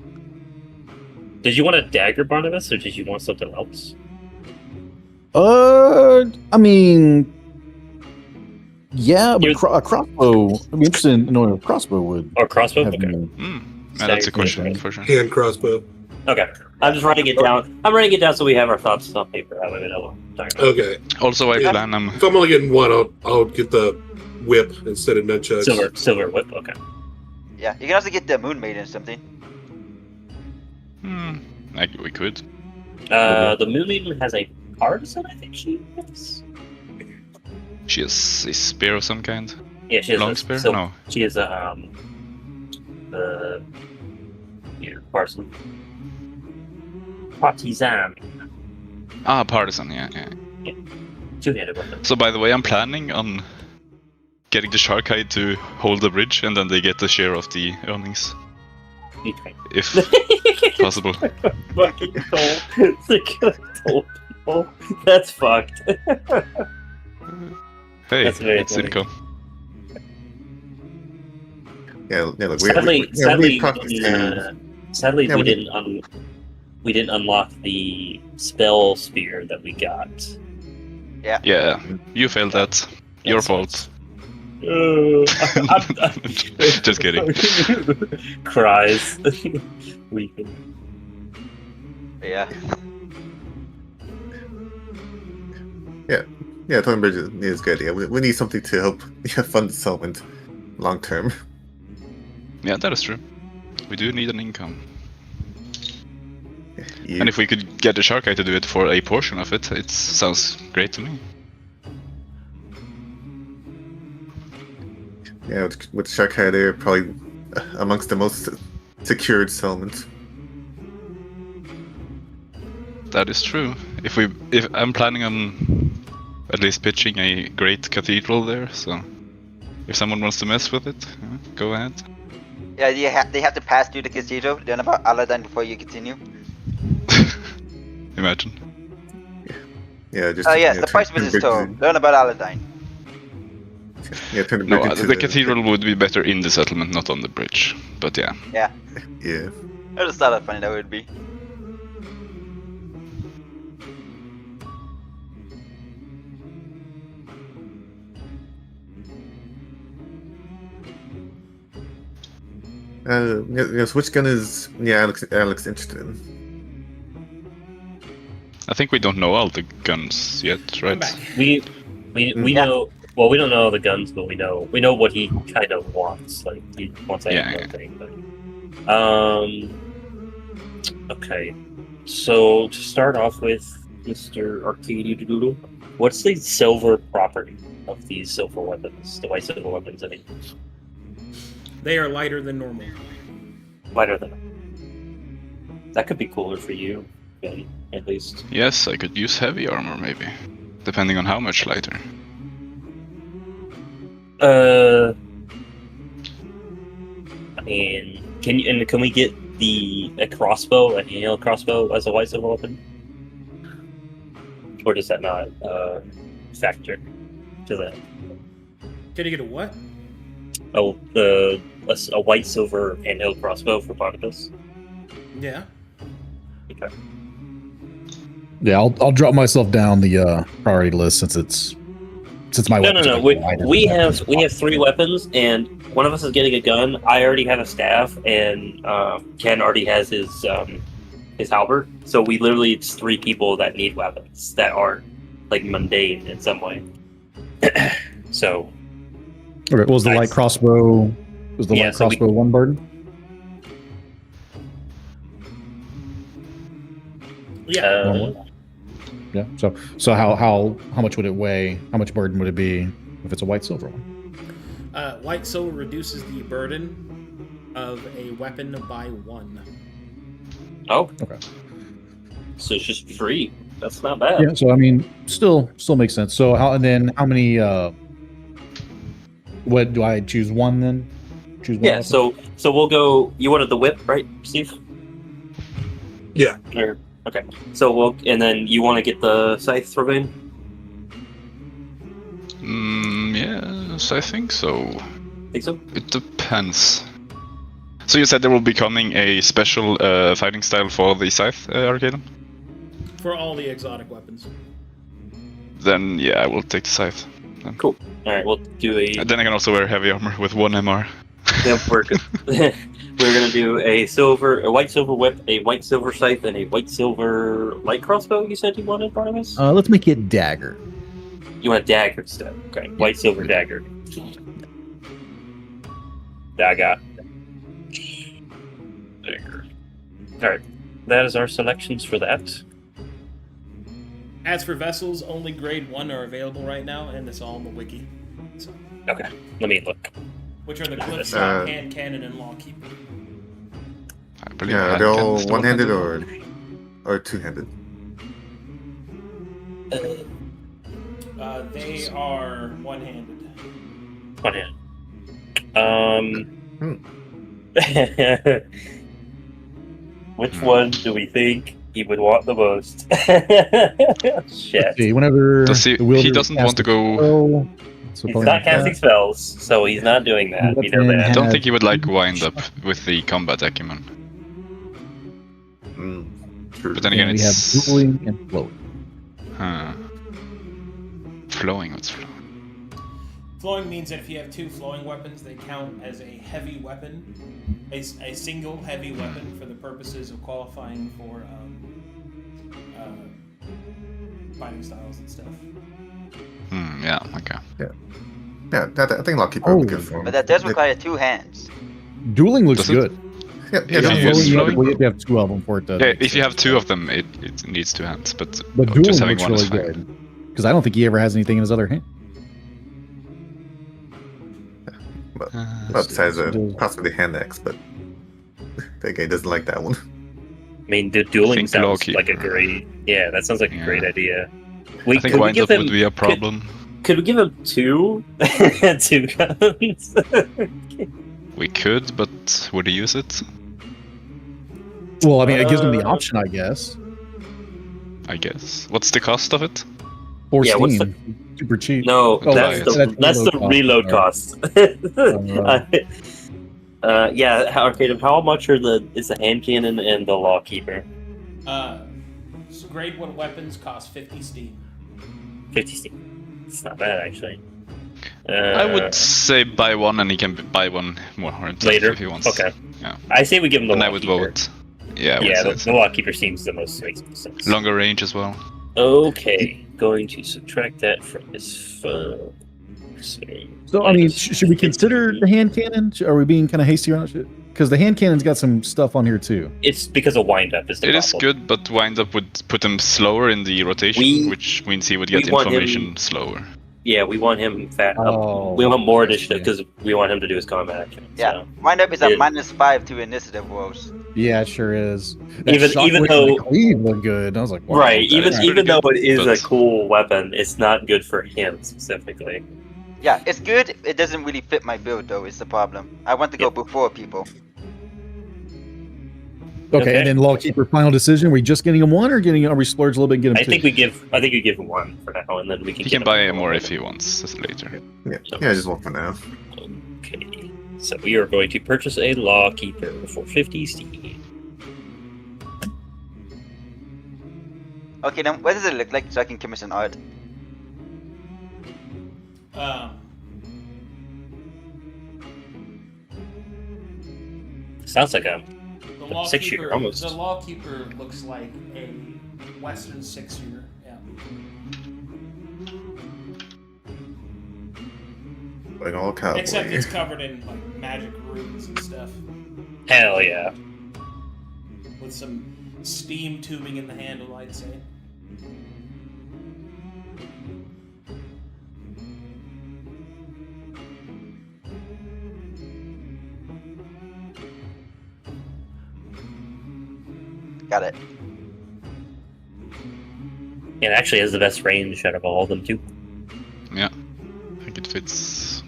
Did you want a dagger, Barnabas, or did you want something else? I mean, yeah, but Here's- a crossbow. I'd be interested in knowing a crossbow would Or crossbow? have Okay. me. That's a question Right. for sure. Hand crossbow. Okay. I'm just writing it down. I'm writing it down so we have our thoughts on paper. That way we know what I'm talking about. Okay. Also, I Yeah. plan If I'm only getting one, I'll get the whip instead of nunchucks. Silver whip. Okay. Yeah, you can also get the Moon Maiden or something. we could. The Moon Maiden has a partisan, I think she is. She has a spear of some kind. Yeah, she has Long a spear? silk- No. She has a partisan. Partisan. Ah, partisan. Yeah. Two-handed weapon. So by the way, I'm planning on getting the shark hide to hold the bridge, and then they get a share of the earnings, if possible. Fucking cold. Told people. That's fucked. Hey, That's very it's funny. income. Yeah, look, Sadly, we practiced sadly, Yeah, we we- didn't unlock the spell spear that we got. Yeah, you failed that. Your That's fault. I'm Just kidding. Cries. Weeping. But yeah. Yeah, Totem Bridge is good. Yeah, we need something to help fund the settlement long term. Yeah, that is true. We do need an income. You- And if we could get the shark eye to do it for a portion of it, it sounds great to me. Yeah, with Sharkhai, they're probably amongst the most secured settlements. That is true. If I'm planning on at least pitching a great cathedral there, so if someone wants to mess with it, go ahead. Yeah, they have to pass through the cathedral, learn about Aladdin before you continue. Imagine. Yeah, just. Oh yes, the turn- price turn is bridges told. in- Learn about Aladdin. Yeah, turn the No, bridge into the cathedral would be better in the settlement, not on the bridge. But yeah. Yeah. I just thought how funny that would be. So which gun is Alex interested in? I think we don't know all the guns yet, I'm right? back. We know. Well, we don't know the guns, but we know what he kind of wants. Like he wants a Yeah. thing. But, okay. So to start off with, Mr. Arcadium, what's the silver property of these silver weapons? The white silver weapons, I mean. They are lighter than normal. Lighter than. That could be cooler for you, okay, at least. Yes, I could use heavy armor maybe, depending on how much lighter. And can we get a crossbow, a handheld crossbow, as a white silver weapon? Or does that not factor to that? Can you get a what? Oh, a white silver handheld crossbow for Barnabas. Yeah. Okay. Yeah, I'll drop myself down the priority list since my No. weapons are lighter. We have 3 weapons, and one of us is getting a gun. I already have a staff, and Ken already has his halberd. So we literally it's 3 people that need weapons that aren't like mundane in some way. So. Okay, was the Nice. light crossbow? Was the Yeah, light so we- crossbow one burden? Yeah. Normally? Yeah. So how much would it weigh? How much burden would it be if it's a white silver one? White silver reduces the burden of a weapon by 1. Oh. Okay. So it's just 3. That's not bad. Yeah. So I mean, still makes sense. So how many? What do I choose? One then? Choose one. Yeah, weapon? so we'll go. You wanted the whip, right, Steve? Yeah. Or, okay. So and then you want to get the scythe, Robin? Yes, I think so. Think so? It depends. So you said there will be coming a special fighting style for the scythe, Arcadum? For all the exotic weapons. Then yeah, I will take the scythe. Cool. All right, we'll do a. And then I can also wear heavy armor with 1 MR. Yeah, we're good. We're gonna do a white silver whip, a white silver scythe, and a white silver light crossbow. You said you wanted, Barnabas? Let's make it dagger. You want a dagger instead? Okay, white silver dagger. Dagger. Dagger. All right, that is our selections for that. As for vessels, only grade 1 are available right now, and it's all in the wiki. So, Okay, let me look. which are the Cliffshot, Hand Cannon, and Lawkeeper. I believe Yeah, hand they're all cannon's the one-handed one-handed. or two-handed. They are one-handed. One hand. Which one do we think he would want the most? Shit. Let's see, whenever Does he? the wielder He doesn't want to casts a go. spell, so He's probably not like that. casting spells, so he's not doing that. We know Weapon that. I don't has- think he would like wind up with the combat acumen. True. But then again, And we have it's dueling and floating. Flowing. What's flowing? Flowing means that if you have 2 flowing weapons, they count as a heavy weapon, a single heavy weapon for the purposes of qualifying for fighting styles and stuff. Yeah. Okay. Yeah, I think Lockkeeper would be Oh. good for him. But that does require 2 hands. Dueling looks Does it? good. Yeah, If yeah, you that's use Flowing, you flowing- have to have 2 of them for it to. Yeah, make if you sense. have 2 of them, it needs 2 hands. But But just dueling having looks one is really fine. good. Because I don't think he ever has anything in his other hand. Well, besides possibly hand axe, but that guy doesn't like that one. I mean, the dueling think sounds Lawkeeper. like a great. Yeah, that sounds like a Yeah. great idea. I Could think we wind give up him- would be a problem. Could we give him 2? 2 guns? We could, but would he use it? Well, I mean, it gives him the Uh, option, I guess. I guess. What's the cost of it? Or Yeah, what's Steam. Super cheap. No, Oh, that's right. that's the reload cost. Yeah, Arcadum, how much is the hand cannon and the Lawkeeper? So grade 1 weapons cost 50 Steam. 50 Steam. It's not bad, actually. I would say buy one, and he can buy one more himself Later? if he wants. Okay. Yeah. I say we give him the And I would Lawkeeper. vote. Yeah. I would Yeah, say the so. Lawkeeper seems the most makes sense. Longer range as well. Okay, going to subtract that from his phone. So, I mean, should we consider the hand cannon? Are we being kind of hasty on it? Because the hand cannon's got some stuff on here, too. It's because of wind up is the It problem. is good, but wind up would put him slower in the rotation, We- which means he would get we want him- information slower. Yeah, we want him fat up. Oh, We want more I initiative see. because we want him to do his combat action. Yeah. So. Wind up is a Yeah. -5 to initiative rolls. Yeah, it sure is. Even shockwave though- and the cleave look good. I was like, wow, Right, that is even pretty though good, it is but- a cool weapon, it's not good for him specifically. Yeah, it's good. It doesn't really fit my build though. Is the problem. I want to go before people. Okay, and then Lawkeeper, final decision. Are we just getting him one, or are we splurge a little bit and get him I two? think we give him one for now, and then we can. He get can him buy another more one. if he wants later. Yeah, just one for now. Okay, so we are going to purchase a Lawkeeper for 50 Steam. Okay, then what does it look like so I can commission art? Sounds like a The A 6-shooter, Lawkeeper, almost. the Lawkeeper looks like a Western 6-shooter. Yeah. Like all cowboy. Except it's covered in like magic runes and stuff, hell yeah. with some steam tubing in the handle, I'd say. Got it. It actually has the best range out of all of them too. Yeah, I think it fits.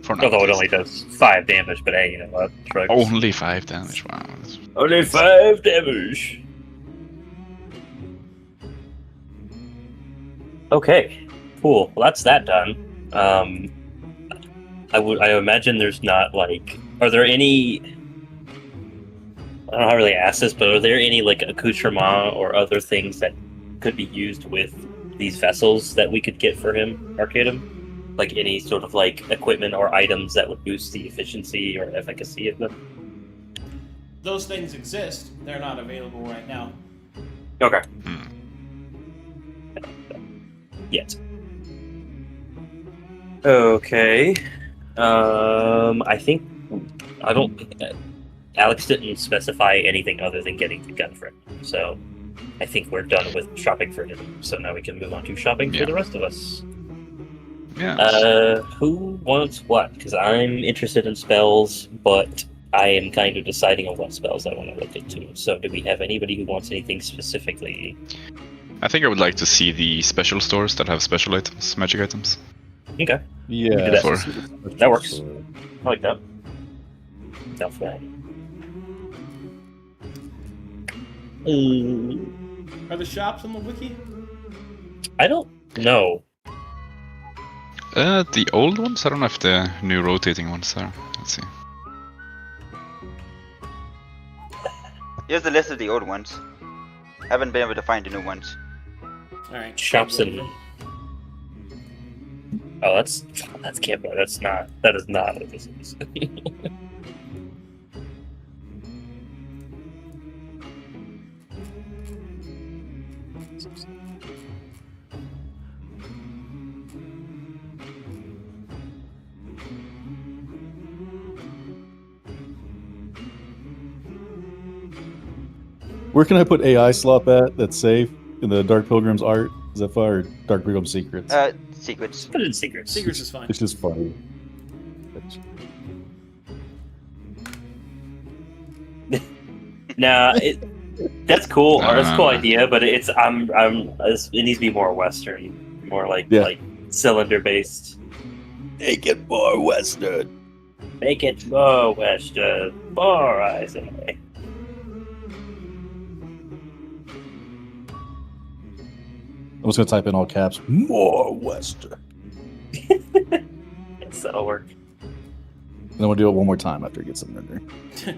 For now. Although at it only least. does 5 damage, but hey, you know what? Drugs. Only 5 damage. Wow. that's- Only 5 damage. Okay, cool. Well, that's that done. I imagine there's not like. Are there any? I don't know how to really ask this, but are there any like accoutrement or other things that could be used with these vessels that we could get for him, Arcadum? like any sort of like equipment or items that would boost the efficiency or efficacy of them? Those things exist. They're not available right now. Okay. Hmm. Yet. Okay. I think I don't. Alex didn't specify anything other than getting the gun for him, so I think we're done with shopping for him. So now we can move on to shopping for Yeah. the rest of us. Yeah. Who wants what? Because I'm interested in spells, but I am kind of deciding on what spells I want to look into. So do we have anybody who wants anything specifically? I think I would like to see the special stores that have special items, magic items. Okay, Yeah, do that. For- That works. I like that. Down for that. Are the shops on the wiki? I don't know. The old ones? I don't know if the new rotating ones are. Let's see. Here's the list of the old ones. Haven't been able to find the new ones. All right. Shops and oh, that's campfire. That is not what this is. Where can I put AI slop at that's safe in the Dark Pilgrims art? Is that fire or Dark Pilgrim secrets? Secrets. Put it in secrets. Secrets is fine. It's just funny. Nah, that's cool. No, Or that's a cool no. idea, but it needs to be more Western, more like cylinder based. Make it more Western. Make it more Western, more I say. I'm just gonna type in all caps. More Western. Yes, that'll work. And then we'll do it one more time after it gets in there.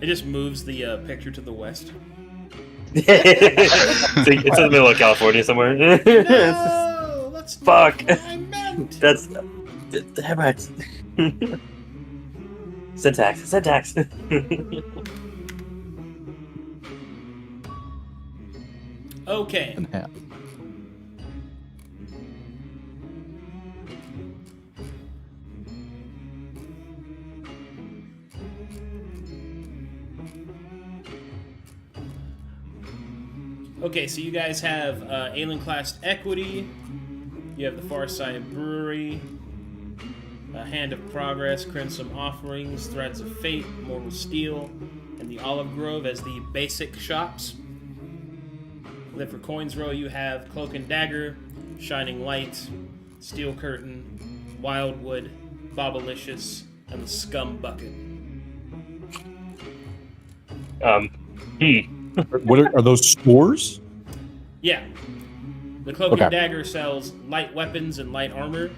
It just moves the picture to the west. it's in the middle of California somewhere. No, that's Fuck. not what I meant. That's damn it. Syntax. Okay. And half. Okay, so you guys have Aelenclast Equity, you have the Farside Brewery, Hand of Progress, Crimson Offerings, Threads of Fate, Mortal Steel, and the Olive Grove as the basic shops. Then for Coins Row you have Cloak and Dagger, Shining Light, Steel Curtain, Wildwood, Bobalicious, and the Scum Bucket. What are those stores? Yeah. The Cloak Okay. and Dagger sells light weapons and light armor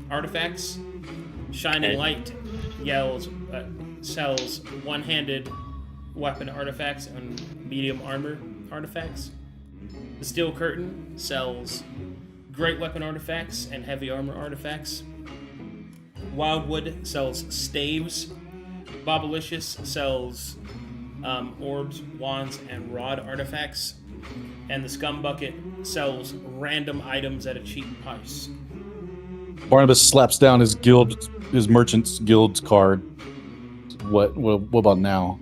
artifacts. Shining Light sells one-handed weapon artifacts and medium armor artifacts. The Steel Curtain sells great weapon artifacts and heavy armor artifacts. Wildwood sells staves. Bobalicious sells orbs, wands, and rod artifacts. And the Scum Bucket sells random items at a cheap price. Barnabas slaps down his merchant's guild's card. What about now?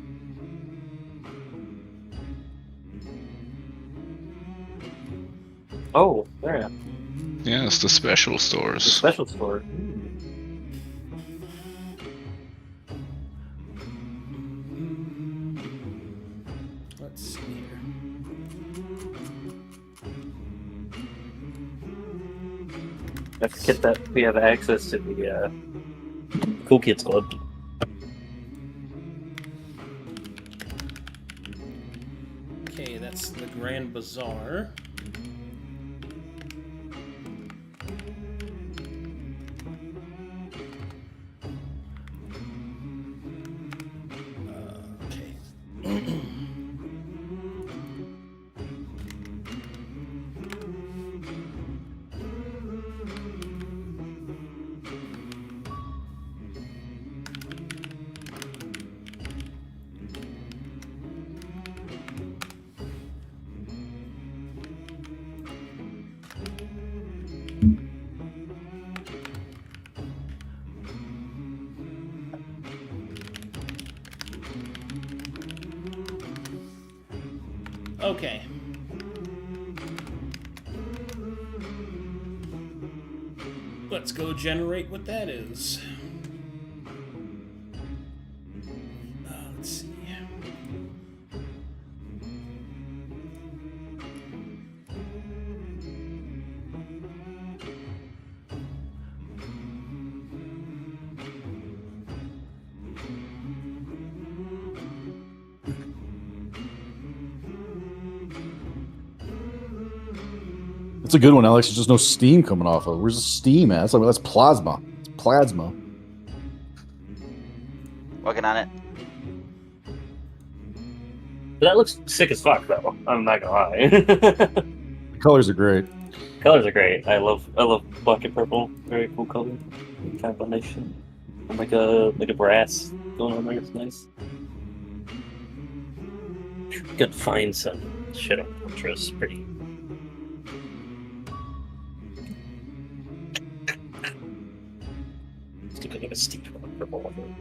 Oh, there. Yes, the special The stores. special store. Let's see here. I forget that we have access to the Cool Kids Club. Okay, that's the Grand Bazaar. Okay. Okay. Let's go generate what that is. Let's see. It's a good one, Alex. There's just no steam coming off of it. Where's the steam at? That's plasma. It's plasma. Working on it. That looks sick as fuck, though. I'm not gonna lie. The colors are great. Colors are great. I love black and purple. Very cool color combination. And like a brass going on there. It's nice. Could find some shit on Pinterest. Pretty. Let's do like a steep purple one.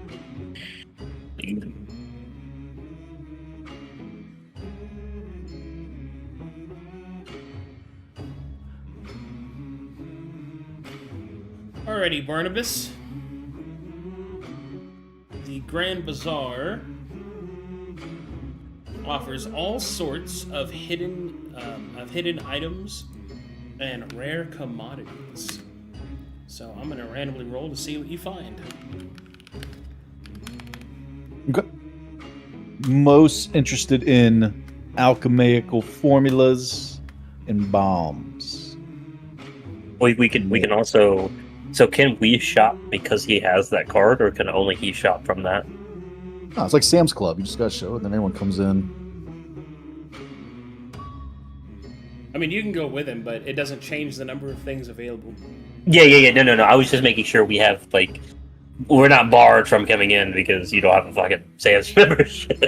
Alrighty, Barnabas. The Grand Bazaar offers all sorts of hidden items and rare commodities. So I'm gonna randomly roll to see what you find. Okay. Most interested in alchemical formulas and bombs. We can also. So can we shop because he has that card, or can only he shop from that? No, it's like Sam's Club. You just gotta show it, then everyone comes in. I mean, you can go with him, but it doesn't change the number of things available. Yeah. No. I was just making sure we have, like, we're not barred from coming in because you don't have a fucking Sam's membership.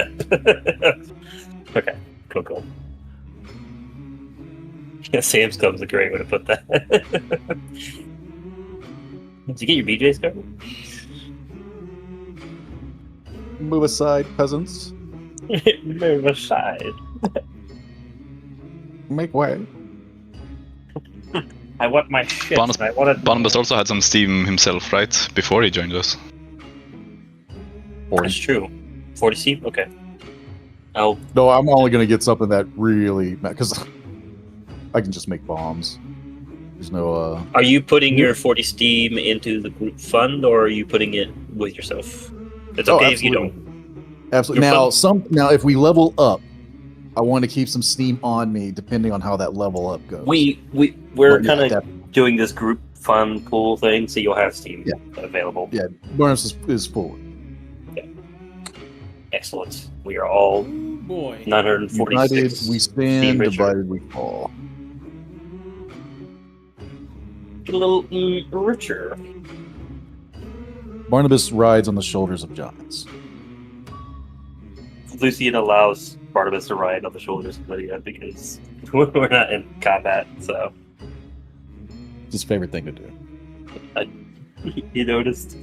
Okay, cool. Yeah, Sam's Club's a great way to put that. Did you get your BJ's card? Move aside, peasants. Move aside. Make way. I want my shit. Barnabas also had some Steam himself, right? Before he joined us. That's true. 40 Steam? Okay. Oh, No, I'm only gonna get something that really, because I can just make bombs. There's no. are you putting your 40 Steam into the group fund, or are you putting it with yourself? It's okay if you don't. Absolutely. Your Now, if we level up, I want to keep some steam on me, depending on how that level up goes. We're But kind yeah, of doing this group fund pool thing, so you'll have Steam available. Yeah, Barnes is full. Excellent. We are all Boy. 946. United we stand, Steam richer. divided we fall. Get a little richer. Barnabas rides on the shoulders of giants. Lucian allows Barnabas to ride on the shoulders of Lydia because we're not in combat, so It's his favorite thing to do. you noticed.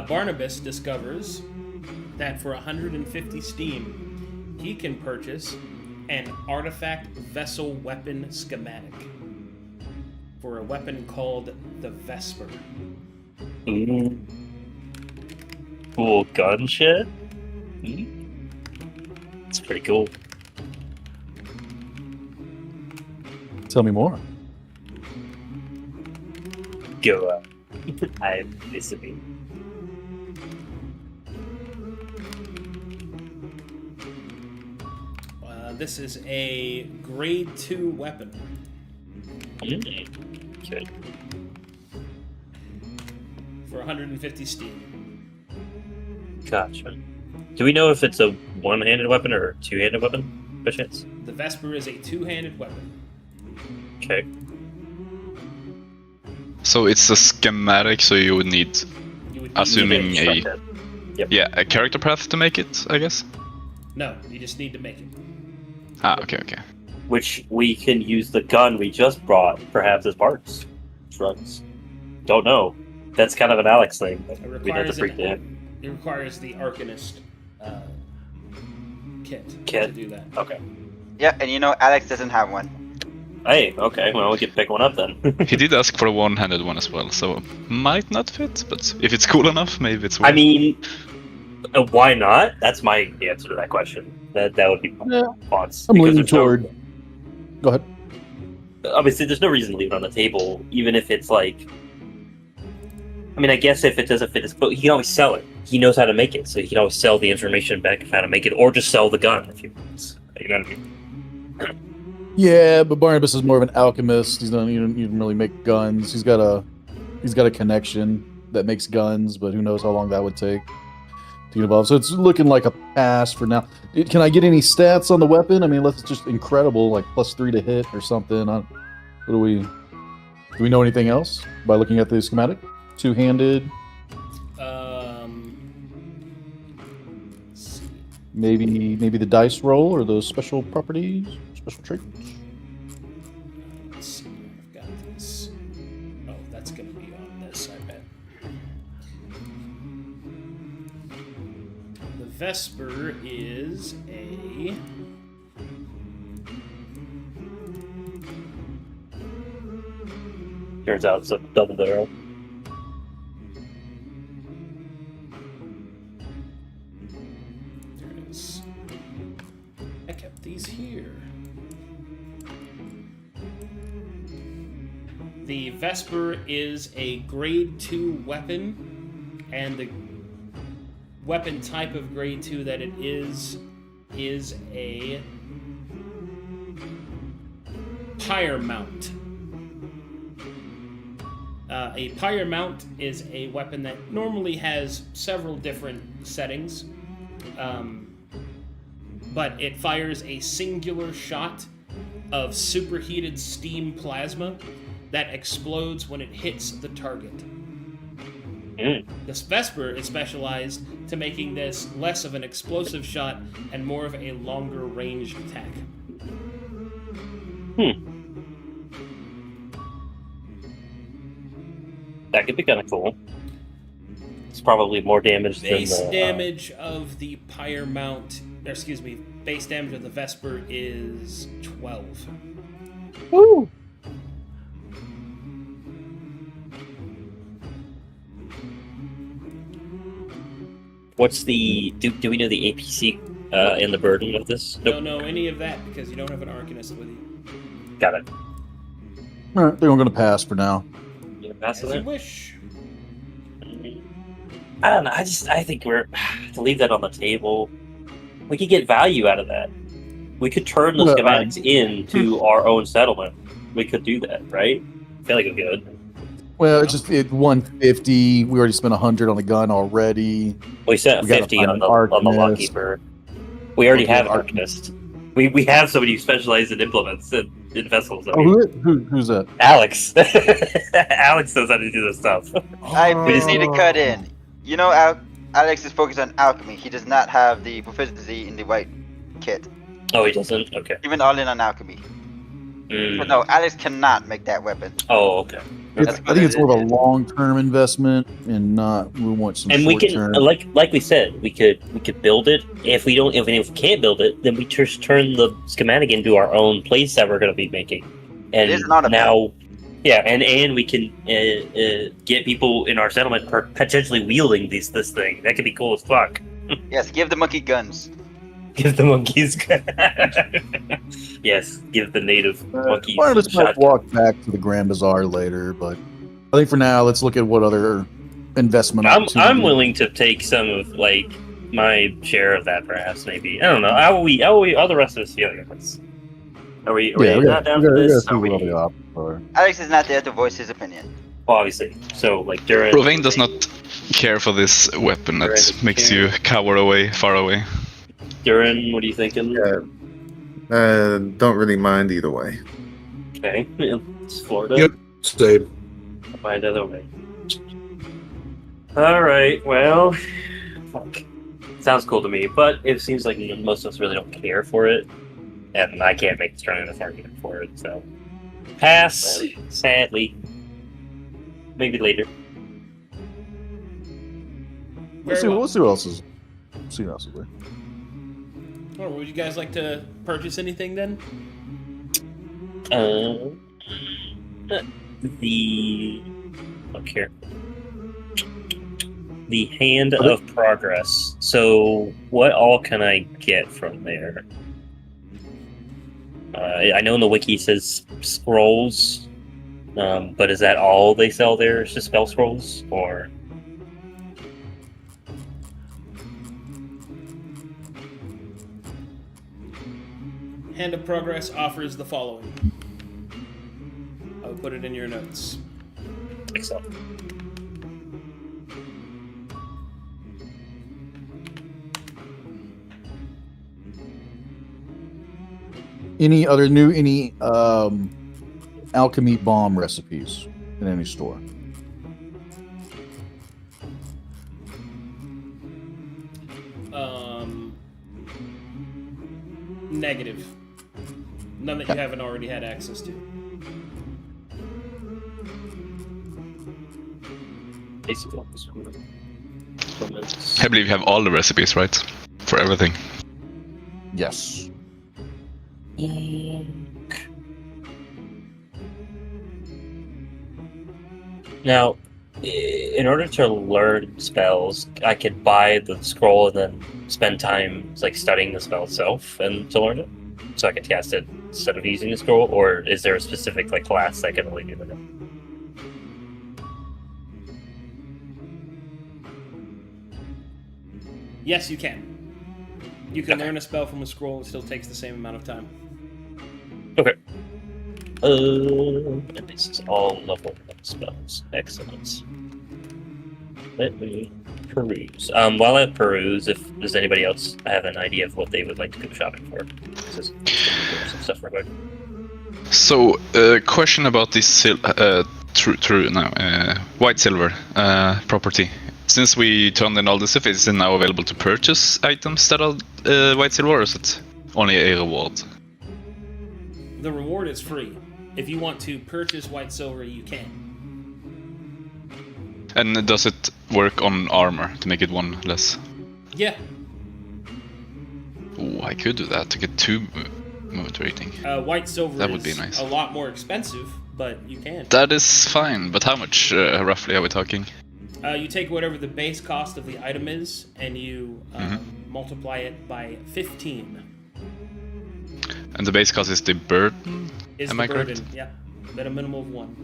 Barnabas discovers that for 150 steam, he can purchase an artifact vessel weapon schematic for a weapon called the Vesper. Cool gun shit. It's pretty cool. Tell me more. Go up. I'm listening. This is a grade 2 weapon. Okay. For 150 steam. Gotcha. Do we know if it's a one-handed weapon or a two-handed weapon, by chance? The Vesper is a 2-handed weapon. Okay. So it's a schematic, so you would need, You would assuming Strike that. Yep. a character path to make it, I guess. No, you just need to make it. Okay. Which we can use the gun we just brought, perhaps as parts. Drugs. don't know. That's kind of an Alex thing. It We'd have to requires freak it him. requires the Arcanist kit to Kit? do that. Okay. Yeah, and you know Alex doesn't have one. Hey, okay. Well, we can pick one up then. He did ask for a one-handed one as well, so might not fit, but if it's cool enough, maybe it's worth. I mean, why not? That's my answer to that question. That would be my Yeah. thoughts. I'm because leaning there's no- toward. Go ahead. obviously there's no reason to leave it on the table, even if it's like, I mean, I guess if it doesn't fit his book, he can always sell it. He knows how to make it, so he can always sell the information back of how to make it, or just sell the gun if he wants. You know what I mean? Yeah, but Barnabas is more of an alchemist. He doesn't really make guns. He's got a connection that makes guns, but who knows how long that would take to get involved. So it's looking like a pass for now. Can I get any stats on the weapon? I mean, unless it's just incredible, like +3 to hit or something. What do we know anything else by looking at the schematic? Two-handed, Let's see. maybe the dice roll or those special properties, special traits. Let's see. I've got this. Oh, that's gonna be on this, I bet. The Vesper is a Turns out it's a double barrel. There it is. I kept these here. The Vesper is a grade 2 weapon, and the weapon type of grade 2 that it is a pyre mount. A pyre mount is a weapon that normally has several different settings, but it fires a singular shot of superheated steam plasma that explodes when it hits the target. This Vesper is specialized to making this less of an explosive shot and more of a longer ranged attack. That could be kind of cool. It's probably more damage Base than the damage of the pyre mount, base damage of the Vesper is 12. Woo! What's the do we know the APC and the burden of this? Don't know any of that because you don't have an Arcanist with you. Got it. All right, I think I'm going to pass for now. You gonna pass As it you in? wish. I don't know. I think we're to leave that on the table. We could get value out of that. We could turn the Well, schematics into our own settlement. We could do that, right? I feel like we could. Well, it's just 150. We already spent 100 on the gun already. We set We gotta 50 find on an the Arcanist. Lockkeeper. We already Okay, have an Arcanist. We have somebody who specializes in implements and in vessels. I Oh, mean, who's that? Alex. Alex knows how to do this stuff. I just need to cut in. You know, Alex is focused on alchemy. He does not have the proficiency in the white kit. Oh, he doesn't? Okay. Even all in on alchemy. But no, Alex cannot make that weapon. Oh, okay. I That's think it's what more it of a long-term investment, and not we want some. And we can, short-term. like we said, we could build it. If we can't build it, then we just turn the schematic into our own place that we're going to be making. And It is not a now, yeah, and we can get people in our settlement potentially wielding this thing. That could be cool as fuck. Yes, give the monkey guns. Give the monkeys. Yes, give the native monkeys. Barnabas might shotgun. walk back to the Grand Bazaar later, but I think for now, let's look at what other investment. I'm opportunities- willing to take some of like my share of that, perhaps. Maybe I don't know. How are the rest of us feeling about this? Are we not down for this? Are we? Alex is not there to voice his opinion. Well, obviously. So like during. Rovain does not care for this weapon that Right. makes you cower away, far away. Durin, what are you thinking? Yeah. Don't really mind either way. Okay, it's Florida. Yep. Same. Find other way. All right. Well, fuck. Sounds cool to me, but it seems like most of us really don't care for it, and I can't make a strong enough argument for it. So, pass. Sadly. maybe later. We'll see, we'll see what else is. See what else is there. Or would you guys like to purchase anything then? Look here. The Hand of Progress. So, what all can I get from there? I know in the wiki it says scrolls, but is that all they sell there? Is just spell scrolls, or? Hand of Progress offers the following. I will put it in your notes. Excellent. Any alchemy bomb recipes in any store? Negative. None that you haven't already had access to. I believe you have all the recipes, right? For everything. Yes. Now, in order to learn spells, I could buy the scroll and then spend time like studying the spell itself and to learn it, so I could cast it instead of using the scroll. Or is there a specific like class that can only do that? Yes, you can. You can learn a spell from a scroll. It still takes the same amount of time. Okay. And this is all level 1 spells. Excellent. Let me peruse. While I peruse, if does anybody else have an idea of what they would like to go shopping for? This is some stuff real quick. So, question about this white silver property. Since we turned in all the stuff, is it now available to purchase items that are white silver, or is it only a reward? The reward is free. If you want to purchase white silver, you can. And does it work on armor to make it 1 less? Yeah. Oh, I could do that to get 2 movement rating. White silver That would is be nice. a lot more expensive, but you can. That is fine, but how much roughly are we talking? You take whatever the base cost of the item is, and you multiply it by 15. And the base cost is the burden? Am I burden, correct? yeah. At a minimum of 1.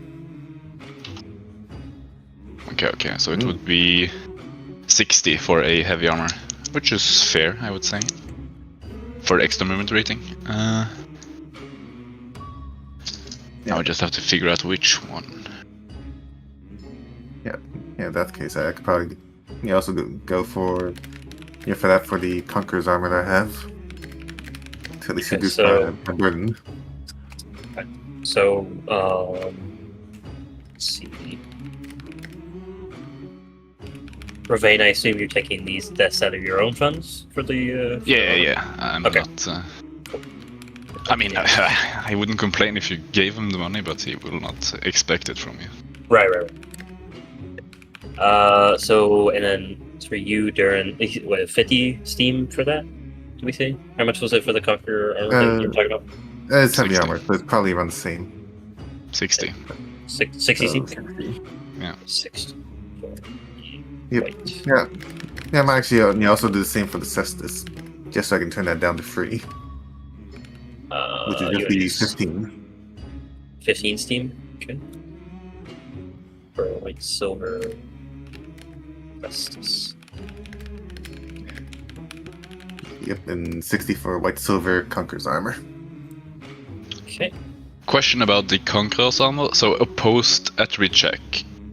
Okay, so it would be 60 for a heavy armor, which is fair, I would say, for extra movement rating. Now I just have to figure out which one. Yeah, in that case, I could probably also go for for the Conqueror's armor that I have. To at least reduce my burden. So, let's see. Ravain, I assume you're taking this out of your own funds for the. Yeah. I'm okay. not. I mean, I wouldn't complain if you gave him the money, but he will not expect it from you. Right. So, and then for you, Darren, what, 50 Steam for that? Did we say? How much was it for the Conqueror armor that you're talking about? It's heavy 60. armor, so it's probably around the same. 60. 60 Steam? Yeah. 60. Yep. Wait. Yeah, I might actually also do the same for the Cestus, just so I can turn that down to free. Which is just the 15. 15 Steam? Okay. For white silver. Festus. Yep, and 60 for white silver Conqueror's armor. Okay. Question about the Conqueror's armor. So, opposed at recheck.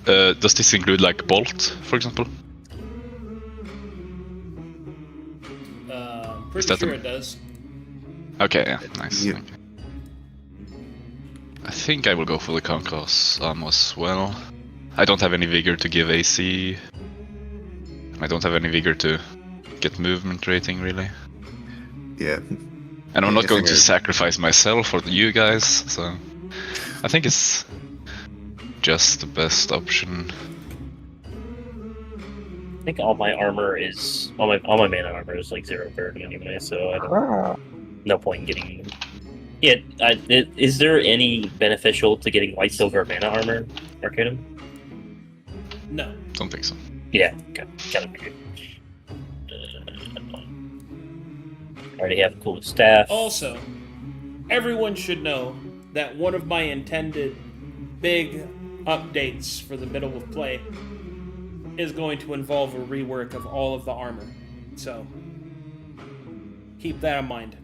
Does this include like bolt, for example? Pretty sure it does. Okay, yeah, nice. Yep. Okay. I think I will go for the Conqueror's armor as well. I don't have any vigor to give AC. I don't have any vigor to get movement rating, really. Yeah. And I'm not going to sacrifice myself for you guys, so I think it's just the best option. I think all my armor is all my mana armor is like 0 burden anyway, so I don't. No point in getting. Yeah, is there any beneficial to getting white silver mana armor, Arcadum? No. Don't think so. Yeah, kind of figured. Already have a cool staff. Also, everyone should know that one of my intended big updates for the middle of play is going to involve a rework of all of the armor. So, keep that in mind.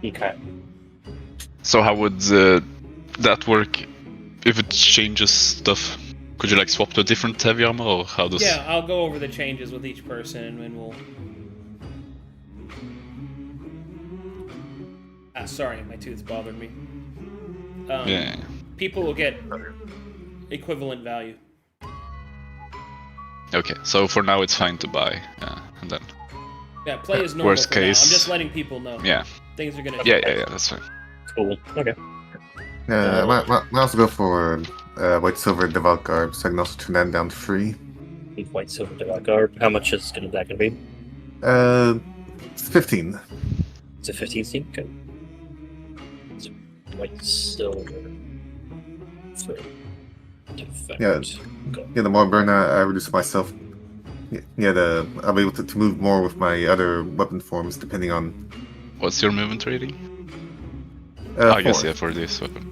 Okay. So how would that work if it changes stuff? Could you like swap to a different heavy armor, or how does? Yeah, I'll go over the changes with each person, and we'll. Sorry, my tooth bothered me. Yeah. People will get equivalent value. Okay, so for now it's fine to buy, and then. Yeah, play is normal. Worst for now. case. I'm just letting people know. Yeah. Things are gonna. Yeah, that's fine. Cool. Okay. I might also go for white silver devout garb, so I can also turn that down to free. Need white silver devout garb. How much is that gonna be? It's 15. It's a 15 steam. Okay. It's white silver. For defect. Yeah. Yeah, the more burn I reduce myself, I'll be able to move more with my other weapon forms, depending on. What's your movement rating? I guess yeah, for this weapon.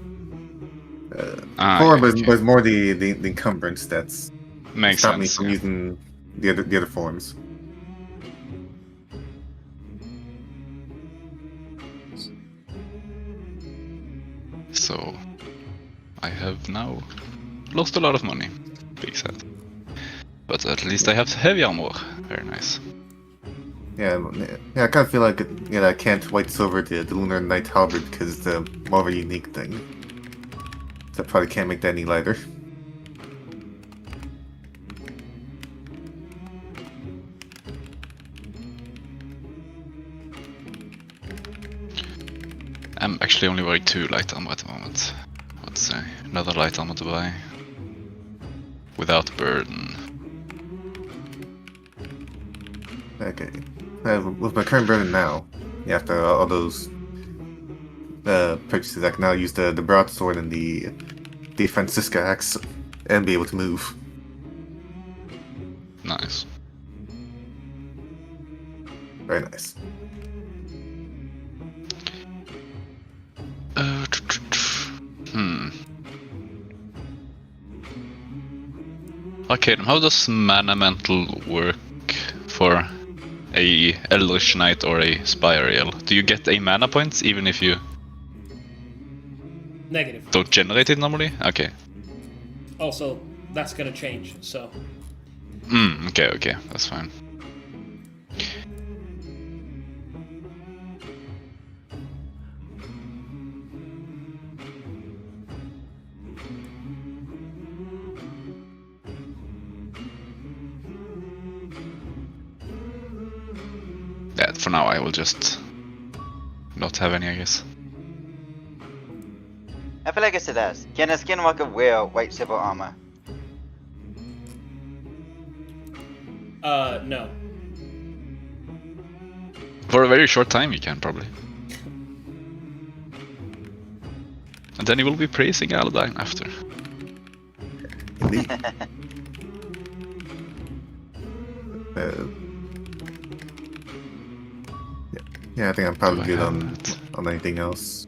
4, but it's more the encumbrance that's makes stopped me sense. from using the other forms. So, I have now lost a lot of money. Big sad. But at least I have heavy armor. Very nice. Yeah, I kind of feel like I can't white silver the Lunar Knight Halberd because it's more of a unique thing. So I probably can't make that any lighter. I'm actually only wearing 2 light armor at the moment. Let's say another light armor to buy. Without burden. Okay. With my current burden now, after all those purchases, I can now use the broadsword and the Francisca axe and be able to move. Nice. Very nice. Arcadum, how does Mana Mantle work for a Eldritch Knight or a Spirael? Do you get a mana points even if you Negative. don't generate it normally? Okay. Also, that's gonna change. So. Okay, that's fine. Yeah, for now I will just not have any, I guess. I feel like I said that. Can a skinwalker wear white silver armor? No. For a very short time you can, probably. And then you will be praising Aladdin after. Indeed. Yeah, I think I'm probably good on anything else.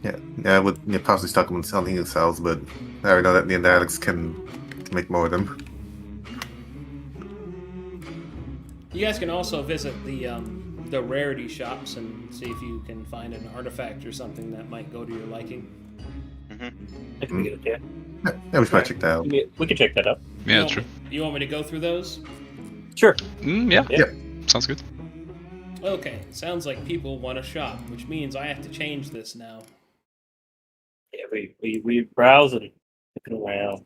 Yeah, I would possibly stock them on selling themselves, but I already know that the Alex can make more of them. You guys can also visit the rarity shops and see if you can find an artifact or something that might go to your liking. I can get it, yeah. Yeah, we should probably check that out. We can check that out. Yeah, You true. You want me to go through those? Sure. Yeah. Yeah. Sounds good. Okay, sounds like people want to shop, which means I have to change this now. Yeah, we browse and looking around.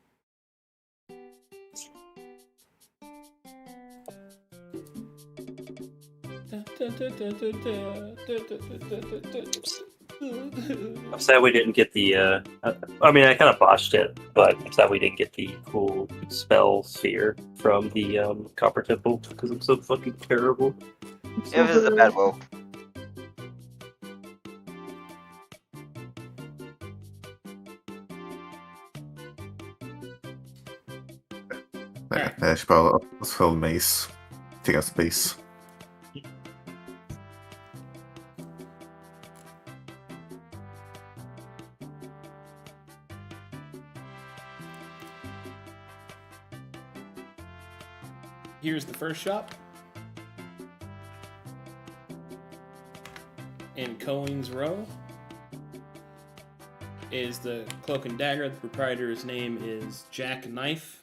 I'm sad we didn't get the. I mean, I kind of botched it, but I'm sad we didn't get the cool spell sphere from the Copper Temple because I'm so fucking terrible. Yeah, this is a bad wolf. Alright. I should probably spell mace. Take out space. Here's the first shop. In Coing's Row is the Cloak and Dagger. The proprietor's name is Jack Knife.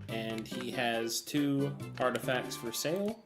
And he has 2 artifacts for sale.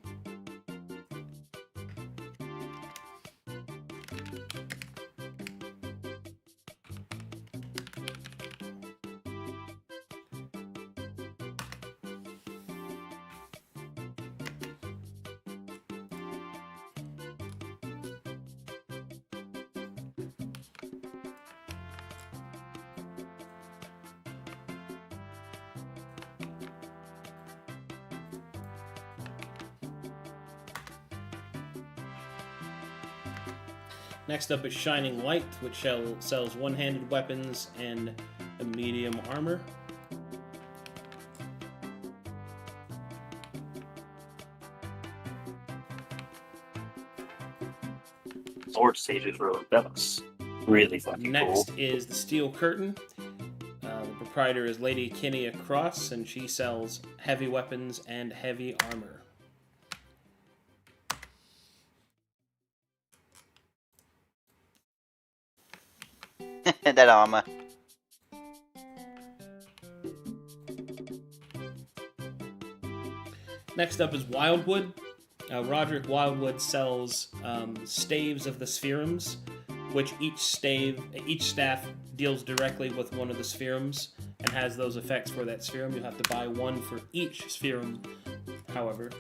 Next up is Shining Light, which sells one-handed weapons and a medium armor. Sword Sages Road. That looks really fucking Next cool. is the Steel Curtain. The proprietor is Lady Kinia Cross, and she sells heavy weapons and heavy armor. That armor. Next up is Wildwood. Roderick Wildwood sells staves of the spherums, which each staff deals directly with one of the spherums and has those effects for that spherum. You'll have to buy one for each spherum, however.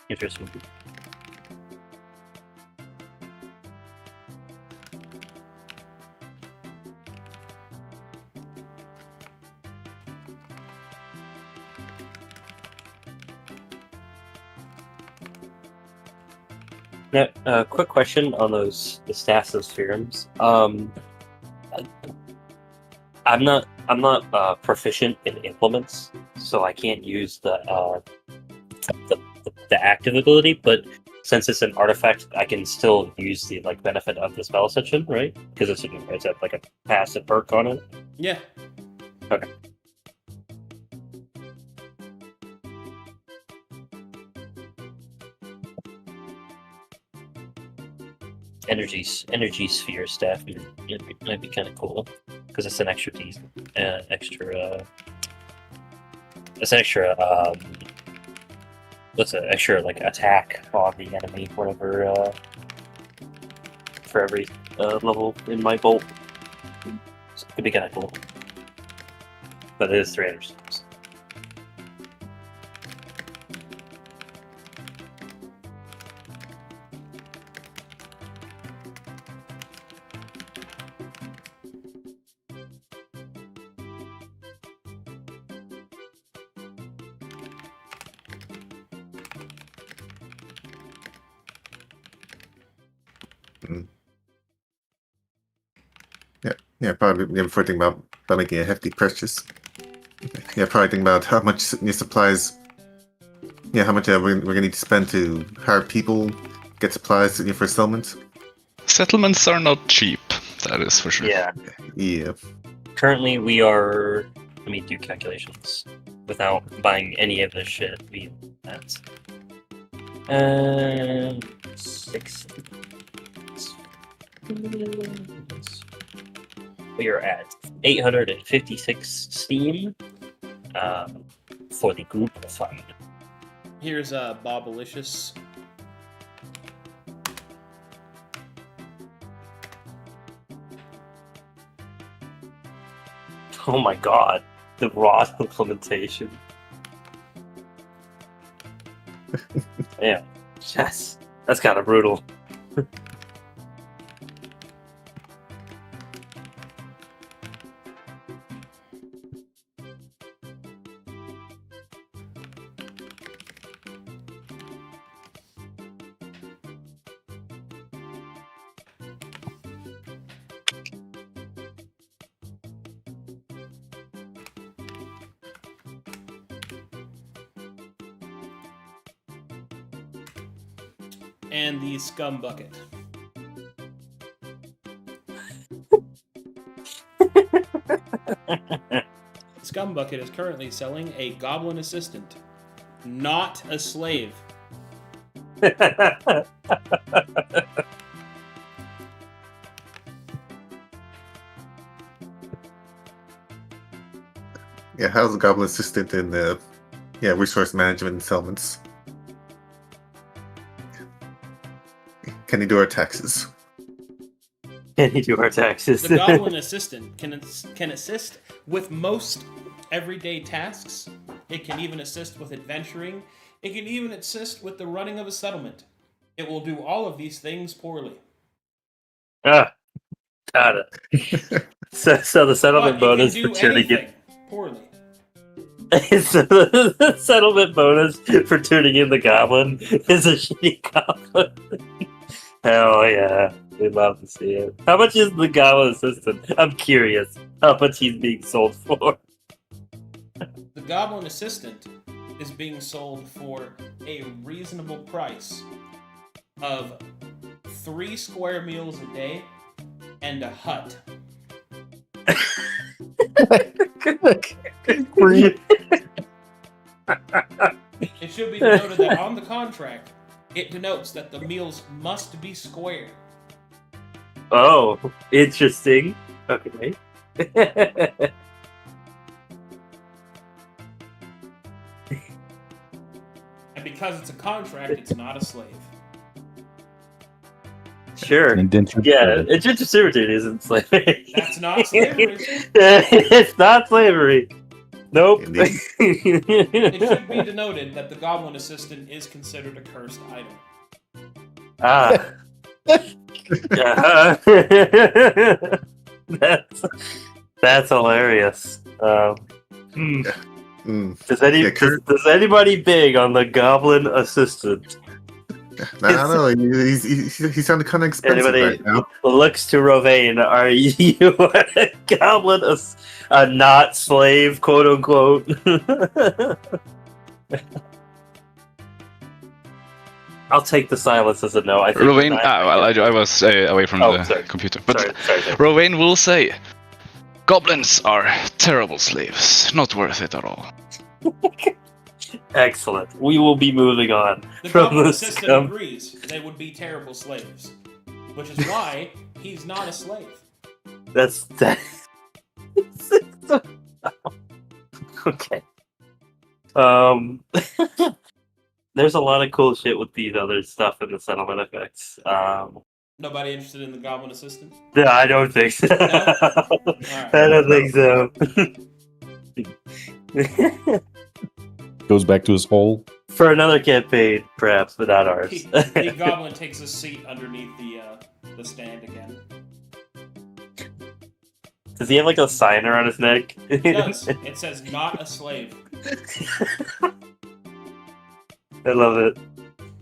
Interesting. Now, quick question on the staffs of spherums. I'm not proficient in implements, so I can't use the active ability. But since it's an artifact, I can still use the benefit of the spell section, right? Because it's like a passive perk on it. Yeah. Okay. Energy sphere staff might be kind of cool because it's an extra extra attack on the enemy whenever for every level in my bolt. So it could be kind of cool, but it is 300 steps. Yeah, probably before thinking about making a hefty purchase. Yeah, probably think about how much your supplies. Yeah, how much we're gonna need to spend to hire people, get supplies for settlements. Settlements are not cheap, that is for sure. Yeah. Yeah. Currently, we are. Let me do calculations without buying any of this shit. That's 6. We are at 856 Steam for the group fund. Here's Bobalicious. Oh my god. The raw implementation. Yeah. Yes. That's kind of brutal. And the scum bucket. Scum bucket is currently selling a goblin assistant, not a slave. Yeah, how's the goblin assistant in the resource management and settlements? Can he do our taxes? Can he do our taxes? The goblin assistant can assist with most everyday tasks. It can even assist with adventuring. It can even assist with the running of a settlement. It will do all of these things poorly. Ah, got it. So the settlement But bonus it for can do tuning anything in. poorly. So the settlement bonus for tuning in the goblin is a shitty goblin. Hell yeah. We'd love to see it. How much is the goblin assistant? I'm curious how much he's being sold for. The goblin assistant is being sold for a reasonable price of 3 square meals a day and a hut. It should be denoted that on the contract, it denotes that the meals must be square. Oh, interesting. Okay. And because it's a contract, it's not a slave. Sure. Indentured Yeah, servant. indentured servitude isn't slavery. That's not slavery. It's not slavery. Nope. Indeed. It should be denoted that the goblin assistant is considered a cursed item. Ah. That's hilarious. Does anybody big on the goblin assistant? I don't know. He's sounding kind of expensive Anybody right now. looks to Rovain, are you a goblin, a not slave, quote unquote? I'll take the silence as a no. I think Rovain, I was away from the sorry. computer. But Sorry. Rovain will say, goblins are terrible slaves, not worth it at all. Excellent. We will be moving on The from goblin this. assistant agrees they would be terrible slaves, which is why he's not a slave. That's okay. There's a lot of cool shit with these other stuff in the settlement effects. Nobody interested in the goblin assistant? No, I don't think so. No? I don't think so. Goes back to his hole. For another campaign, perhaps, but not ours. The goblin takes a seat underneath the stand again. Does he have like a signer on his neck? It does. It says "not a slave." I love it.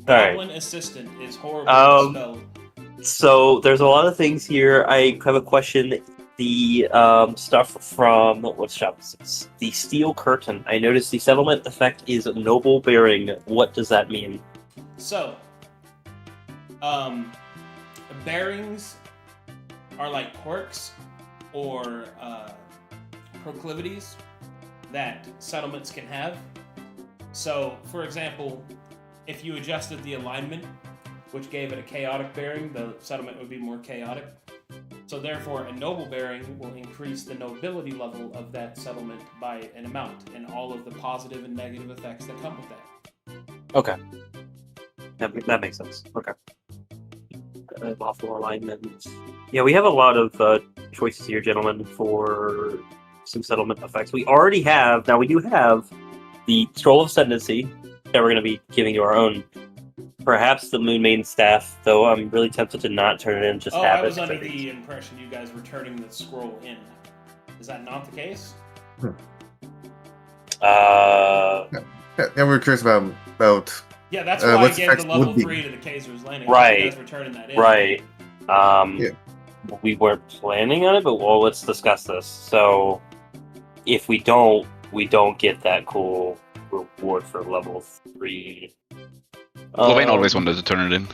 Alright. Goblin assistant is horribly spelled. So there's a lot of things here. I have a question. The stuff from what shop is this? The Steel Curtain. I noticed the settlement effect is noble bearing. What does that mean? So, bearings are like quirks or proclivities that settlements can have. So, for example, if you adjusted the alignment, which gave it a chaotic bearing, the settlement would be more chaotic. So therefore, a noble bearing will increase the nobility level of that settlement by an amount, and all of the positive and negative effects that come with that. Okay. That makes sense. Okay. Lawful alignment. Yeah, we have a lot of choices here, gentlemen, for some settlement effects. We already have, now we do have the Scroll of Ascendancy that we're going to be giving to our own. Perhaps the Moon Maiden Staff, though I'm really tempted to not turn it in, just have I it. was under the impression you guys were turning the scroll in. Is that not the case? Yeah, we're curious about Yeah, that's why I what gave the effects level would be. 3 to the Kaiser's Landing. Right. You guys were turning that in. Right. Yeah. We weren't planning on it, but well, let's discuss this. So, if we don't get that cool reward for level 3. Lorraine always wanted to turn it in.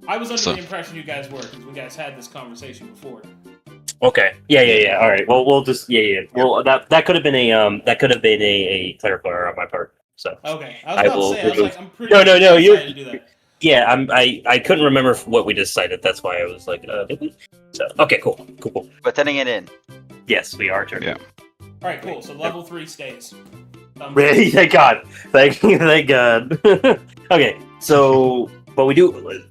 I was under So- the impression you guys were, because we guys had this conversation before. Okay. Yeah. All right. Well, we'll just Well, that could have been a clerical error on my part. So Okay. I I was about will to say, I was remove- like, I'm pretty No, you- excited to do that. yeah, I couldn't remember what we decided. That's why I was like, did we? So okay, cool. We're turning it in. Yes, we are turning. Yeah. Alright, cool. So level 3 stays. Really? Thank God. Thank God. Okay, so, but we do,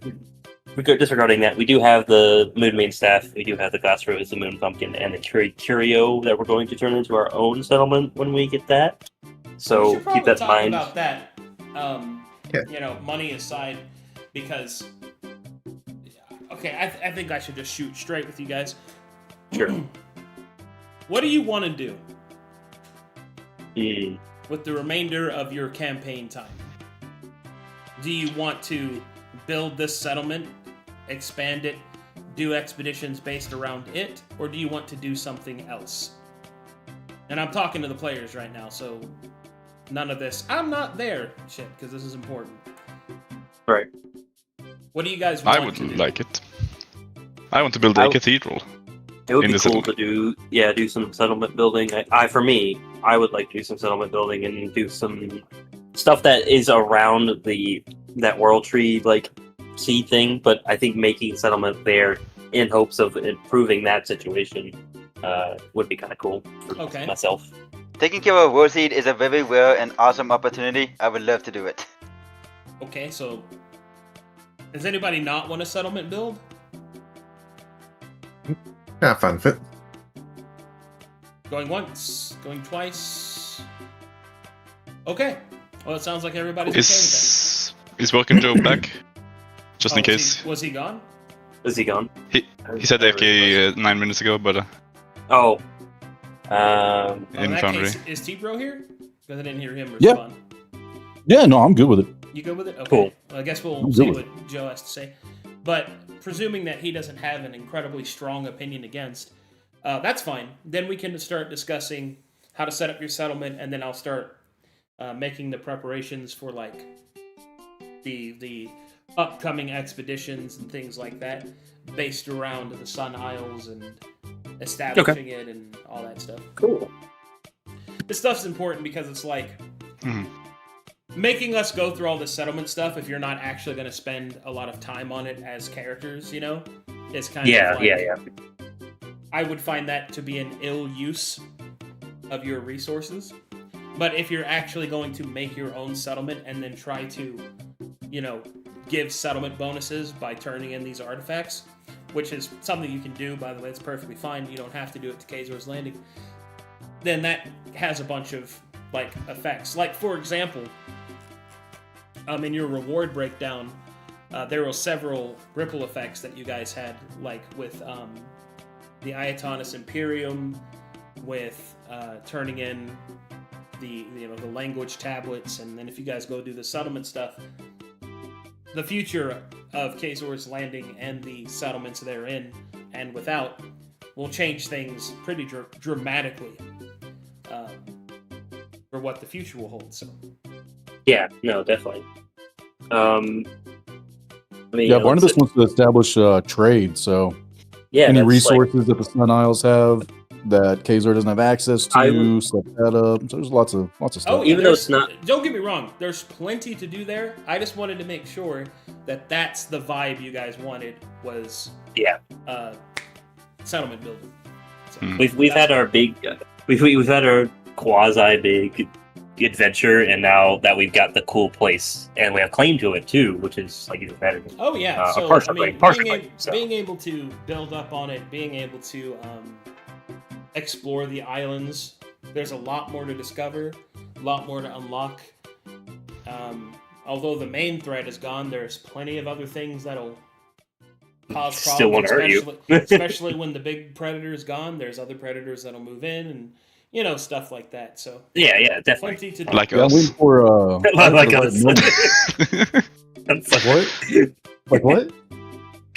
disregarding that, we do have the Moon Main Staff, we do have the Glass Rose, the Moon Pumpkin, and the Curio that we're going to turn into our own settlement when we get that. We So should probably keep that in talk mind. about that. Yeah. You know, money aside, because okay, I think I should just shoot straight with you guys. Sure. What do you want to do Hmm. with the remainder of your campaign time? Do you want to build this settlement, expand it, do expeditions based around it, or do you want to do something else? And I'm talking to the players right now, so none of this "I'm not there" shit, because this is important. Right. What do you guys want I would to do? like it. I want to build a I- cathedral. It would In be the cool to do some settlement building. For me, I would like to do some settlement building and do some stuff that is around that world tree like key thing. But I think making settlement there in hopes of improving that situation would be kind of cool for Okay. myself. Taking care of World Seed is a very rare and awesome opportunity. I would love to do it. Okay, so does anybody not want a settlement build? yeah, fun fit. Going once, going twice. Okay. Well, it sounds like everybody's okay with that. Is Working Joe back? Just in Oh, case. Was he gone? Is he gone? He said AFK 9 minutes ago, but Oh. Oh, in in that Foundry. case, is T-Bro here? Because I didn't hear him Yeah. respond. Yeah, no, I'm good with it. You good with it? Okay. Cool. Well, I guess we'll I'm see good with what Joe has to say. But presuming that he doesn't have an incredibly strong opinion against, that's fine. Then we can start discussing how to set up your settlement, and then I'll start making the preparations for like the upcoming expeditions and things like that, based around the Sun Isles and establishing it and all that stuff. Cool. This stuff's important because it's like Mhm. making us go through all this settlement stuff if you're not actually going to spend a lot of time on it as characters, you know, is kind Yeah, of like, yeah. I would find that to be an ill use of your resources. But if you're actually going to make your own settlement and then try to, you know, give settlement bonuses by turning in these artifacts, which is something you can do, by the way, it's perfectly fine. You don't have to do it to Kazor's Landing. Then that has a bunch of like effects. Like for example, in your reward breakdown, there were several ripple effects that you guys had, like with the Iatonus Imperium, with turning in the language tablets, and then if you guys go do the settlement stuff, the future of Kazor's Landing and the settlements therein and without will change things pretty dramatically for what the future will hold. So Yeah, no, definitely. I mean, Yeah, Barnabas wants to establish trade, so yeah, any that's resources that the Sun Isles have that Kazor doesn't have access I to, would- set that up. So there's lots of stuff. yeah, Even though there's- it's not- don't get me wrong, there's plenty to do there. I just wanted to make sure that that's the vibe you guys wanted, was Yeah. settlement building. So, We've had our big, we've had our quasi big adventure, and now that we've got the cool place and we have claim to it too, which is like even better. oh yeah, a so partial I mean, claim, being so. able to build up on it, being able to explore the islands. There's a lot more to discover, a lot more to unlock. Although the main threat is gone, there's plenty of other things that'll cause Still problems, wanna hurt you. especially when the big predator is gone. There's other predators that'll move in, and stuff like that. So Yeah, definitely. plenty to do. Like Yeah, I'm us. waiting for Like the right us. moment. That's Like what? Like what?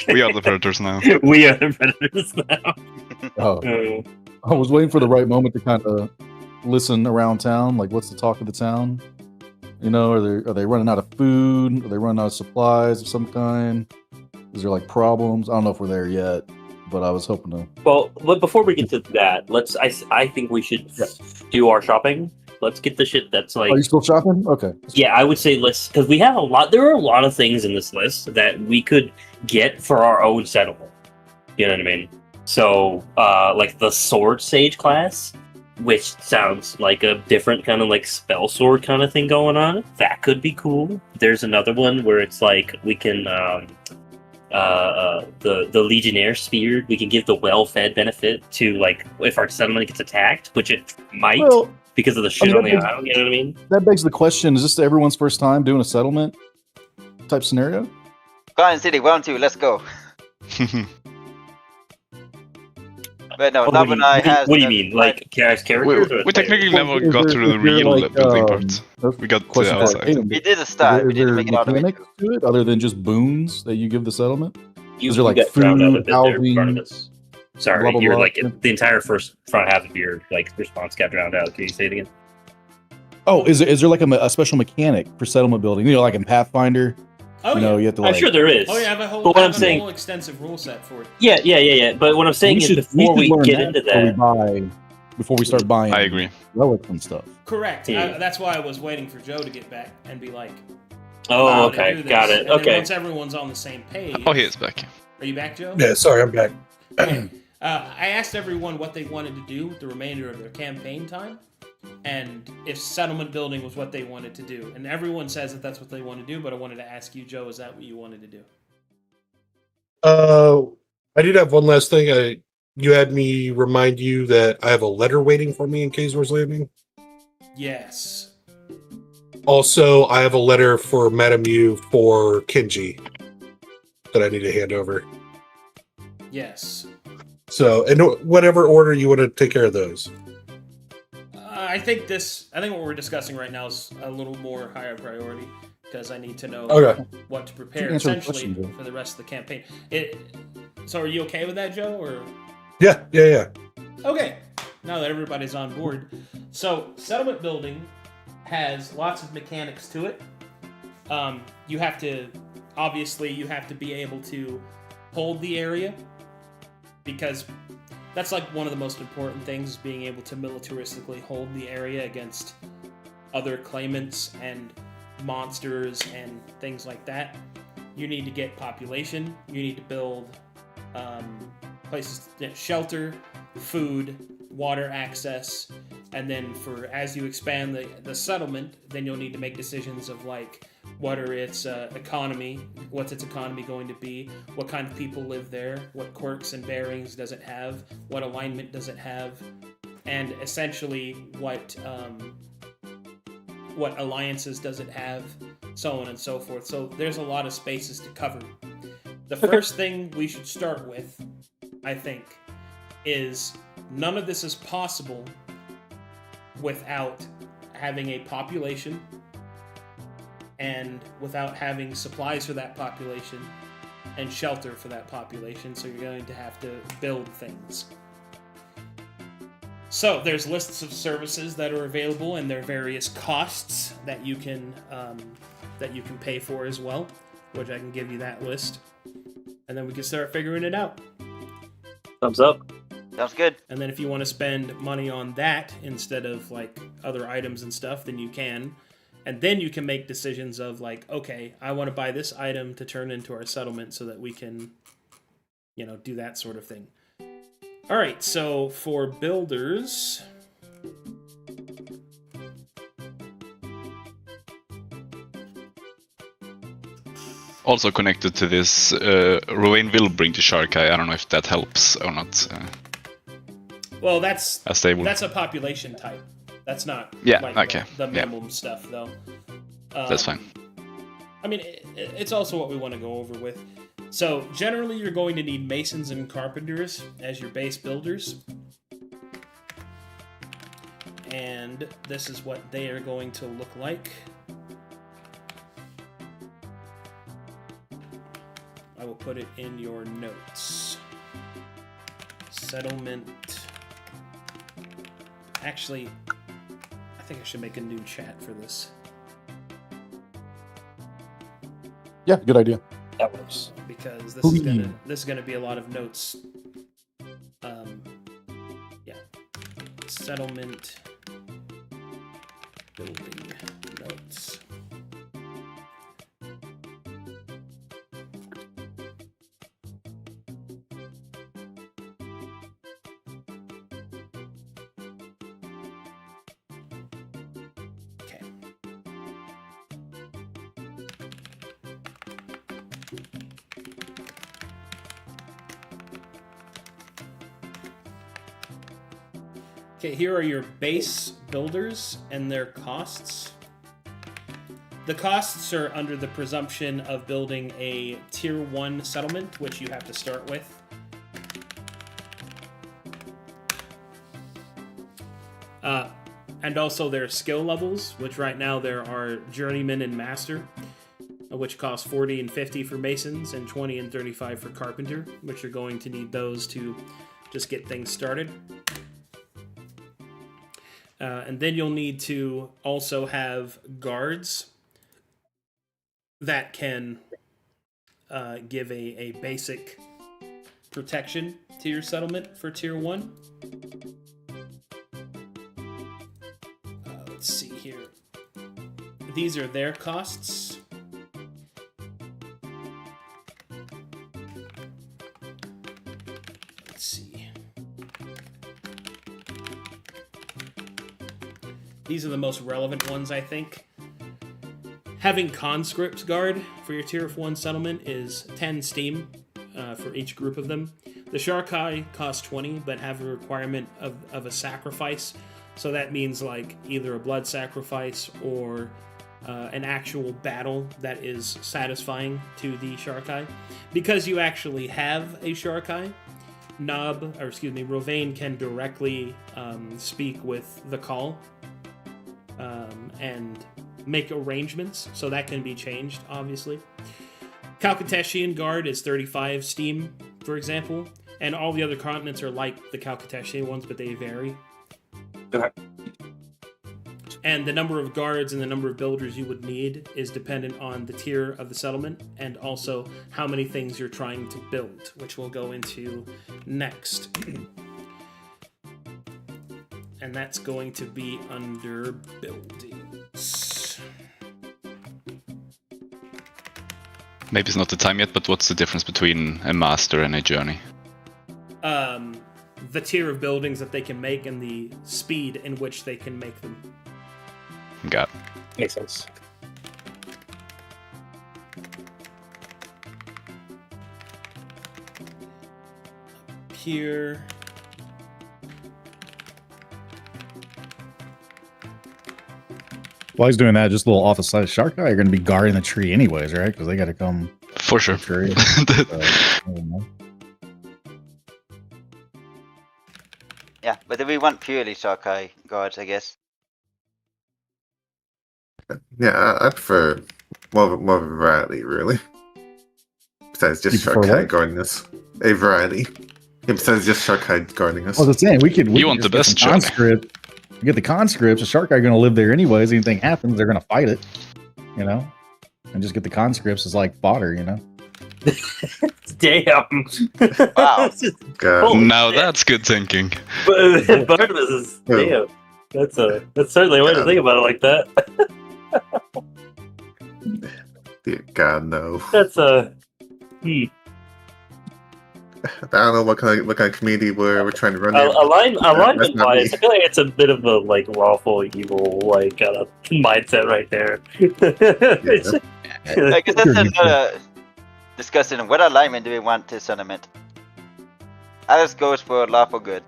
We are the predators now. We are the predators now. Oh, I was waiting for the right moment to kind of listen around town. Like, what's the talk of the town? Are they running out of food? Are they running out of supplies of some kind? Is there like problems? I don't know if we're there yet, but I was hoping to. Well, but before we get to that, I think we should do our shopping. Let's get the shit that's like. Are you still shopping? Okay. Yeah, I would say because we have a lot. There are a lot of things in this list that we could get for our own settlement. You know what I mean? So, like the sword sage class, which sounds like a different kind of like spell sword kind of thing going on. That could be cool. There's another one where it's like we can the legionnaire spear. We can give the well-fed benefit to like if our settlement gets attacked, which it might. Well, Because of the shit on the island, you know what I mean? that begs the question: is this everyone's first time doing a settlement type scenario? Garden City, 1 and 2, let's go. But no, What do Nabunai has. you mean? Like as characters? or as We technically players? never Is got there- through the is there, real like, building part. We got to the question for outside. Arcadum. We did a start. We Is didn't there make it all the way mechanics through. to it other than just boons that you give the settlement? You, Is there like you got drowned out a food, bit there, housing? Barnabas. Sorry, blah, blah, you're blah? like the entire front half of your like response got drowned out. Can you say it again? Oh, is there like a special mechanic for settlement building? Like in Pathfinder, Oh, you know, yeah. you have to I'm like. sure there is. Oh, yeah, I have a whole, But what I I'm have a saying- whole extensive rule set for it. Yeah. But what I'm saying is before we learn get that into that before we start buying. I agree. Relics and stuff. Correct. Yeah. That's why I was waiting for Joe to get back and be like, Oh, how to okay, do this. got it. And then Okay. once everyone's on the same page. Oh, he is back. Are you back, Joe? Yeah, sorry, I'm back. Okay. I asked everyone what they wanted to do with the remainder of their campaign time, and if settlement building was what they wanted to do. And everyone says that that's what they want to do, but I wanted to ask you, Joe, is that what you wanted to do? I did have one last thing. You had me remind you that I have a letter waiting for me in Kazor's Landing. Yes. Also, I have a letter for Madame Yu for Kenji that I need to hand over. Yes. So, in whatever order you want to take care of those. I think what we're discussing right now is a little more higher priority because I need to know Okay. what to prepare Answer the essentially question, Joe. for the rest of the campaign. So are you okay with that, Joe? Or Yeah. okay, now that everybody's on board. So settlement building has lots of mechanics to it. You have to be able to hold the area because that's like one of the most important things is being able to militaristically hold the area against other claimants and monsters and things like that. You need to get population. You need to build places to get shelter, food, water access, and then as you expand the settlement, then you'll need to make decisions of like what are its economy, what's its economy going to be, what kind of people live there, what quirks and bearings does it have, what alignment does it have, and essentially what alliances does it have, so on and so forth. So there's a lot of spaces to cover. The first thing we should start with, I think, is none of this is possible without having a population and without having supplies for that population and shelter for that population, so you're going to have to build things. So there's lists of services that are available and their various costs that you can pay for as well, which I can give you that list, and then we can start figuring it out. Thumbs up. Sounds good. And then if you want to spend money on that instead of like other items and stuff, then you can. And then you can make decisions of like, okay, I want to buy this item to turn into our settlement so that we can, do that sort of thing. All right, so for builders, Also connected to this, Rowan will bring the shark eye. I don't know if that helps or not. Well, that's as they would. that's a population type. That's not Yeah, like okay, the yeah. minimum stuff though. That's fine. I mean, it's also what we want to go over with. So generally, you're going to need masons and carpenters as your base builders. And this is what they are going to look like. I will put it in your notes. Settlement. Actually, I think I should make a new chat for this. Yeah, good idea. That works. Because Ooh. this is gonna be a lot of notes. Yeah. Settlement building notes. Okay. Okay, here are your base builders and their costs. The costs are under the presumption of building a tier 1 settlement, which you have to start with. And also their skill levels, which right now there are Journeyman and Master, which cost 40 and 50 for Masons and 20 and 35 for Carpenter, which you're going to need those to just get things started. And then you'll need to also have guards that can give a basic protection to your settlement for tier 1. Let's see here. These are their costs. Let's see. These are the most relevant ones, I think. Having conscript guard for your tier 1 settlement is 10 steam for each group of them. The Sharkai cost 20, but have a requirement of a sacrifice. So that means like either a blood sacrifice or an actual battle that is satisfying to the Sharkai. Because you actually have a Sharkai, Rovain can directly speak with the call and make arrangements, so that can be changed, obviously. Calcatessian Guard is 35 steam, for example, and all the other continents are like the Calcatessian ones, but they vary. Okay. And the number of guards and the number of builders you would need is dependent on the tier of the settlement and also how many things you're trying to build, which we'll go into next. And that's going to be under buildings. Maybe it's not the time yet, but what's the difference between a master and a journey? The tier of buildings that they can make and the speed in which they can make them. Got it. Makes sense. Here. While he's doing that, just a little off the side of Sharkai are going to be guarding the tree anyways, right? Because they got to come. For sure. Tree. Yeah, but we want purely Sharkai guards, I guess. Yeah, I prefer more of a variety, really. Besides just You prefer Sharkai what? guarding us. A variety. Yeah, besides just Sharkai guarding us. I was saying, we could. You want the best journey. conscript. You get the conscripts. The Sharkai are going to live there anyways. Anything happens, they're going to fight it. You know, and just get the conscripts as like fodder. You know. Damn. Wow. God. Oh, Now shit. that's good thinking. But Barnabas is damn. That's certainly a way to think about it like that. Dear God, no. That's I don't know what kind of community we're trying to run here. alignment That's not wise. me. I feel like it's a bit of a like lawful evil like kind of mindset right there. I guess that's another discussion. What alignment do we want to settlement? Alice goes for lawful good.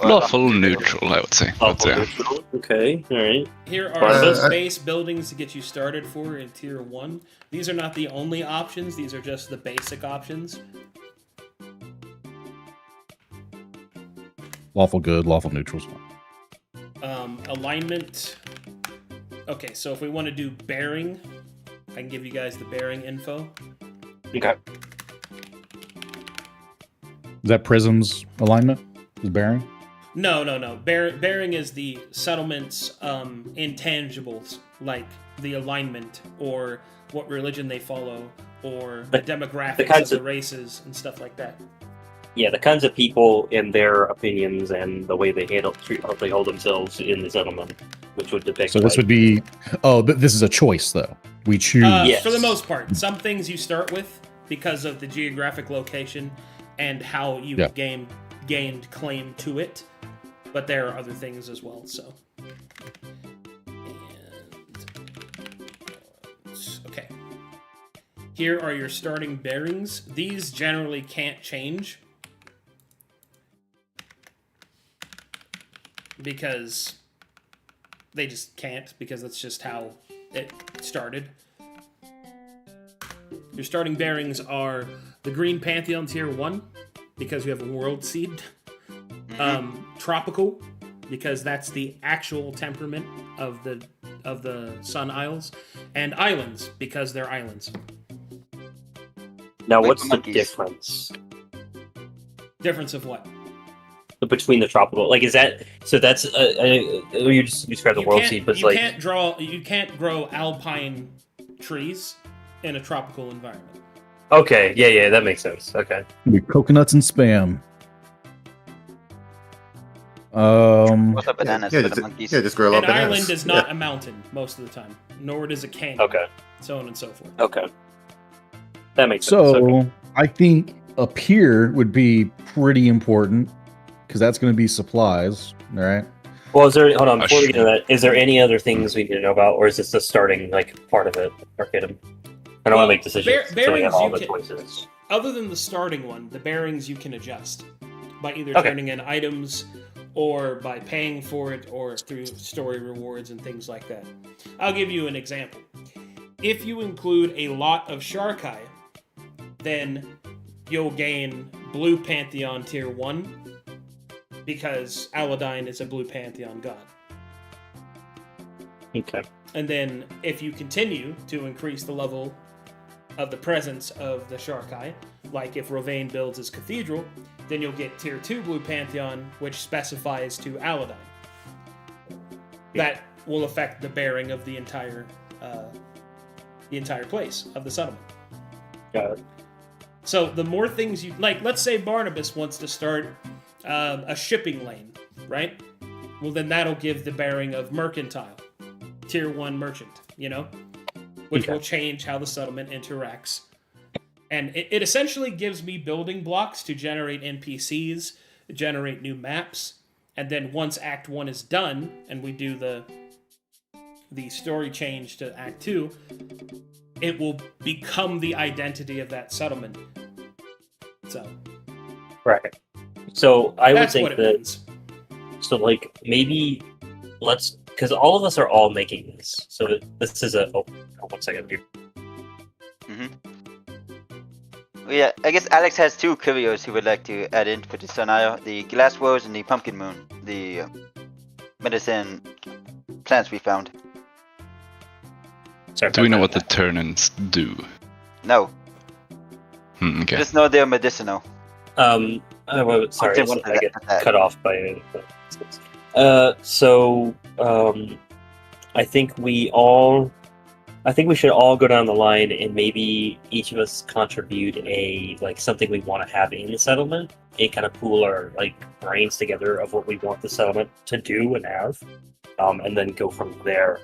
Lawful neutral, I would say. But, Lawful neutral. Okay, alright. Here are Barnabas? some space buildings to get you started for in Tier 1. These are not the only options, these are just the basic options. Lawful good, lawful neutral. Alignment. Okay, so if we want to do bearing, I can give you guys the bearing info. Okay. Is that prism's alignment? Is bearing? No. Bearing is the settlement's intangibles, like the alignment, or what religion they follow, or the demographics kinds of of- the races, and stuff like that. Yeah, the kinds of people and their opinions and the way they they hold themselves in the settlement, which would depict. So this would be. Oh, but this is a choice, though. We choose. Yes. For the most part, some things you start with because of the geographic location and how you gained claim to it, but there are other things as well. So, okay, here are your starting bearings. These generally can't change because they just can't, because that's just how it started. Your starting bearings are the Green Pantheon Tier 1, because you have a World Seed. Tropical, because that's the actual temperament of the Sun Isles. And Islands, because they're islands. Now, Like what's the the monkeys. difference Difference of what? between the tropical? Like, is that so? That's you just described the world seed, but it's you like can't grow alpine trees in a tropical environment. okay, yeah, that makes sense. Okay, We coconuts and spam. What's up, bananas Yeah, for just, the monkeys? yeah, just grow An up bananas. island is not a mountain most of the time, nor does a canyon. okay, So on and so forth. okay. That makes sense. So Okay. I think a pier would be pretty important because that's going to be supplies, all right? Well, is there? Hold on. Oh, Before we get to sure. that, is there any other things we need to know about, or is this the starting part of it, Arcadum? I don't want to make decisions. So we have all the choices. Other than the starting one, the bearings you can adjust by either Okay. turning in items or by paying for it or through story rewards and things like that. I'll give you an example. If you include a lot of Sharkai, then you'll gain Blue Pantheon Tier 1 because Aladdin is a Blue Pantheon god. Okay. And then if you continue to increase the level of the presence of the Sharkai, like if Rovane builds his cathedral, then you'll get Tier 2 Blue Pantheon, which specifies to Aladdin. That will affect the bearing of the entire place of the settlement. Got it. So the more things you like, let's say Barnabas wants to start a shipping lane, right? Well, then that'll give the bearing of mercantile, Tier 1 merchant, which Okay. will change how the settlement interacts. And it essentially gives me building blocks to generate NPCs, generate new maps, and then once Act 1 is done, and we do the story change to Act 2, it will become the identity of that settlement. So Right. So I would that's think what it that. means. So maybe let's, because all of us are all making this. So this is a. Oh, 1 second here. Well, yeah, I guess Alex has two curios he would like to add in for the Sun Isle: the Glass Rose and the Pumpkin Moon, the medicine plants we found. Sorry. Do we know what the turnins do? No, Okay. just know they're medicinal. Sorry, did want to I get add. cut off by. I think we should all go down the line and maybe each of us contribute something we want to have in the settlement and kind of pool our brains together of what we want the settlement to do and have, and then go from there.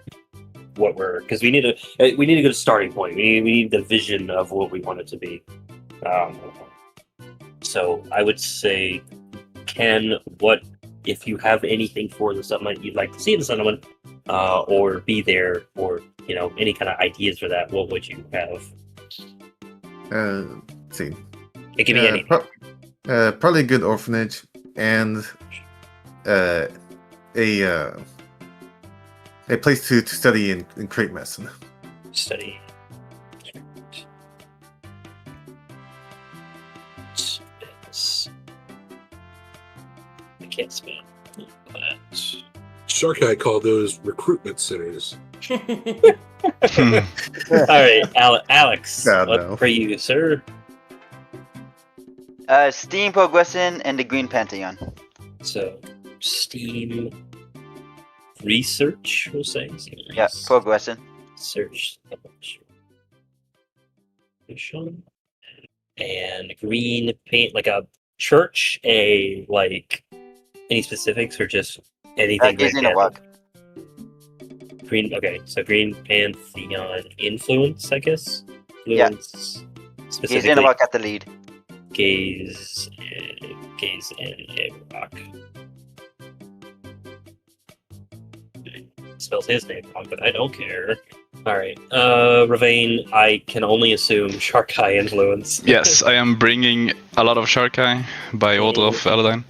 Because we need to get a starting point. We need the vision of what we want it to be. So I would say, Ken, what if you have anything for the settlement you'd like to see in the settlement, or be there, or any kind of ideas for that? What would you have? Let's see. It can be anything. Probably a good orphanage and a place to study and create medicine. Study. I can't spell that. Shark Eye called those recruitment centers. All right, Alex. God, what no. for you, sir? Steam Progression and the Green Pantheon. So, Steam research, we'll say. Yeah, Progression. Search. And green paint, like a church, any specifics or just anything? Gaze in a Walk. Green, okay, so Green Pantheon influence, I guess? Yeah. Influence, Gaze in a Walk at the lead. Gaze and a rock. Spells his name wrong, but I don't care. Alright, Ravane, I can only assume Shark Eye influence. Yes, I am bringing a lot of Shark Eye by order of Eladine,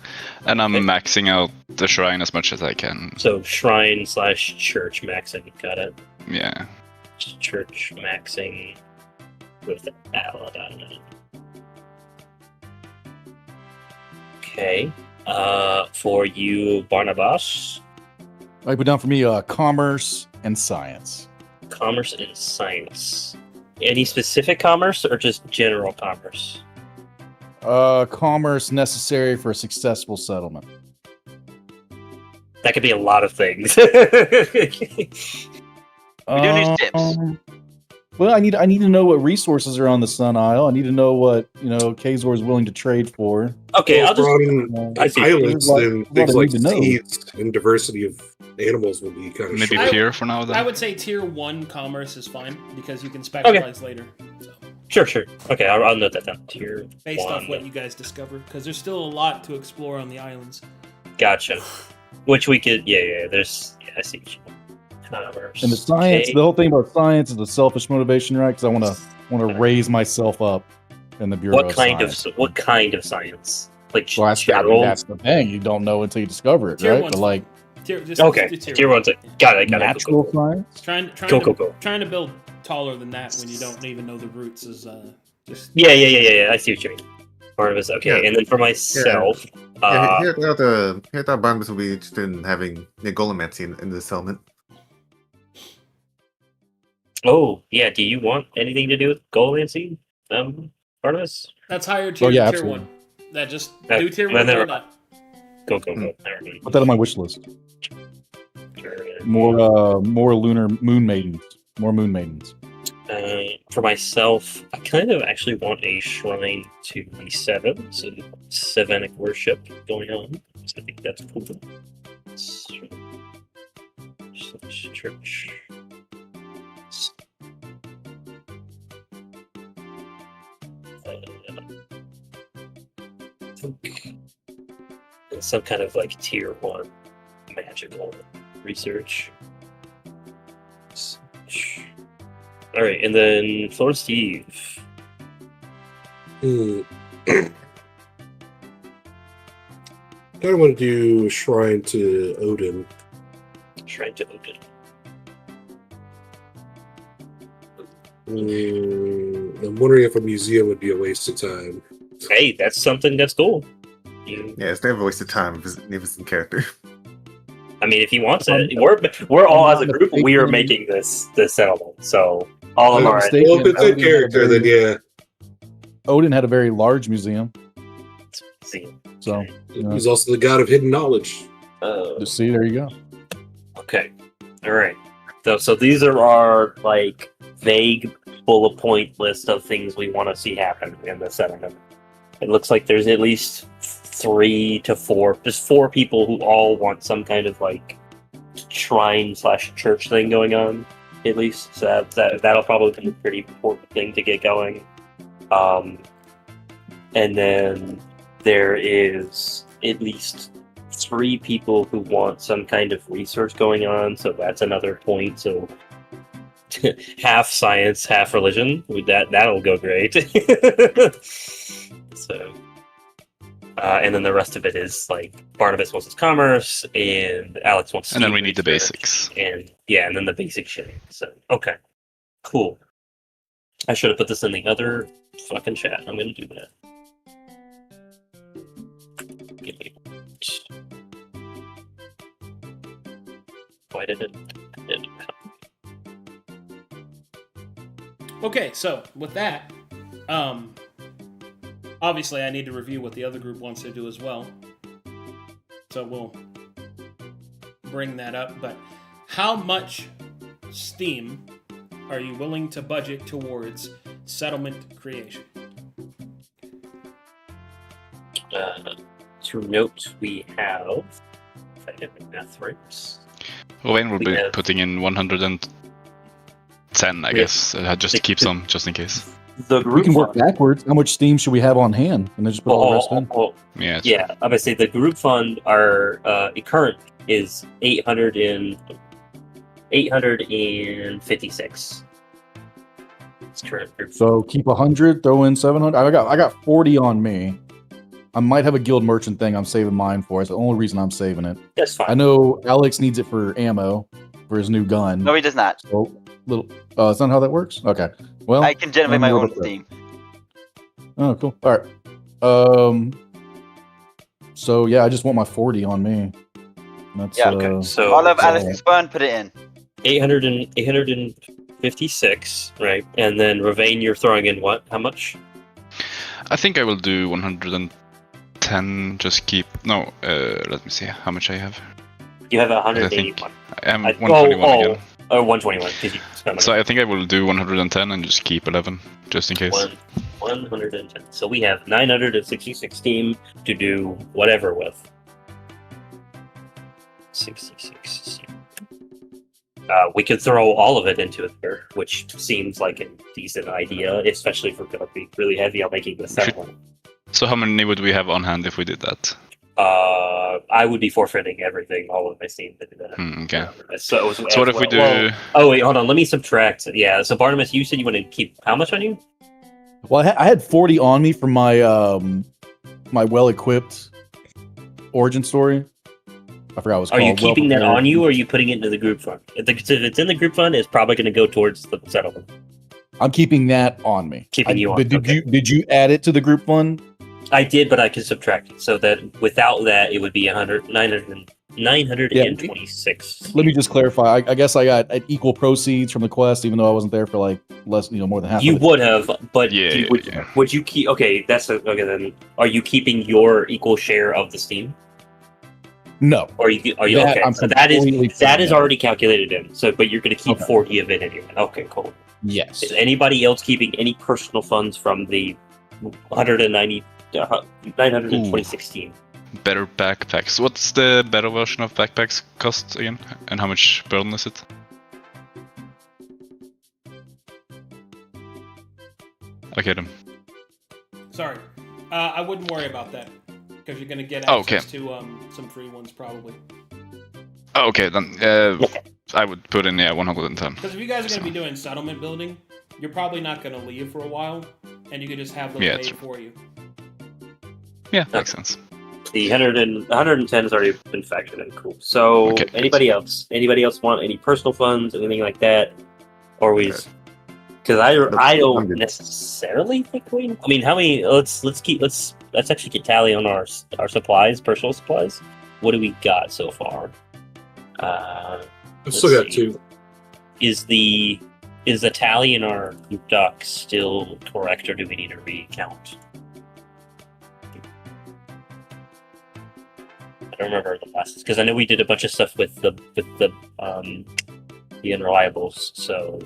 and I'm Okay. maxing out the shrine as much as I can. So shrine/church maxing, got it. Yeah. Church maxing with Aladine. Okay. For you, Barnabas, I put down for me commerce and science. commerce and science. Any specific commerce or just general commerce? Commerce necessary for a successful settlement. That could be a lot of things. We do need tips. Well, I need to know what resources are on the Sun Isle. I need to know what Kazor is willing to trade for. Okay, I'll just. on I see. islands, There's then a lot things I like need to know. seeds and diversity of animals will be kind of Maybe I- Pier for now I then. would say tier 1 commerce is fine because you can specialize later. So, Sure. Okay, I'll note that down. Tier based off 1. what you guys discover, because there's still a lot to explore on the islands. Gotcha. Which we could. Yeah. There's. Yeah, I see. What you mean. Commerce. And the science, Okay. the whole thing about science is the selfish motivation, right? Because I want to raise myself up in the Bureau What of kind Science. what kind of science? Like Well, I mean, general. that's the thing. You don't know until you discover it, Tier right? one's But like Okay, just do tier 1. Got it. natural Cool. science. Trying Cool. trying to build taller than that when you don't even know the roots is just Yeah. I see what you mean. Barnabas. Okay, Yeah. and then for myself, Here thought Barnabas would be interested in having Golemancy in the settlement. oh yeah, do you want anything to do with Golemancy, Barnabas? that's higher tier yeah, tier absolutely. 1. That just That- do tier then 1 there- or not. Go. Never mind. Put that on my wish list. More lunar moon maidens. More moon maidens. For myself, I kind of actually want a shrine to E7, so Savanic worship going on. So I think that's cool. Church. Some kind of like tier 1 magical research. All right, and then Florence Steve. kind of want to do a shrine to Odin. Shrine to Odin. I'm wondering if a museum would be a waste of time. Hey, that's something that's cool. You, Yeah, it's never a waste of time if it's in character. I mean, if he wants it, we're all as a group. We are making this settlement, so all of I'm our mistaken. Well, if it's in Odin had a character, then very- yeah. Odin had a very large museum, see. so He's also the god of hidden knowledge. just see, there you go. Okay, all right. So these are our like vague bullet point list of things we want to see happen in the settlement. It looks like there's at least 3 to 4, just 4 people who all want some kind of like shrine/church thing going on, at least. So that'll probably be a pretty important thing to get going. And then there is at least 3 people who want some kind of research going on, so that's another point. So half science, half religion. That'll go great. So And then the rest of it is like Barnabas wants his commerce, and Alex wants. And then we steam need the research, basics. and and then the basic shit. So okay, cool. I should have put this in the other fucking chat. I'm gonna do that. Give me. Why did it? Okay, so with that, obviously I need to review what the other group wants to do as well. So we'll bring that up. But how much steam are you willing to budget towards settlement creation? To note, we have. If I get my math right. Wayne will We be have- putting in 110, I We have- guess, just to keep some, just in case. The We group can work fund. backwards. How much steam should we have on hand? And then just put all the rest in. Yeah, it's Yeah, I'm gonna say the group fund, our current is 856. It's current group. So keep 100, throw in 700. I got 40 on me. I might have a guild merchant thing I'm saving mine for. It's the only reason I'm saving it. That's fine. I know Alex needs it for ammo for his new gun. No, he does not. So little. That's not how that works. Okay. Well, I can generate my I'm own with that. steam. Oh, cool. All right. So yeah, I just want my 40 on me. That's, Yeah, okay. So All of so- Alex's fund, put it in. 856, right? And then Ravane, you're throwing in what? How much? I think I will do 110. Just keep. No, let me see how much I have. You have I 181. think I am I- 121 again. Or 121 because you spent So I think I will do 110 and just keep 11, just in case. 110. So we have 966 steam to do whatever with. 66. We could throw all of it into it there, which seems like a decent idea, especially if we're going to be really heavy on making the settlement. So how many would we have on hand if we did that? I would be forfeiting everything, all of my steam to do that. Okay. So what if we do? Oh wait, hold on. Let me subtract. Yeah. So Barnabas, you said you want to keep how much on you? Well, I had 40 on me from my my well-equipped origin story. I forgot what it was Are called. you keeping that Well-prepared. on you, or are you putting it into the group fund? If it's in the group fund, it's probably going to go towards the settlement. I'm keeping that on me. Keeping you on, But did okay. you add it to the group fund? I did, but I can subtract it so that without that, it would be 926. Let me just clarify. I guess I got equal proceeds from the quest, even though I wasn't there for like less, more than half. You of it. would have, but Yeah, yeah. would you keep? Okay, okay. Then, are you keeping your equal share of the steam? No. Or are you That okay? I'm So completely that is fine. already calculated in. So, but you're going to keep Okay. 40 of it anyway. Okay, cool. Yes. Is anybody else keeping any personal funds from the 926 steam? Better backpacks. What's the better version of backpacks cost again? And how much burden is it? Okay, then. Sorry, I wouldn't worry about that because you're gonna get Oh, okay. access to some free ones probably. Oh, okay, then. I would put in 110. Because if you guys are gonna be doing settlement building, you're probably not gonna leave for a while, and you could just have them Yeah, made true. for you. Yeah, makes sense. The 110 has already been factored in. Cool. So, Okay, anybody else? Anybody else want any personal funds, anything like that? Or we? Okay. Because I I'm don't good. necessarily think we. I mean, how many? Let's actually get tally on our supplies, personal supplies. What do we got so far? I've Let's still got see. 2. Is the tally in our doc still correct, or do we need to recount? I don't remember the last, because I know we did a bunch of stuff with the unreliables. So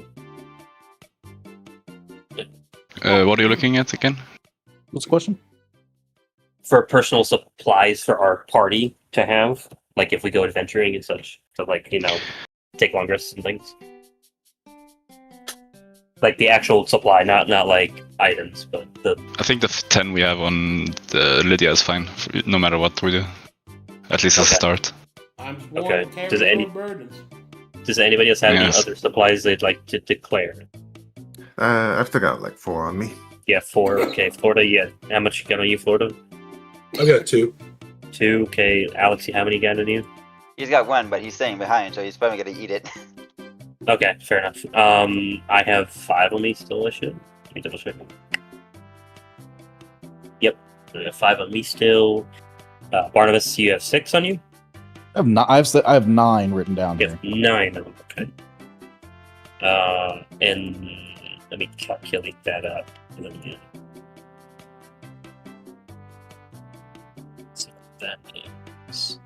What are you looking at again? What's the question? for personal supplies for our party to have, like if we go adventuring and such, to take long rests and things. Like the actual supply, not like items, but the I think the 10 we have on the Lydia is fine, no matter what we do. At least as a Okay. start. I'm sworn Okay. to carry Does no any- burdens. Does anybody else have any Yes. other supplies they'd like to declare? I've still got like 4 on me. Yeah, 4. Okay, Florida. Yeah, how much you got on you, Florida? I got 2. 2. Okay, Alex, how many got in you? He's got 1, but he's staying behind, so he's probably gonna eat it. Okay, fair enough. I have 5 on me still. I should. Let me double check. Yep, I have 5 on me still. Barnabas, you have 6 on you. I have 9 written down You here. have 9 on them. Okay. And let me calculate that up. So that is.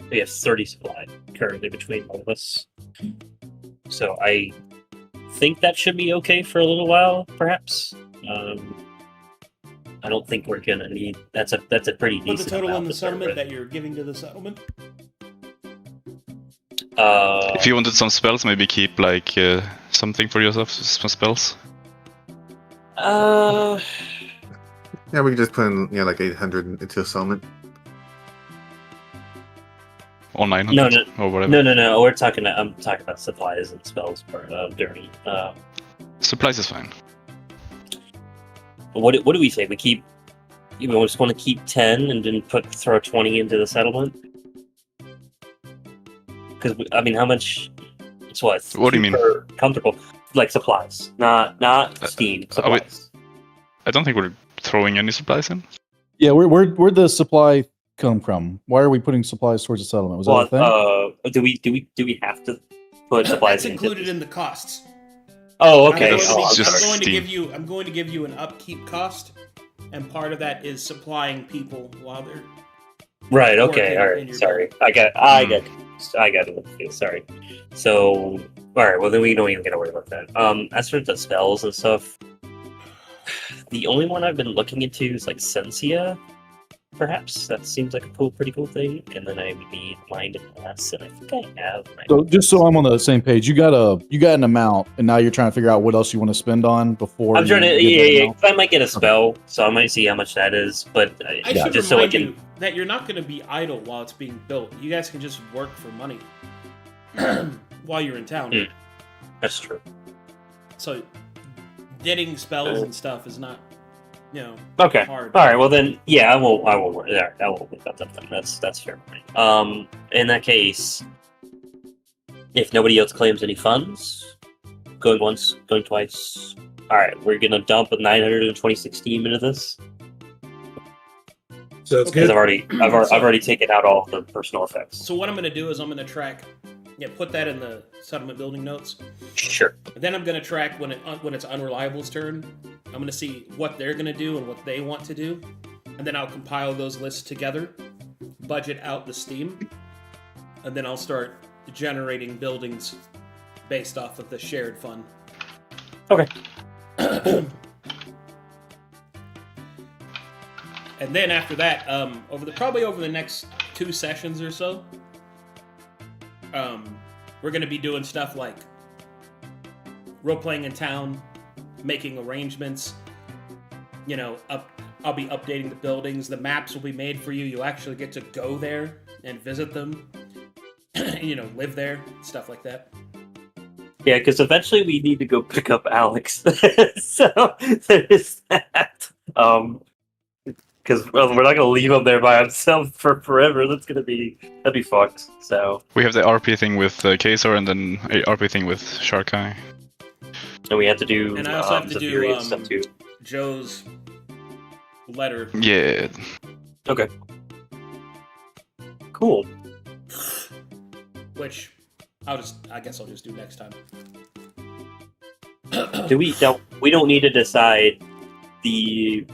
We have 30 supply currently between all of us. So I think that should be okay for a little while, perhaps. I don't think we're gonna need. That's a pretty Put the decent total amount in the to start settlement with. that you're giving to the settlement. If you wanted some spells, maybe keep like something for yourself, some spells. Yeah, we can just put in like 800 into a settlement. Or 900, No. or whatever. No. I'm talking about supplies and spells during. Supplies is fine. What do we say? We keep. We just want to keep 10 and then throw 20 into the settlement. Because I mean, how much? It's what? What do you mean? Comfortable, like supplies, not Steam supplies. I don't think we're throwing any supplies in. Yeah, where'd the supply come from? Why are we putting supplies towards the settlement? Was that a thing? Do we have to put supplies? That's included in the costs. Oh, okay. I'm going, It's just to Steam. I'm going to give you an upkeep cost, and part of that is supplying people while they're Right. working Okay. All in right. your Sorry. building. I got it. Sorry. So, all right. Well, then we don't even gotta worry about that. As for the spells and stuff, the only one I've been looking into is like Sensia. Perhaps that seems like a pretty cool thing. And then I would need Mind and Mass, and I think I have. So just so I'm on the same page, you got an amount, and now you're trying to figure out what else you want to spend on before. I'm trying to. you get that Yeah. amount? I might get a spell, so I might see how much that is. But I should just so I remind can. you that you're not going to be idle while it's being built. You guys can just work for money while you're in town. That's true. So getting spells and stuff is not, Okay. hard. All right. Well then, yeah, I won't worry. There, I won't worry about that then. That's fair point. In that case, if nobody else claims any funds, going once, going twice. All right, we're gonna dump 926 Steam into this So that's because good. I've already taken out all the personal effects. So what I'm going to do is I'm going to track, put that in the settlement building notes. Sure. And then I'm going to track when it's Unreliable's turn. I'm going to see what they're going to do and what they want to do. And then I'll compile those lists together, budget out the Steam, and then I'll start generating buildings based off of the shared fund. Okay. And then after that, probably over the next 2 sessions or so, we're going to be doing stuff like role-playing in town, making arrangements, I'll be updating the buildings, the maps will be made for you, you'll actually get to go there and visit them, live there, stuff like that. Yeah, because eventually we need to go pick up Alex. So there's that. Because we're not gonna leave him there by himself for forever. That'd be fucked. So We have the RP thing with Kaysar and then a RP thing with Sharkai. and we have to do And I also have to do, Zephyria stuff too. Joe's letter. Yeah. Okay. Cool. Which I guess I'll just do next time. We don't need to decide the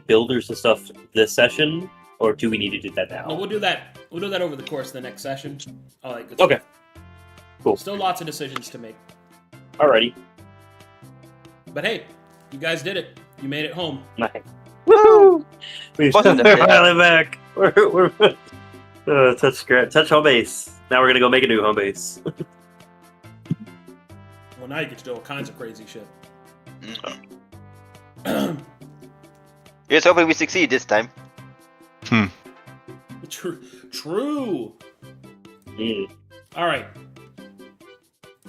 builders and stuff this session, or do we need to do that now? No, we'll do that. We'll do that over the course of the next session. Okay. Cool. Still lots of decisions to make. Alrighty. But hey, you guys did it. You made it home. Nice. Woo! We're Wasn't it? finally back. We're touch home base. Now we're gonna go make a new home base. Well, now you get to do all kinds of crazy shit. Here's hoping we succeed this time. True true. Mm. All right.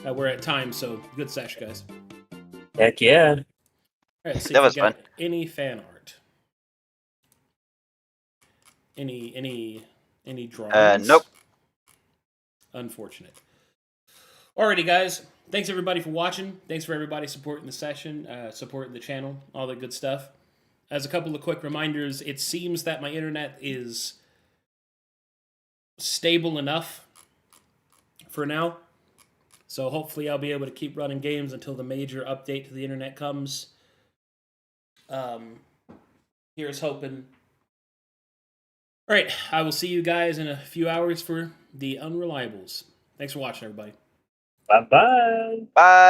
We're at time, so good sesh, guys. Heck yeah. All right, let's see That if was we got fun. any fan art. Any drawings? Nope. Unfortunate. Alrighty, guys. Thanks everybody for watching. Thanks for everybody supporting the session, supporting the channel, all that good stuff. As a couple of quick reminders, it seems that my internet is stable enough for now. So hopefully I'll be able to keep running games until the major update to the internet comes. Here's hoping. All right, I will see you guys in a few hours for the Unreliables. Thanks for watching, everybody. Bye bye. Bye.